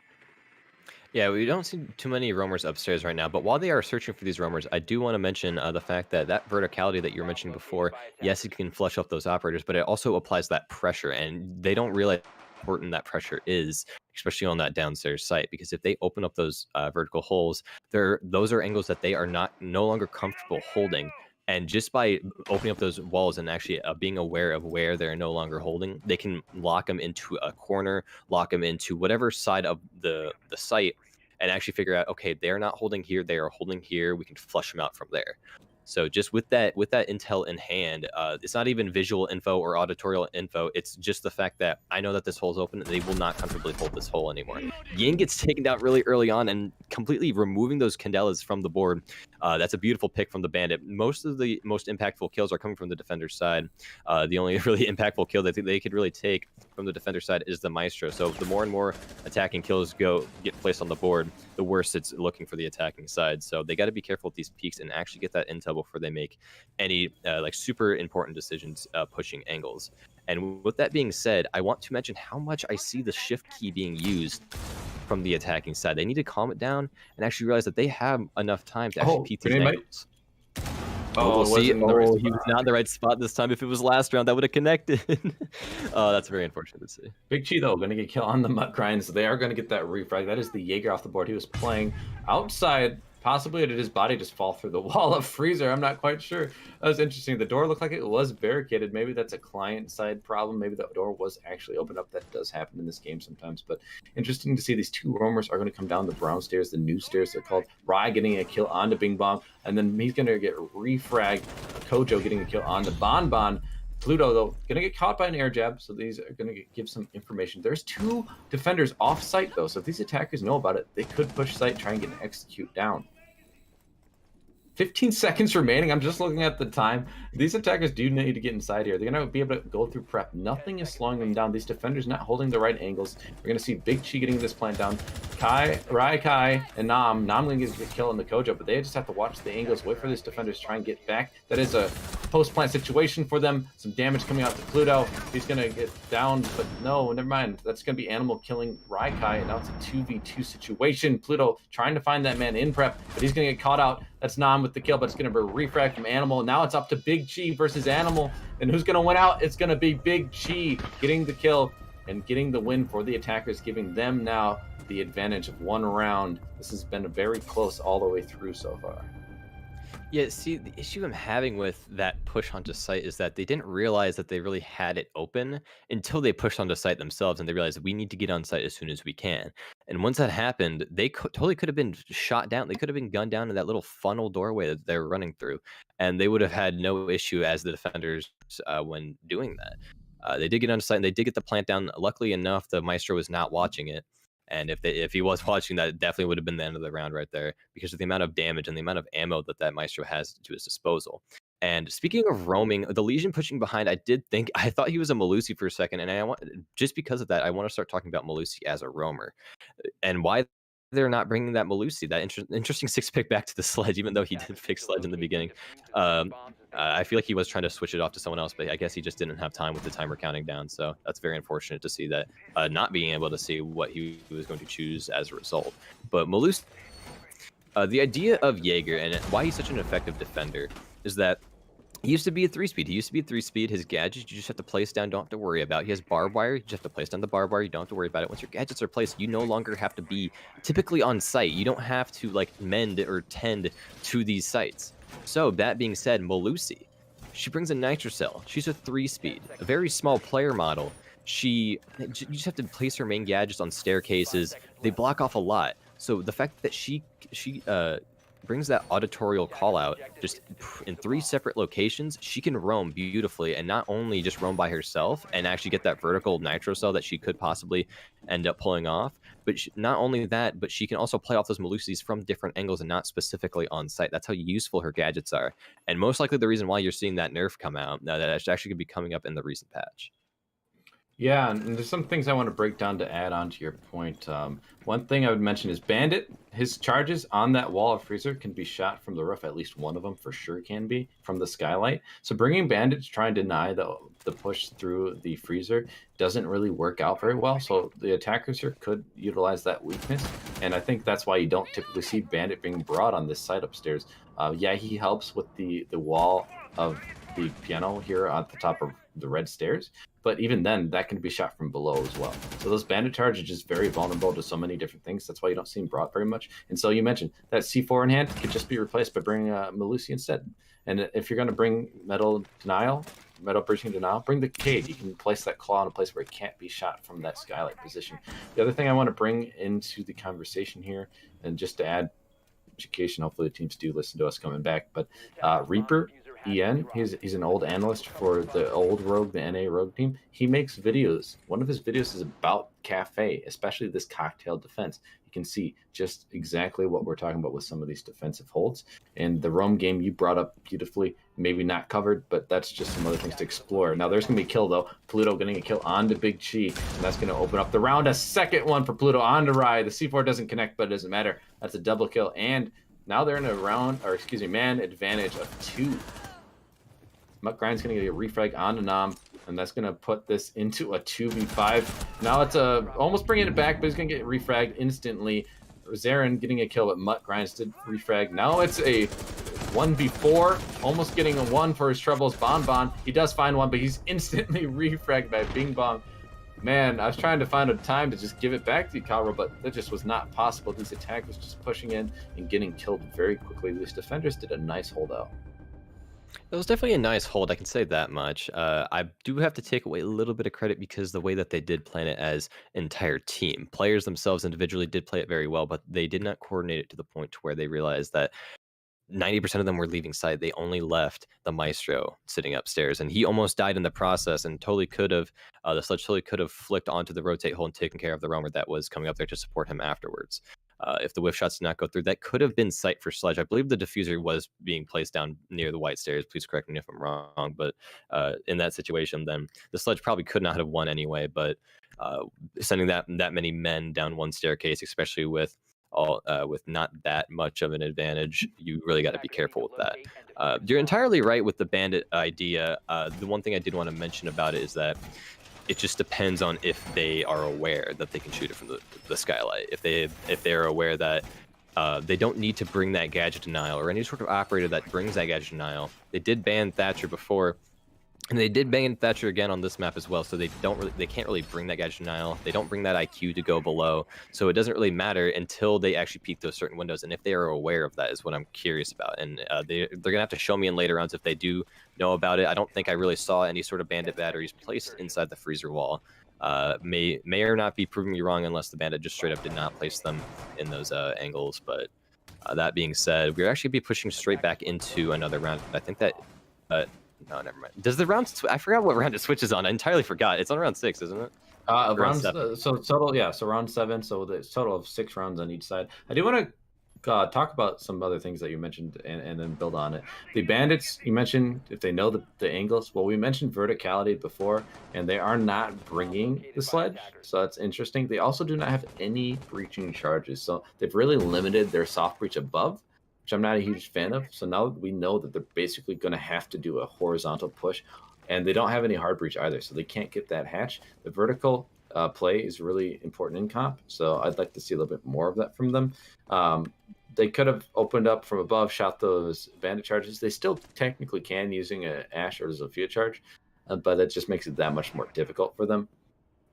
Yeah, we don't see too many roamers upstairs right now, but while they are searching for these roamers, I do want to mention the fact that verticality that you were mentioning before, yes, it can flush off those operators, but it also applies that pressure, and they don't realize important that pressure is, especially on that downstairs site, because if they open up those vertical holes, those are angles that they are no longer comfortable holding. And just by opening up those walls and actually being aware of where they're no longer holding, they can lock them into a corner, lock them into whatever side of the site, and actually figure out, okay, they're not holding here, they are holding here. We can flush them out from there. So just with that intel in hand, it's not even visual info or auditorial info. It's just the fact that I know that this hole's open and they will not comfortably hold this hole anymore. Yin gets taken down really early on and completely removing those candelas from the board. That's a beautiful pick from the Bandit. Most of the most impactful kills are coming from the defender's side. The only really impactful kill that they could really take from the defender's side is the Maestro. So the more and more attacking kills get placed on the board, the worse it's looking for the attacking side. So they got to be careful with these peaks and actually get that intel before they make any like super important decisions pushing angles. And with that being said, I want to mention how much I see the shift key being used from the attacking side. They need to calm it down and actually realize that they have enough time to actually peek these angles. We'll see. He was not in the right spot this time. If it was last round, that would have connected. That's very unfortunate to see. Big Chi, though, going to get killed on the Mutt grind, so they are going to get that refrag. That is the Jaeger off the board. He was playing outside. Possibly did his body just fall through the wall of freezer? I'm not quite sure. That was interesting. The door looked like it was barricaded. Maybe that's a client-side problem. Maybe the door was actually opened up. That does happen in this game sometimes. But interesting to see these two roamers are going to come down the brown stairs, the new stairs they're called. Rai getting a kill onto Bing Bong, and then he's going to get refragged. Kojo getting a kill onto Bon Bon. Pluto, though, going to get caught by an air jab, so these are going to give some information. There's two defenders off-site, though, so if these attackers know about it, they could push site, try and get an execute down. 15 seconds remaining. I'm just looking at the time. These attackers do need to get inside here. They're going to be able to go through prep. Nothing is slowing them down. These defenders not holding the right angles. We're going to see Big Chi getting this plant down. Rai Kai, and Nam. Nam going to get a kill in the Kojo, but they just have to watch the angles, wait for these defenders to try and get back. That is a post-plant situation for them. Some damage coming out to Pluto. He's going to get down, but no, never mind. That's going to be Animal killing Rai Kai, and now it's a 2v2 situation. Pluto trying to find that man in prep, but he's going to get caught out. That's Nam with the kill, but it's going to be a refrag from Animal. Now it's up to Big Chi versus Animal, and who's going to win out? It's going to be Big Chi getting the kill and getting the win for the attackers, giving them now the advantage of one round. This has been very close all the way through so far. Yeah, see, the issue I'm having with that push onto site is that they didn't realize that they really had it open until they pushed onto site themselves, and they realized that we need to get on site as soon as we can. And once that happened, they totally could have been shot down. They could have been gunned down in that little funnel doorway that they were running through, and they would have had no issue as the defenders when doing that. They did get on site, and they did get the plant down. Luckily enough, the Maestro was not watching it. And if he was watching, that definitely would have been the end of the round right there, because of the amount of damage and the amount of ammo that Maestro has to his disposal. And speaking of roaming, the Legion pushing behind, I thought he was a Melusi for a second, and just because of that, I want to start talking about Melusi as a roamer and why they're not bringing that Melusi, that interesting 6-pick back to the Sledge, even though he did pick Sledge in the beginning. I feel like he was trying to switch it off to someone else, but I guess he just didn't have time with the timer counting down. So that's very unfortunate to see that, not being able to see what he was going to choose as a result. But Melusi, the idea of Jaeger and why he's such an effective defender is that he used to be a 3-speed. He used to be a 3-speed. His gadgets, you just have to place down, don't have to worry about. He has barbed wire. You just have to place down the barbed wire. You don't have to worry about it. Once your gadgets are placed, you no longer have to be typically on site. You don't have to like mend or tend to these sites. So that being said, Melusi, she brings a Nitrocell. She's a 3-speed, a very small player model. You just have to place her main gadgets on staircases. They block off a lot. So the fact that she brings that auditorial call out just in 3 separate locations, she can roam beautifully, and not only just roam by herself and actually get that vertical nitro cell that she could possibly end up pulling off, but not only that, but she can also play off those Melusis from different angles and not specifically on site. That's how useful her gadgets are, and most likely the reason why you're seeing that nerf come out, that it's actually going to be coming up in the recent patch. Yeah, and there's some things I want to break down to add on to your point. One thing I would mention is Bandit. His charges on that wall of freezer can be shot from the roof. At least one of them for sure can be from the skylight. So bringing Bandit to try and deny the push through the freezer doesn't really work out very well. So the attackers here could utilize that weakness. And I think that's why you don't typically see Bandit being brought on this side upstairs. Yeah, he helps with the wall of the piano here at the top of the red stairs. But even then, that can be shot from below as well. So those bandit charges are just very vulnerable to so many different things. That's why you don't see them brought very much. And so you mentioned that C4 in hand could just be replaced by bringing Melusi instead. And if you're going to bring metal breaching denial, bring the Cade. You can place that claw in a place where it can't be shot from that skylight position. The other thing I want to bring into the conversation here, and just to add education, hopefully the teams do listen to us coming back, but Reaper EN, he's an old analyst for the old Rogue, the NA Rogue team. He makes videos. One of his videos is about Kafe, especially this cocktail defense. You can see just exactly what we're talking about with some of these defensive holds. And the roam game you brought up beautifully, maybe not covered, but that's just some other things to explore. Now there's going to be a kill though. Pluto getting a kill onto Big Chi, and that's going to open up the round. A second one for Pluto onto Rai. The C4 doesn't connect, but it doesn't matter. That's a double kill. And now they're in a man advantage of 2. Mutt Grind's going to get a refrag onto Nam, and that's going to put this into a 2v5. Now it's almost bringing it back, but he's going to get refragged instantly. Zarin getting a kill, but Mutt Grinds did refrag. Now it's a 1v4, almost getting a 1 for his troubles. Bon, he does find one, but he's instantly refragged by Bing Bong. Man, I was trying to find a time to just give it back to Kaaroh, but that just was not possible. These attackers just pushing in and getting killed very quickly. These defenders did a nice holdout. It was definitely a nice hold, I can say that much. I do have to take away a little bit of credit because the way that they did plan it as entire team. Players themselves individually did play it very well, but they did not coordinate it to the point to where they realized that 90% of them were leaving site. They only left the Maestro sitting upstairs, and he almost died in the process and totally could have, the Sledge totally could have flicked onto the rotate hole and taken care of the roamer that was coming up there to support him afterwards. If the whiff shots did not go through, that could have been sight for Sledge. I believe the diffuser was being placed down near the white stairs. Please correct me if I'm wrong, but in that situation, then the Sledge probably could not have won anyway. But sending that many men down one staircase, especially with not that much of an advantage, you really got to be careful with that. You're entirely right with the bandit idea. The one thing I did want to mention about it is that it just depends on if they are aware that they can shoot it from the skylight. If they're aware that they don't need to bring that gadget denial, or any sort of operator that brings that gadget denial. They did ban Thatcher before, and they did ban Thatcher again on this map as well. So they can't really bring that gadget denial. They don't bring that IQ to go below. So it doesn't really matter until they actually peek those certain windows. And if they are aware of that is what I'm curious about. And they're gonna have to show me in later rounds if they do know about it. I don't think I really saw any sort of bandit batteries placed inside the freezer wall. May or not be proving me wrong unless the bandit just straight up did not place them in those angles. But that being said, we're actually be pushing straight back into another round. I think that. No, never mind. Does the round? I forgot what round it switches on. I entirely forgot. It's on round 6, isn't it? Round 7. So total, yeah. So round 7. So there's total of 6 rounds on each side. I do want to talk about some other things that you mentioned and then build on it. The bandits you mentioned, if they know the angles. Well, we mentioned verticality before, and they are not bringing the sledge, so that's interesting. They also do not have any breaching charges, so they've really limited their soft breach above, which I'm not a huge fan of. So now we know that they're basically going to have to do a horizontal push, and they don't have any hard breach either, so they can't get that hatch. The vertical play is really important in comp, so I'd like to see a little bit more of that from them. They could have opened up from above, shot those bandit charges. They still technically can using an Ash or a Zofia charge, but it just makes it that much more difficult for them.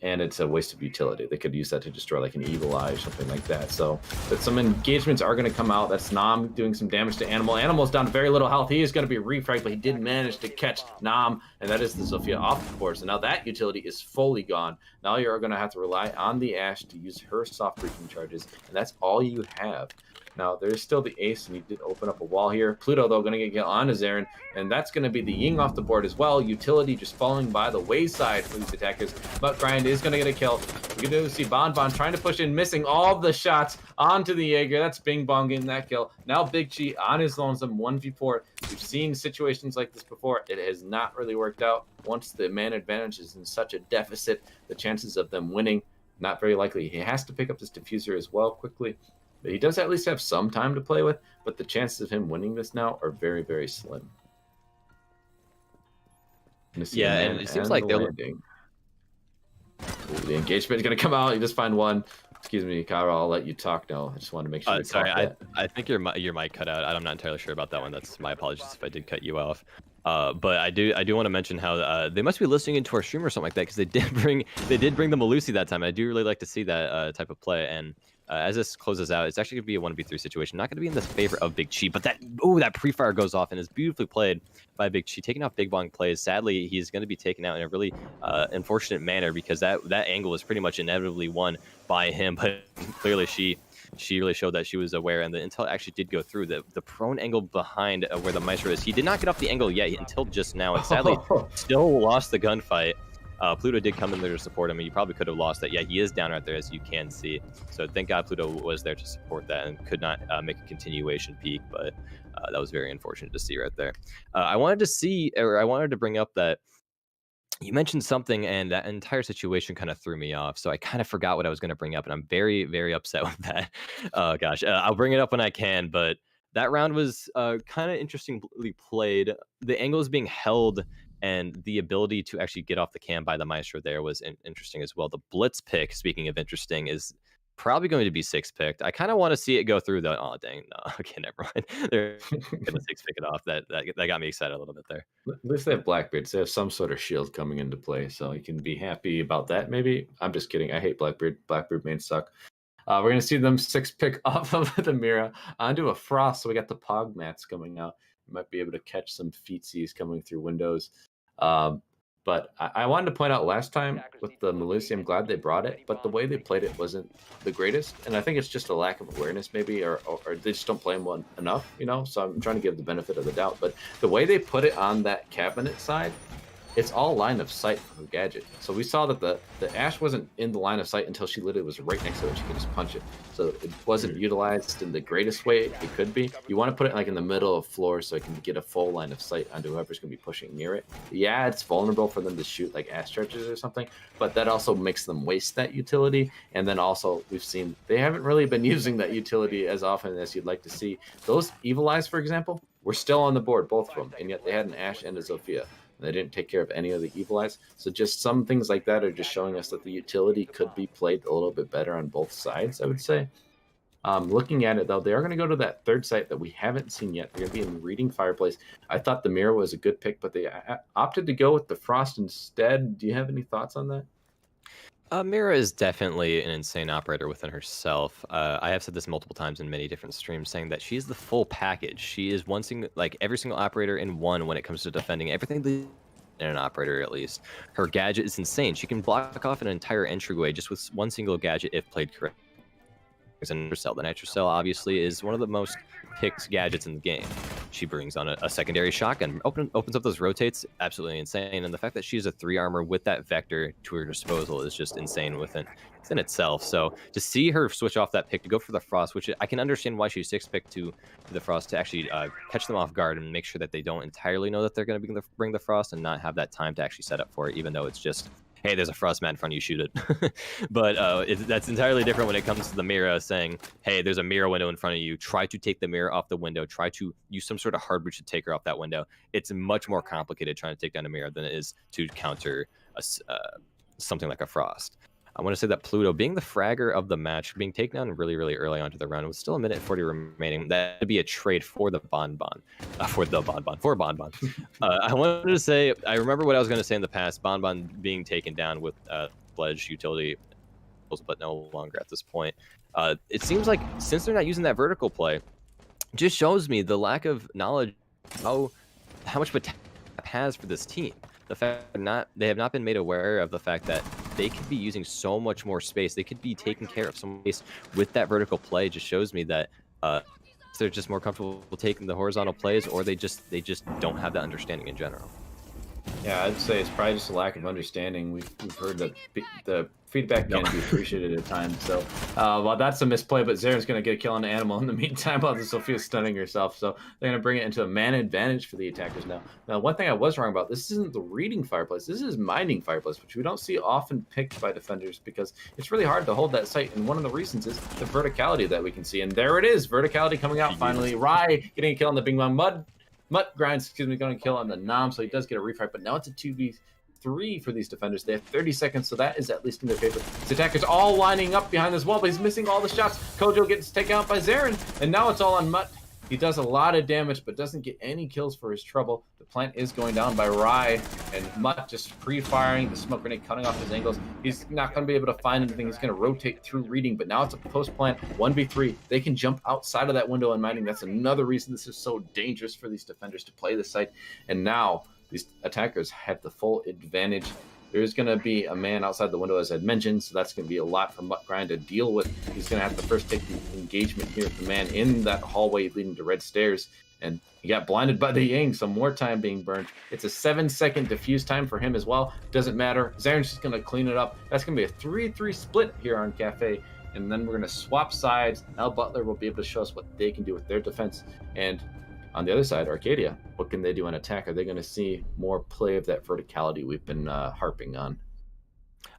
And it's a waste of utility. They could use that to destroy like an Evil Eye or something like that. So, but some engagements are going to come out. That's Nam doing some damage to Animal. Animal's down to very little health. He is going to be refragged, but he did manage to catch Nam, and that is the Zofia off the board. So now that utility is fully gone. Now you're going to have to rely on the Ash to use her soft breaching charges, and that's all you have. Now, there's still the ace, and he did open up a wall here. Pluto, though, going to get on to Zarin, and that's going to be the Ying off the board as well. Utility just falling by the wayside for these attackers. But Grind is going to get a kill. You're going to see Bon trying to push in, missing all the shots onto the Jaeger. That's Bing Bong getting that kill. Now Big Chi on his lonesome 1v4. We've seen situations like this before. It has not really worked out. Once the man advantage is in such a deficit, the chances of them winning, not very likely. He has to pick up this diffuser as well quickly. He does at least have some time to play with, but the chances of him winning this now are very, very slim. Yeah, and it seems like they'll... the engagement is going to come out. You just find one. Excuse me, Kaaroh, I'll let you talk now. I just want to make sure. Sorry, I think your mic cut out. I'm not entirely sure about that one. That's my apologies if I did cut you off. But I do want to mention how they must be listening into our stream or something like that, because they did bring the Malusi that time. I do really like to see that type of play. And as this closes out, it's actually going to be a 1v3 situation. Not going to be in the favor of Big Chi, but that pre-fire goes off and is beautifully played by Big Chi, taking off big bong plays. Sadly, he's going to be taken out in a really unfortunate manner, because that angle was pretty much inevitably won by him. But clearly she really showed that she was aware, and the intel actually did go through. The prone angle behind where the Maestro is, he did not get off the angle yet until just now, and sadly still lost the gunfight. Pluto did come in there to support him, and you probably could have lost that. Yeah, he is down right there, as you can see. So thank God Pluto was there to support that and could not make a continuation peak, but that was very unfortunate to see right there. I wanted to bring up that you mentioned something, and that entire situation kind of threw me off. So I kind of forgot what I was going to bring up, and I'm very, very upset with that. Oh, gosh. I'll bring it up when I can, but that round was kind of interestingly played. The angles being held and the ability to actually get off the cam by the Maestro there was interesting as well. The Blitz pick, speaking of interesting, is probably going to be 6-picked. I kind of want to see it go through, though. Oh, dang. No, okay, never mind. They're going to 6-pick it off. That got me excited a little bit there. At least they have Blackbeards. They have some sort of shield coming into play, so you can be happy about that, maybe. I'm just kidding. I hate Blackbeard. Blackbeard mains suck. We're going to see them 6-pick off of the Mira onto a Frost, so we got the Pog mats coming out. You might be able to catch some feetsies coming through windows. But I wanted to point out last time with the Malusi, I'm glad they brought it, but the way they played it wasn't the greatest. And I think it's just a lack of awareness maybe, or they just don't play him enough, you know? So I'm trying to give the benefit of the doubt. But the way they put it on that cabinet side, it's all line of sight for her gadget. So we saw that the Ashe wasn't in the line of sight until she literally was right next to it and she could just punch it. So it wasn't utilized in the greatest way it could be. You want to put it like in the middle of floor so it can get a full line of sight onto whoever's going to be pushing near it. Yeah, it's vulnerable for them to shoot like Ashe charges or something, but that also makes them waste that utility. And then also we've seen they haven't really been using that utility as often as you'd like to see. Those Evil Eyes, for example, were still on the board, both of them, and yet they had an Ashe and a Zofia. They didn't take care of any of the Evil Eyes. So just some things like that are just showing us that the utility could be played a little bit better on both sides, I would say. Looking at it, though, they are going to go to that third site that we haven't seen yet. They're going to be in Reading Fireplace. I thought the Mirror was a good pick, but they opted to go with the Frost instead. Do you have any thoughts on that? Mira is definitely an insane operator within herself. I have said this multiple times in many different streams, saying that she's the full package. She is every single operator in one when it comes to defending everything in an operator, at least. Her gadget is insane. She can block off an entire entryway just with one single gadget if played correctly. And the Nitrocell obviously is one of the most picked gadgets in the game. She brings on a secondary shotgun, opens up those rotates, absolutely insane. And the fact that she has a 3 armor with that vector to her disposal is just insane within itself. So to see her switch off that pick to go for the Frost, which I can understand why she's 6-picked to the Frost, to actually catch them off guard and make sure that they don't entirely know that they're going to bring the Frost and not have that time to actually set up for it, even though it's just, hey, there's a Frost mat in front of you, shoot it. But that's entirely different when it comes to the Mira saying, hey, there's a Mira window in front of you. Try to take the Mira off the window. Try to use some sort of hard breach to take her off that window. It's much more complicated trying to take down a Mira than it is to counter something like a Frost. I want to say that Pluto, being the fragger of the match, being taken down really, really early onto the round, with still a minute 40 remaining. That would be a trade for the Bonbon. For Bonbon. I wanted to say, I remember what I was going to say in the past, Bonbon being taken down with Pledge utility, but no longer at this point. It seems like since they're not using that vertical play, it just shows me the lack of knowledge how much potential it has for this team. The fact that they have not been made aware of the fact that they could be using so much more space. They could be taking care of some space with that vertical play. Just shows me that they're just more comfortable taking the horizontal plays, or they just don't have that understanding in general. Yeah, I'd say it's probably just a lack of understanding. We've heard that the feedback can be appreciated at times. So, well, that's a misplay, but Zaren's going to get a kill on the animal in the meantime while the Sophia's stunning herself. So they're going to bring it into a man advantage for the attackers now. Now, one thing I was wrong about, this isn't the Reading Fireplace. This is Mining Fireplace, which we don't see often picked by defenders because it's really hard to hold that site. And one of the reasons is the verticality that we can see. And there it is, verticality coming out finally. Rai getting a kill on the Bing Bong Mutt Grinds, going to kill on the Nam, so he does get a refight, but now it's a 2v3 for these defenders. They have 30 seconds, so that is at least in their favor. These attackers all lining up behind this wall, but he's missing all the shots. Kojo gets taken out by Zaren, and now it's all on Mutt. He does a lot of damage, but doesn't get any kills for his trouble. The plant is going down by Rye, and Mutt just pre-firing the smoke grenade, cutting off his angles. He's not going to be able to find anything. He's going to rotate through reading, but now it's a post-plant 1v3. They can jump outside of that window and mining. That's another reason this is so dangerous for these defenders to play the site. And now these attackers have the full advantage. There's going to be a man outside the window, as I'd mentioned, so that's going to be a lot for Mutt Grind to deal with. He's going to have to first take the engagement here with the man in that hallway leading to red stairs, and he got blinded by the Ying, so more time being burned. It's a 7-second diffuse time for him as well. Doesn't matter. Zaren's just going to clean it up. That's going to be a 3-3 split here on Kafe, and then we're going to swap sides. Now Butler will be able to show us what they can do with their defense, and on the other side, Arcadia, what can they do on attack? Are they going to see more play of that verticality we've been harping on?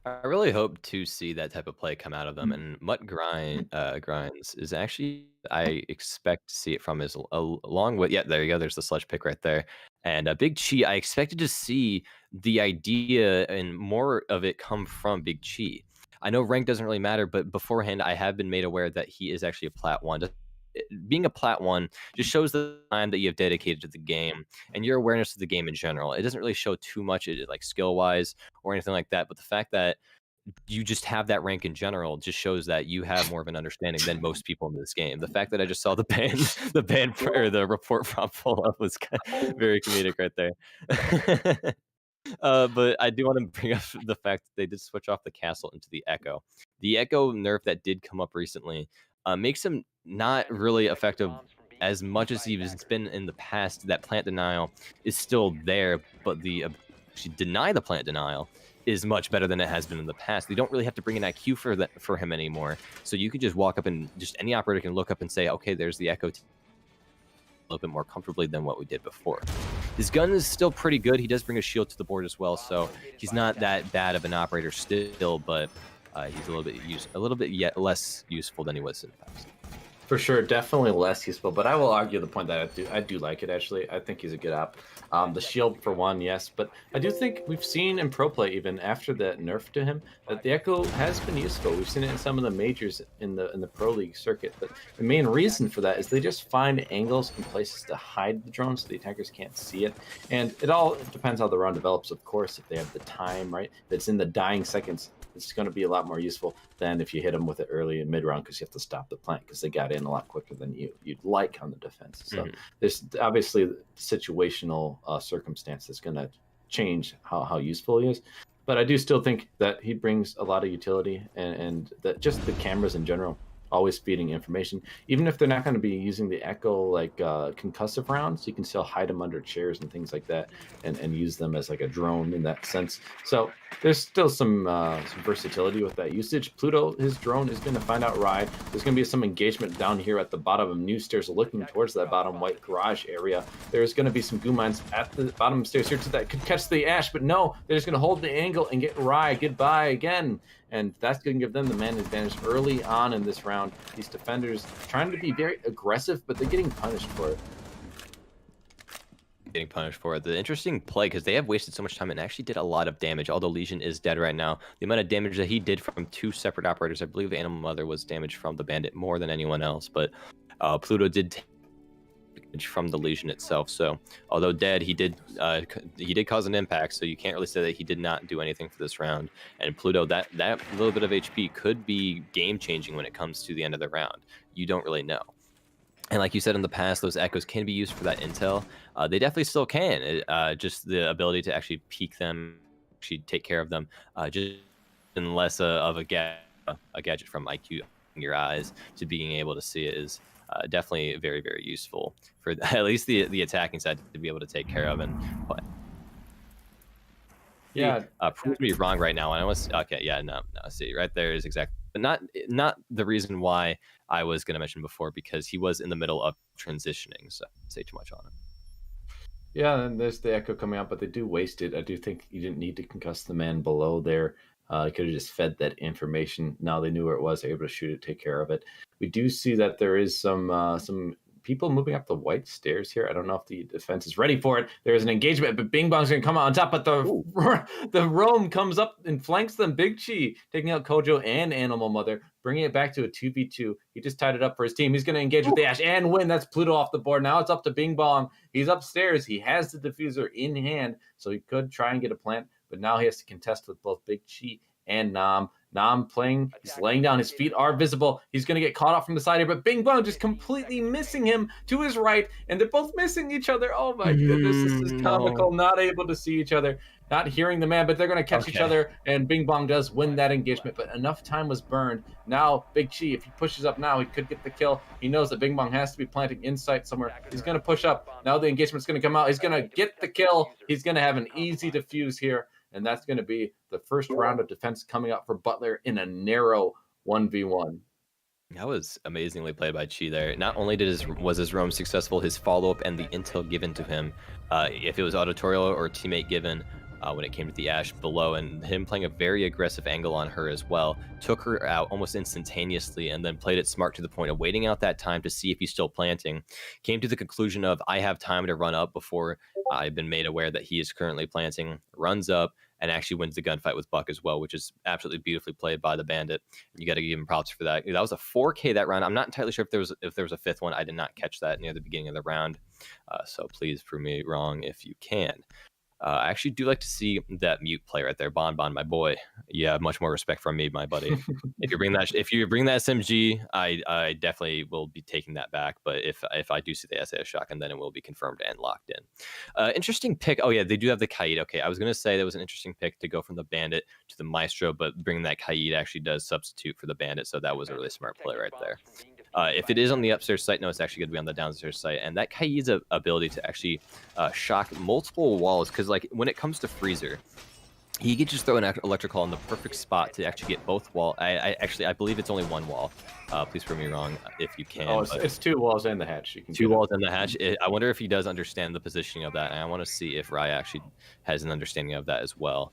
I really hope to see that type of play come out of them. And Mutt Grinds is actually, I expect to see it from his along with, yeah, there you go. There's the sludge pick right there. And Big Chi, I expected to see the idea and more of it come from Big Chi. I know rank doesn't really matter, but beforehand, I have been made aware that he is actually a Plat 1. Being a Plat 1 just shows the time that you have dedicated to the game and your awareness of the game in general. It doesn't really show too much like skill-wise or anything like that, but the fact that you just have that rank in general just shows that you have more of an understanding than most people in this game. The fact that I just saw the the report prompt pull up was very comedic right there. But I do want to bring up the fact that they did switch off the castle into the Echo. The Echo nerf that did come up recently makes him not really effective as much as he's been in the past. That plant denial is still there, but the actually deny the plant denial is much better than it has been in the past. They don't really have to bring an IQ for him anymore. So you can just walk up and just any operator can look up and say, okay, there's the Echo. A little bit more comfortably than what we did before. His gun is still pretty good. He does bring a shield to the board as well, so he's not that bad of an operator still, but he's a little bit yet less useful than he was in the past. For sure, definitely less useful, but I will argue the point that I do like it, actually. I think he's a good op. The shield, for one, yes, but I do think we've seen in pro play, even after that nerf to him, that the Echo has been useful. We've seen it in some of the majors in the pro league circuit, but the main reason for that is they just find angles and places to hide the drone so the attackers can't see it, and it all depends how the round develops, of course. If they have the time, right, that's in the dying seconds, it's going to be a lot more useful than if you hit them with it early and mid-round because you have to stop the plant because they got in a lot quicker than you'd like on the defense. So there's obviously situational circumstance that's going to change how useful he is. But I do still think that he brings a lot of utility and that just the cameras in general always feeding information. Even if they're not going to be using the Echo like concussive rounds, you can still hide them under chairs and things like that and use them as like a drone in that sense. So there's still some versatility with that usage. Pluto, his drone, is going to find out Ride. There's going to be some engagement down here at the bottom of new stairs looking towards that bottom white garage area. There's going to be some goo mines at the bottom of stairs here that could catch the Ash, but no, they're just going to hold the angle and get Ride. Goodbye again. And that's going to give them the man advantage early on in this round. These defenders trying to be very aggressive, but they're getting punished for it. Getting punished for it. The interesting play, because they have wasted so much time and actually did a lot of damage, although Legion is dead right now. The amount of damage that he did from two separate operators, I believe Animal Mother was damaged from the Bandit more than anyone else, but Pluto did take damage from the Legion itself. So although dead, he did cause an impact, so you can't really say that he did not do anything for this round. And Pluto, that little bit of HP could be game changing when it comes to the end of the round. You don't really know. And like you said in the past, those Echoes can be used for that intel. They definitely still can. Just the ability to actually peek them, actually take care of them, just in less of a gadget from IQ in your eyes to being able to see it is definitely very, very useful for at least the attacking side to be able to take care of. And yeah, prove me wrong right now. And I was okay. Yeah, no. See, right there is exactly. But not the reason why I was going to mention before, because he was in the middle of transitioning, so don't say too much on it. Yeah, and there's the Echo coming out, but they do waste it. I do think you didn't need to concuss the man below there. They could have just fed that information. Now they knew where it was, able to shoot it, take care of it. We do see that there is some people moving up the white stairs here. I don't know if the defense is ready for it. There's an engagement, but Bing Bong's going to come out on top, but the roam comes up and flanks them. Big Chi taking out Kojo and Animal Mother, bringing it back to a 2v2. He just tied it up for his team. He's going to engage with the Ashe and win. That's Pluto off the board. Now it's up to Bing Bong. He's upstairs. He has the diffuser in hand, so he could try and get a plant, but now he has to contest with both Big Chi and Nam. Nam playing, he's laying down, his feet are visible. He's going to get caught off from the side here, but Bing Bong just completely missing him to his right, and they're both missing each other. Oh my goodness, this is comical. Not able to see each other, not hearing the man, but they're going to catch each other, and Bing Bong does win that engagement, but enough time was burned. Now, Big Chi, if he pushes up now, he could get the kill. He knows that Bing Bong has to be planting insight somewhere. He's going to push up. Now the engagement's going to come out. He's going to get the kill. He's going to have an easy defuse here. And that's going to be the first round of defense coming up for Butler in a narrow 1v1. That was amazingly played by Chi there. Not only was his roam successful, his follow-up and the intel given to him, if it was auditorial or teammate given, when it came to the Ashe below, and him playing a very aggressive angle on her as well, took her out almost instantaneously and then played it smart to the point of waiting out that time to see if he's still planting. Came to the conclusion of, I have time to run up before I've been made aware that he is currently planting, runs up, and actually wins the gunfight with Buck as well, which is absolutely beautifully played by the Bandit. You got to give him props for that. That was a 4K that round. I'm not entirely sure if there was a fifth one. I did not catch that near the beginning of the round, so please prove me wrong if you can. I actually do like to see that mute play right there, Bon, my boy. Yeah, much more respect from me, my buddy. If you bring that SMG, I definitely will be taking that back. But if I do see the SAS shotgun, then it will be confirmed and locked in. Interesting pick. Oh yeah, they do have the Kaid. Okay, I was gonna say that was an interesting pick to go from the Bandit to the Maestro, but bringing that Kaid actually does substitute for the Bandit, so that was a really smart play right there. If it is on the upstairs site, no, it's actually going to be on the downstairs site. And that Kaid's ability to actually shock multiple walls, because like when it comes to Freezer, he could just throw an electrical in the perfect spot to actually get both walls. I believe it's only one wall. Please prove me wrong if you can. Oh, it's two walls and the hatch. You can two walls and the hatch. I wonder if he does understand the positioning of that, and I want to see if Raya actually has an understanding of that as well.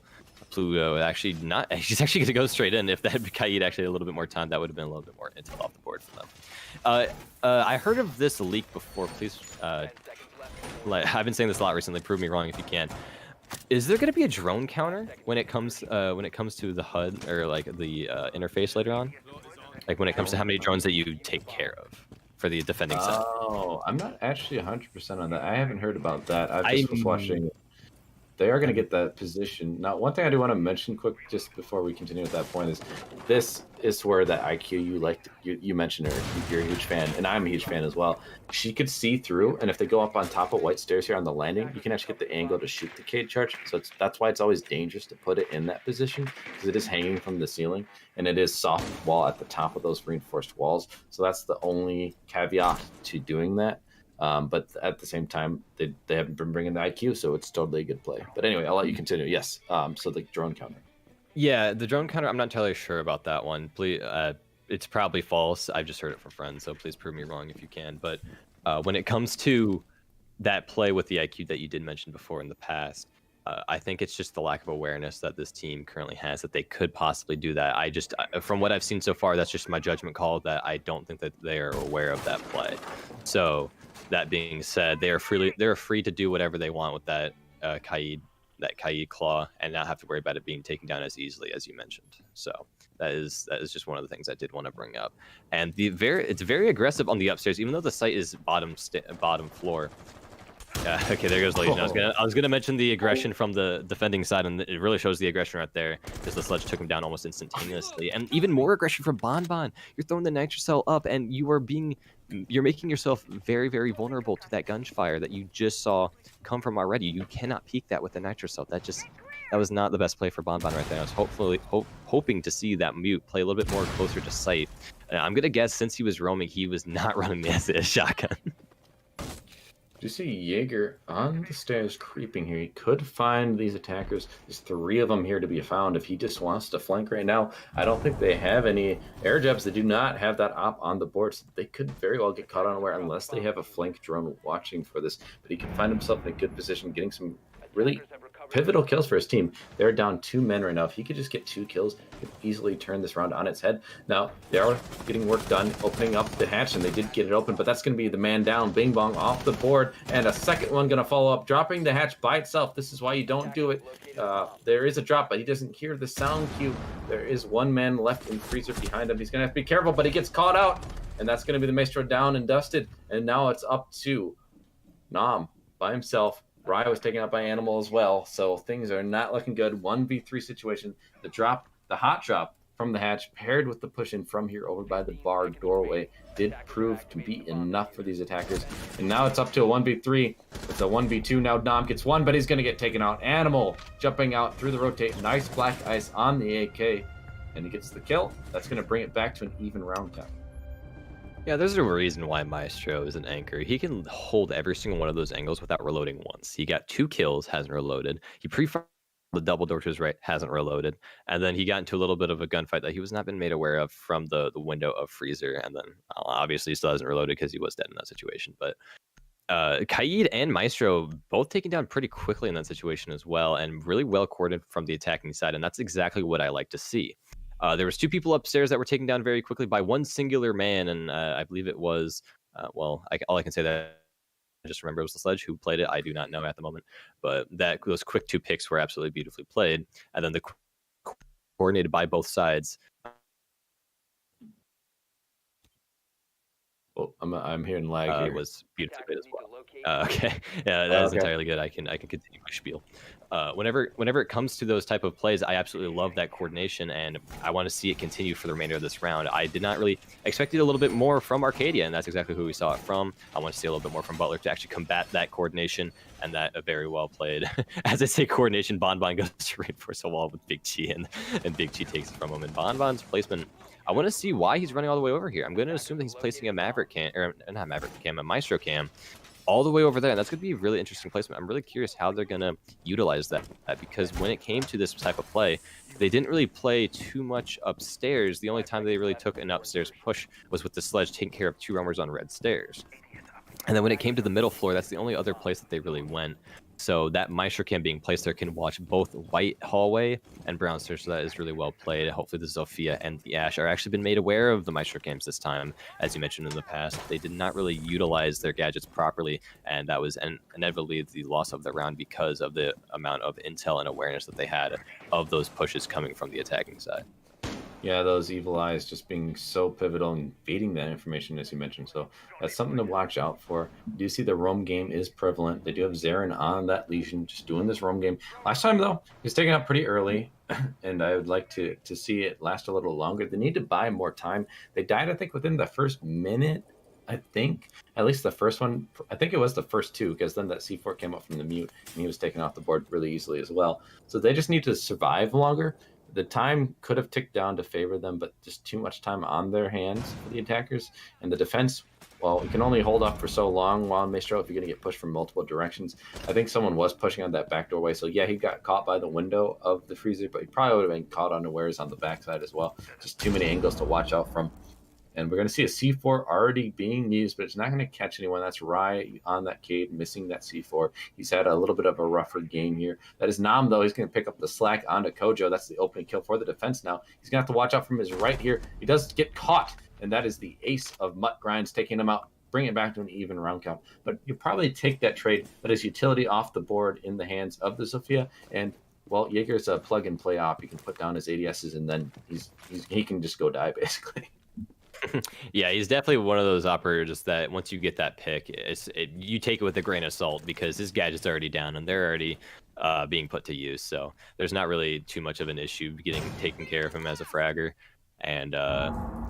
Pluto actually not. He's actually going to go straight in. If that had Kaid actually a little bit more time, that would have been a little bit more intel off the board for them. I heard of this leak before. Please, I've been saying this a lot recently. Prove me wrong if you can. Is there going to be a drone counter when it comes to the HUD or like the interface later on? Like when it comes to how many drones that you take care of for the defending side? Oh, I'm not actually 100% on that. I haven't heard about that. I just was watching. They are going to get that position. Now, one thing I do want to mention quick, just before we continue with that point, is this is where that IQ you mentioned her. You're a huge fan, and I'm a huge fan as well. She could see through, and if they go up on top of white stairs here on the landing, you can actually get the angle to shoot the Cade charge. So that's why it's always dangerous to put it in that position, because it is hanging from the ceiling, and it is soft wall at the top of those reinforced walls. So that's the only caveat to doing that. But at the same time, they haven't been bringing the IQ, so it's totally a good play. But anyway, I'll let you continue. Yes. So the drone counter. Yeah, the drone counter. I'm not entirely sure about that one. Please, it's probably false. I've just heard it from friends, so please prove me wrong if you can. But when it comes to that play with the IQ that you did mention before in the past, I think it's just the lack of awareness that this team currently has that they could possibly do that. From what I've seen so far, that's just my judgment call that I don't think that they are aware of that play. So. That being said, they're free to do whatever they want with that Kaid claw and not have to worry about it being taken down as easily as you mentioned. So that is just one of the things I did want to bring up. And it's very aggressive on the upstairs, even though the site is bottom floor. Okay, there goes Legion. I was gonna mention the aggression from the defending side, and it really shows the aggression right there, because the sledge took him down almost instantaneously. And even more aggression from Bon. You're throwing the nitrocell up, and you're making yourself very, very vulnerable to that gunfire that you just saw come from already. You cannot peek that with the nitrocell. That was not the best play for Bon right there. I was hoping to see that mute play a little bit more closer to sight. I'm gonna guess since he was roaming, he was not running the SAS shotgun. You see Jaeger on the stairs creeping here. He could find these attackers. There's 3 of them here to be found if he just wants to flank right now. I don't think they have any air jabs. They do not have that op on the board, so they could very well get caught unaware unless they have a flank drone watching for this. But he can find himself in a good position, getting some really pivotal kills for his team. They're down 2 men right now. If he could just get 2 kills, he could easily turn this round on its head. Now, they are getting work done, opening up the hatch, and they did get it open, but that's going to be the man down. Bing Bong off the board, and a second one going to follow up, dropping the hatch by itself. This is why you don't do it. There is a drop, but he doesn't hear the sound cue. There is 1 man left in freezer behind him. He's going to have to be careful, but he gets caught out, and that's going to be the Maestro down and dusted, and now it's up to Nam by himself. Rye was taken out by Animal as well, so things are not looking good. 1v3 situation. The hot drop from the hatch paired with the push in from here over by the bar doorway did prove to be enough for these attackers. And now it's up to a 1v3. It's a 1v2. Now Nam gets 1, but he's going to get taken out. Animal jumping out through the rotate. Nice black ice on the AK, and he gets the kill. That's going to bring it back to an even round count. Yeah, there's a reason why Maestro is an anchor. He can hold every single one of those angles without reloading once. He got 2 kills, hasn't reloaded. He pre-fired the double door to his right, hasn't reloaded. And then he got into a little bit of a gunfight that he was not been made aware of from the window of freezer. And then obviously he still hasn't reloaded because he was dead in that situation. But Kaid and Maestro both taken down pretty quickly in that situation as well, and really well coordinated from the attacking side. And that's exactly what I like to see. There was 2 people upstairs that were taken down very quickly by 1 singular man, and I believe it was, all I can say that I just remember it was the Sledge who played it. I do not know at the moment, but those quick 2 picks were absolutely beautifully played, and then the coordinated by both sides. Oh, I'm hearing lag here. It was beautifully played as well. Okay, yeah, that is entirely good. I can continue my spiel. Whenever it comes to those type of plays, I absolutely love that coordination, and I want to see it continue for the remainder of this round. I did not really expect it a little bit more from Arcadia, and that's exactly who we saw it from. I want to see a little bit more from Butler to actually combat that coordination, and that very well played. As I say coordination, Bon goes to reinforce a wall with Big Chi, and Big Chi takes it from him. And Bon's placement, I want to see why he's running all the way over here. I'm going to assume that he's placing a Maverick cam, or not Maverick cam, a Maestro cam, all the way over there, and that's going to be a really interesting placement. I'm really curious how they're going to utilize that, because when it came to this type of play, they didn't really play too much upstairs. The only time they really took an upstairs push was with the Sledge taking care of 2 roamers on red stairs. And then when it came to the middle floor, that's the only other place that they really went. So that Maestro cam being placed there can watch both white hallway and brown stairs, so that is really well played. Hopefully the Zofia and the Ash are actually been made aware of the Maestro cams this time. As you mentioned in the past, they did not really utilize their gadgets properly, and that was inevitably the loss of the round because of the amount of intel and awareness that they had of those pushes coming from the attacking side. Yeah, those evil eyes just being so pivotal and feeding that information, as you mentioned. So that's something to watch out for. You do see the roam game is prevalent. They do have Zarin on that Legion, just doing this roam game. Last time, though, he's taken out pretty early, and I would like to see it last a little longer. They need to buy more time. They died, I think, within the first minute, I think. At least the first one. I think it was the first 2, because then that C4 came up from the mute, and he was taken off the board really easily as well. So they just need to survive longer. The time could have ticked down to favor them, but just too much time on their hands for the attackers. And the defense, well, you can only hold off for so long while Maestro if you're going to get pushed from multiple directions. I think someone was pushing on that back doorway. So, yeah, he got caught by the window of the freezer, but he probably would have been caught unawares on the backside as well. Just too many angles to watch out from. And we're going to see a C4 already being used, but it's not going to catch anyone. That's Rye on that cave, missing that C4. He's had a little bit of a rougher game here. That is Nam, though. He's going to pick up the slack onto Kojo. That's the opening kill for the defense now. He's going to have to watch out from his right here. He does get caught, and that is the ace of Mutt Grinds, taking him out, bring it back to an even round count. But you probably take that trade, but his utility off the board in the hands of the Zofia, and well, Jaeger's a plug-and-play op. He can put down his ADSs, and then he can just go die, basically. Yeah, he's definitely one of those operators that once you get that pick, you take it with a grain of salt, because his gadget's already down and they're already being put to use. So there's not really too much of an issue getting taken care of him as a fragger. And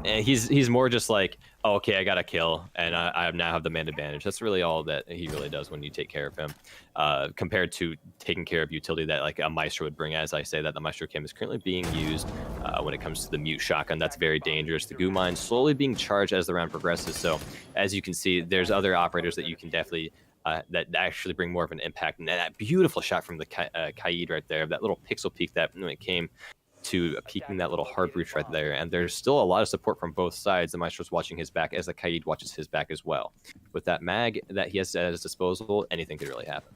he's more just like, oh, okay, I got a kill, and I now have the man advantage. That's really all that he really does when you take care of him, compared to taking care of utility that like a Maestro would bring. As I say, that the Maestro cam is currently being used when it comes to the mute shotgun. That's very dangerous. The goo mine slowly being charged as the round progresses. So as you can see, there's other operators that you can definitely that actually bring more of an impact. And that beautiful shot from the Kaid right there, that little pixel peek that when it came to peeking that little hard breach right there. And there's still a lot of support from both sides. The Maestro's watching his back as the Kaid watches his back as well. With that mag that he has at his disposal, anything could really happen.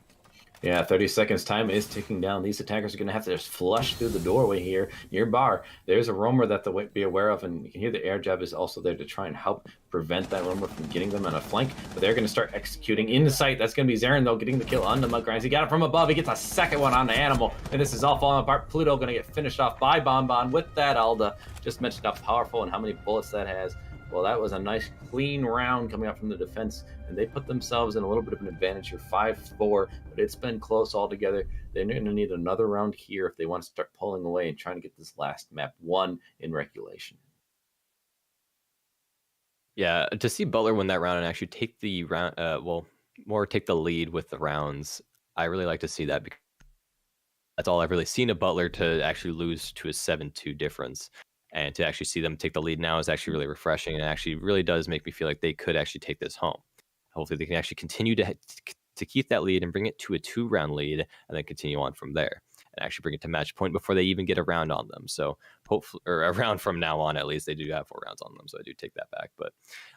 Yeah, 30 seconds time is ticking down. These attackers are going to have to just flush through the doorway here near bar. There's a roamer that they'll be aware of, and you can hear the air jab is also there to try and help prevent that roamer from getting them on a flank. But they're going to start executing into sight. That's going to be Zarin, though, getting the kill on the Mudgrinds. He got it from above. He gets a second one on the Animal, and this is all falling apart. Pluto going to get finished off by Bonbon with that Alda. Just mentioned how powerful and how many bullets that has. Well, that was a nice, clean round coming out from the defense, and they put themselves in a little bit of an advantage here, 5-4, but it's been close altogether. They're going to need another round here if they want to start pulling away and trying to get this last map won in regulation. Yeah, to see Butler win that round and actually take the round, more take the lead with the rounds, I really like to see that, because that's all I've really seen of Butler, to actually lose to a 7-2 difference. And to actually see them take the lead now is actually really refreshing, and actually really does make me feel like they could actually take this home. Hopefully they can actually continue to keep that lead and bring it to a 2-round lead, and then continue on from there and actually bring it to match point before they even get a round on them. So hopefully, or a round from now on, at least. They do have 4 rounds on them, so I do take that back. But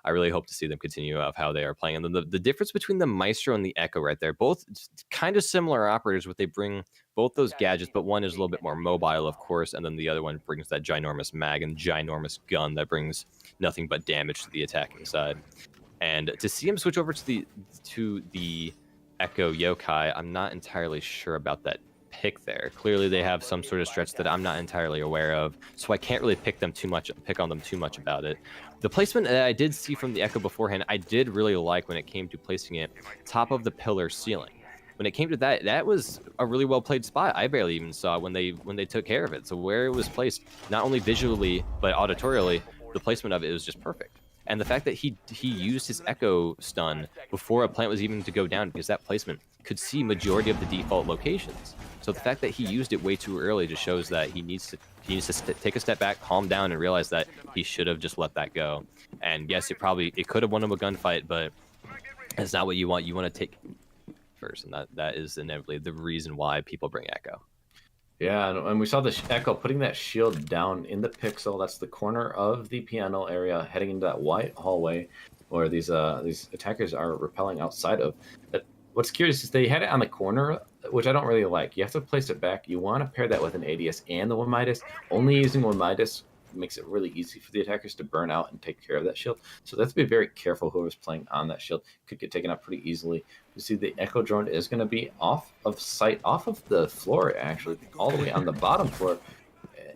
I really hope to see them continue of how they are playing. And the difference between the Maestro and the Echo right there, both kind of similar operators, what they bring both those gadgets, but one is a little bit more mobile, of course, and then the other one brings that ginormous mag and ginormous gun that brings nothing but damage to the attacking side. And to see him switch over to the Echo Yokai, I'm not entirely sure about that pick there. Clearly they have some sort of stretch that I'm not entirely aware of, so I can't really pick on them too much about it. The placement that I did see from the Echo beforehand, I did really like when it came to placing it top of the pillar ceiling. When it came to that, that was a really well played spot. I barely even saw when they took care of it. So where it was placed, not only visually but auditorially, the placement of it was just perfect. And the fact that he used his Echo stun before a plant was even to go down, because that placement could see majority of the default locations. So the fact that he used it way too early just shows that he needs to take a step back, calm down, and realize that he should have just let that go. And yes, it could have won him a gunfight, but that's not what you want. You want to take first, and that is inevitably the reason why people bring Echo. Yeah, and we saw the Echo putting that shield down in the pixel. That's the corner of the piano area, heading into that white hallway where these attackers are repelling outside of. But what's curious is they had it on the corner, which I don't really like. You have to place it back. You want to pair that with an ADS and the 1 Midas. Only using 1 Midas makes it really easy for the attackers to burn out and take care of that shield. So that's to be very careful. Whoever's playing on that shield could get taken out pretty easily. You see the Echo drone is going to be off of sight, off of the floor, actually, all the way on the bottom floor.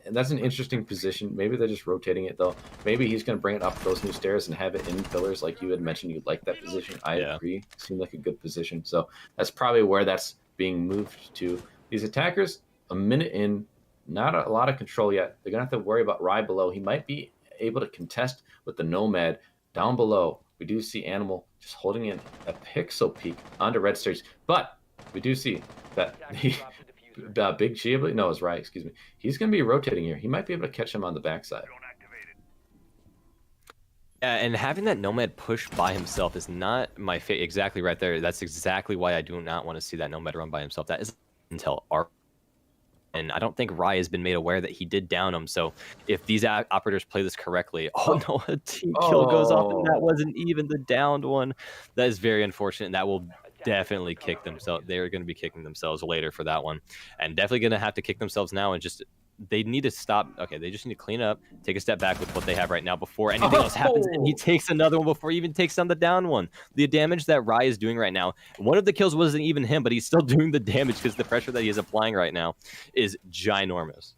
And that's an interesting position. Maybe they're just rotating it, though. Maybe he's going to bring it up those new stairs and have it in pillars like you had mentioned. You like that position. I agree. Seemed like a good position. So that's probably where that's being moved to. These attackers, a minute in, not a lot of control yet. They're going to have to worry about Rye below. He might be able to contest with the Nomad down below. We do see Animal just holding in a pixel peek onto red stairs. But we do see that the Big Chi, no, it's Rye, excuse me. He's going to be rotating here. He might be able to catch him on the backside. And having that Nomad push by himself is not my favorite. Exactly right there. That's exactly why I do not want to see that Nomad run by himself. That is until Arc. And I don't think Rye has been made aware that he did down him. So if these operators play this correctly, oh no, a team kill goes off, and that wasn't even the downed one. That is very unfortunate, and that will definitely kick themselves. They're going to be kicking themselves later for that one, and definitely going to have to kick themselves now. And just they need to stop. Okay, they just need to clean up, take a step back with what they have right now before anything else happens. And he takes another one before he even takes on the down one. The damage that Rye is doing right now, one of the kills wasn't even him, but he's still doing the damage because the pressure that he is applying right now is ginormous.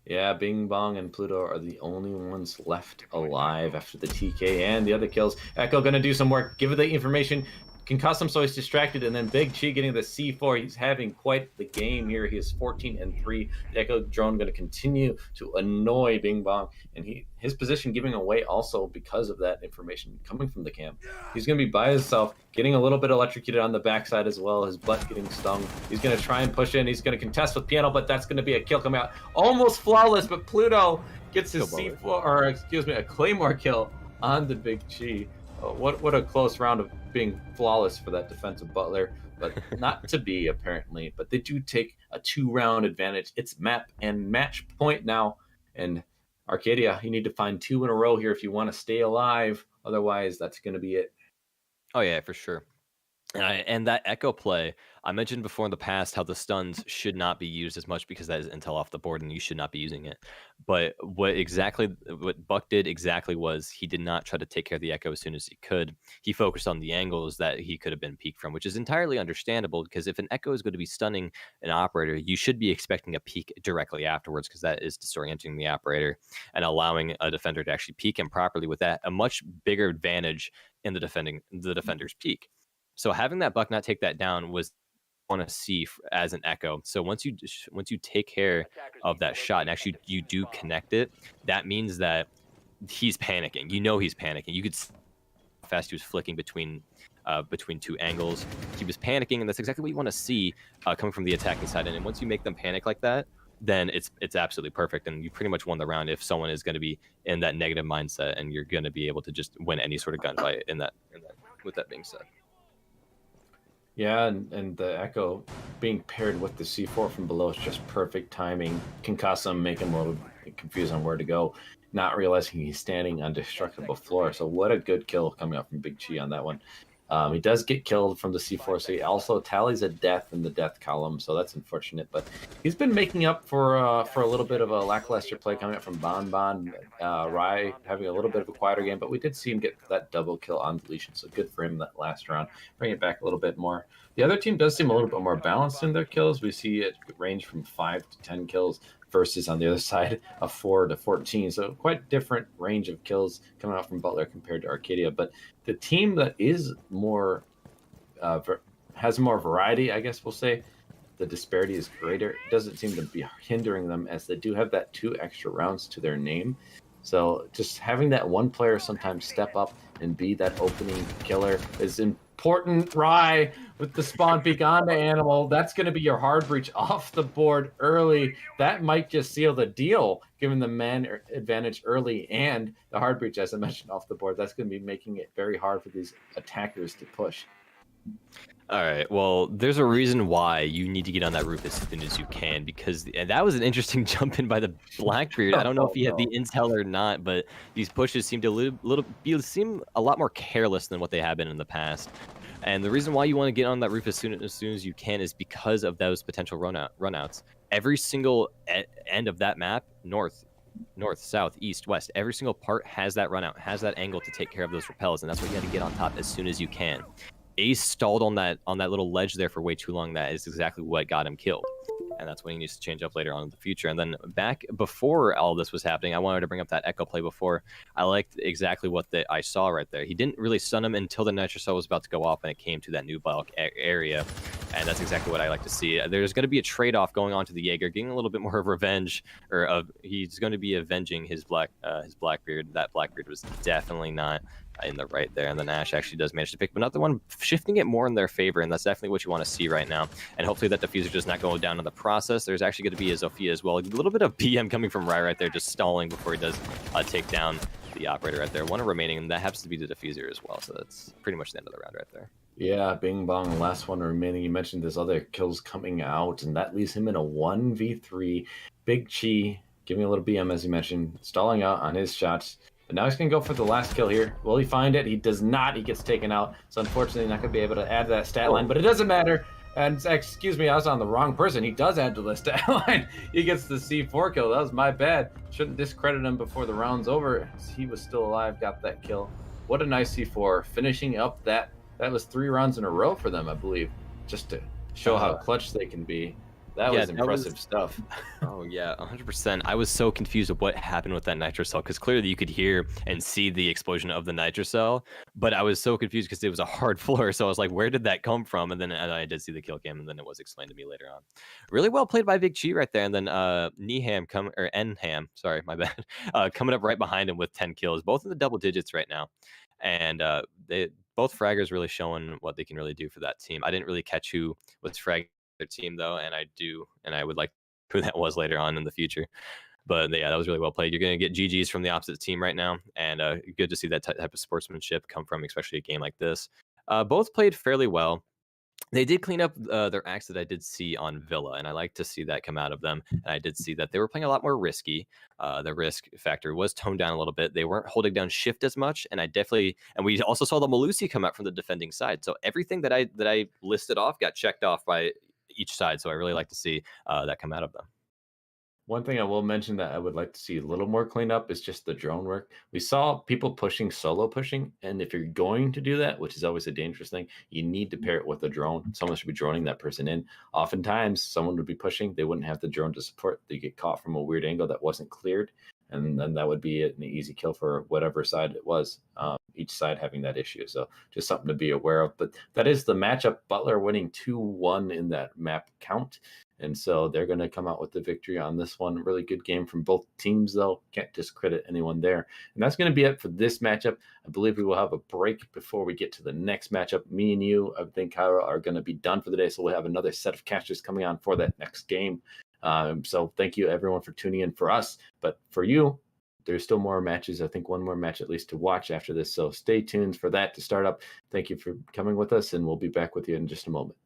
Yeah, Bing Bong and Pluto are the only ones left alive after the TK and the other kills. Echo going to do some work, give it the information. Can cause him so he's distracted, and then Big Chi getting the C4. He's having quite the game here. He is 14-3. The Echo drone going to continue to annoy Bing Bong, and his position giving away also because of that information coming from the camp. He's going to be by himself, getting a little bit electrocuted on the backside as well. His butt getting stung. He's going to try and push in. He's going to contest with Piano, but that's going to be a kill coming out. Almost flawless, but Pluto gets his C4, or excuse me, a Claymore kill on the Big Chi. What a close round of being flawless for that defensive Butler, but not to be apparently. But they do take a 2-round advantage. It's map and match point now, and Arcadia, you need to find 2 in a row here if you want to stay alive. Otherwise, that's going to be it. Oh yeah, for sure. And that echo play, I mentioned before in the past how the stuns should not be used as much because that is intel off the board and you should not be using it. But what Buck did exactly was he did not try to take care of the echo as soon as he could. He focused on the angles that he could have been peeked from, which is entirely understandable because if an echo is going to be stunning an operator, you should be expecting a peek directly afterwards because that is disorienting the operator and allowing a defender to actually peek him properly with that a much bigger advantage in the defender's peek. So having that buck not take that down was want to see as an echo. So once you take care of that shot and actually you do connect it, that means that he's panicking. You know he's panicking. You could see how fast he was flicking between two angles. He was panicking, and that's exactly what you want to see coming from the attacking side. And once you make them panic like that, then it's absolutely perfect, and you pretty much won the round if someone is going to be in that negative mindset, and you're going to be able to just win any sort of gunfight in that. With that being said. Yeah, and the echo being paired with the C4 from below is just perfect timing. Can cause him, make him a little confused on where to go, not realizing he's standing on destructible floor. So what a good kill coming up from Big Chi on that one. He does get killed from the C4, so he also tallies a death in the death column, so that's unfortunate. But he's been making up for a little bit of a lackluster play coming up from Bon. Rai having a little bit of a quieter game, but we did see him get that double kill on deletion, so good for him that last round. Bring it back a little bit more. The other team does seem a little bit more balanced in their kills. We see it range from 5 to 10 kills versus on the other side of 4 to 14. So quite different range of kills coming out from Butler compared to Arcadia. But the team that is more has more variety, I guess we'll say, the disparity is greater. It doesn't seem to be hindering them as they do have that 2 extra rounds to their name. So just having that one player sometimes step up and be that opening killer is important. Rai with the spawn peek on the animal. That's going to be your hard breach off the board early. That might just seal the deal, given the man advantage early and the hard breach, as I mentioned, off the board. That's going to be making it very hard for these attackers to push. All right. Well, there's a reason why you need to get on that roof as soon as you can, because and that was an interesting jump in by the Blackbeard. I don't know if he had the intel or not, but these pushes seem to seem a lot more careless than what they have been in the past. And the reason why you want to get on that roof as soon as you can is because of those potential runouts. Every single end of that map, north, south, east, west, every single part has that runout, has that angle to take care of those repels, and that's why you got to get on top as soon as you can. Ace stalled on that little ledge there for way too long. That is exactly what got him killed, and that's what he needs to change up later on in the future. And then back before all this was happening, I wanted to bring up that echo play before. I liked exactly what I saw right there. He didn't really stun him until the nitro cell was about to go off and it came to that new bulk area, and that's exactly what I like to see. There's going to be a trade-off going on to the Jaeger, getting a little bit more of revenge, he's going to be avenging his Blackbeard. That Blackbeard was definitely not in the right there, and then Ash actually does manage to pick, but not the one, shifting it more in their favor, and that's definitely what you want to see right now. And hopefully that diffuser does not go down in the process. There's actually going to be a Zofia as well. A little bit of PM coming from Rai right there, just stalling before he does take down the operator right there. One remaining, and that happens to be the diffuser as well, so that's pretty much the end of the round right there. Yeah, Bing Bong, last one remaining. You mentioned there's other kills coming out, and that leaves him in a 1v3. Big Chi giving a little BM, as you mentioned, stalling out on his shots. But now he's going to go for the last kill here. Will he find it? He does not. He gets taken out. So unfortunately, not going to be able to add to that stat line. But it doesn't matter. And excuse me, I was on the wrong person. He does add to the stat line. He gets the C4 kill. That was my bad. Shouldn't discredit him before the round's over. He was still alive, got that kill. What a nice C4. Finishing up that was 3 rounds in a row for them, I believe. Just to show how clutch they can be. That was impressive stuff. Oh, yeah, 100%. I was so confused of what happened with that nitro cell, because clearly you could hear and see the explosion of the nitro cell, but I was so confused because it was a hard floor, so I was like, where did that come from? And then I did see the kill cam, and then it was explained to me later on. Really well played by Big Chi right there, and then Nham, sorry, my bad, coming up right behind him with 10 kills, both in the double digits right now. And both fraggers really showing what they can really do for that team. I didn't really catch who was fragging their team though, and I would like who that was later on in the future. But yeah, that was really well played. You're going to get GGs from the opposite team right now, and good to see that type of sportsmanship come from, especially a game like this. Both played fairly well. They did clean up their acts that I did see on Villa, and I like to see that come out of them. And I did see that they were playing a lot more risky. The risk factor was toned down a little bit. They weren't holding down shift as much, and we also saw the Malusi come out from the defending side. So everything that I listed off got checked off by each side. So I really like to see that come out of them. One thing I will mention that I would like to see a little more cleaned up is just the drone work. We saw people pushing, solo pushing, and if you're going to do that, which is always a dangerous thing, you need to pair it with a drone. Someone should be droning that person in. Oftentimes, someone would be pushing, they wouldn't have the drone to support. They get caught from a weird angle that wasn't cleared, and then that would be an easy kill for whatever side it was. Each side having that issue, so just something to be aware of. But that is the matchup. Butler winning 2-1 in that map count. And so they're going to come out with the victory on this one. Really good game from both teams, though. Can't discredit anyone there. And that's going to be it for this matchup. I believe we will have a break before we get to the next matchup. Me and you, I think, Kaaroh, are going to be done for the day. So we'll have another set of casters coming on for that next game. So thank you, everyone, for tuning in for us. But for you, there's still more matches. I think one more match at least to watch after this. So stay tuned for that to start up. Thank you for coming with us, and we'll be back with you in just a moment.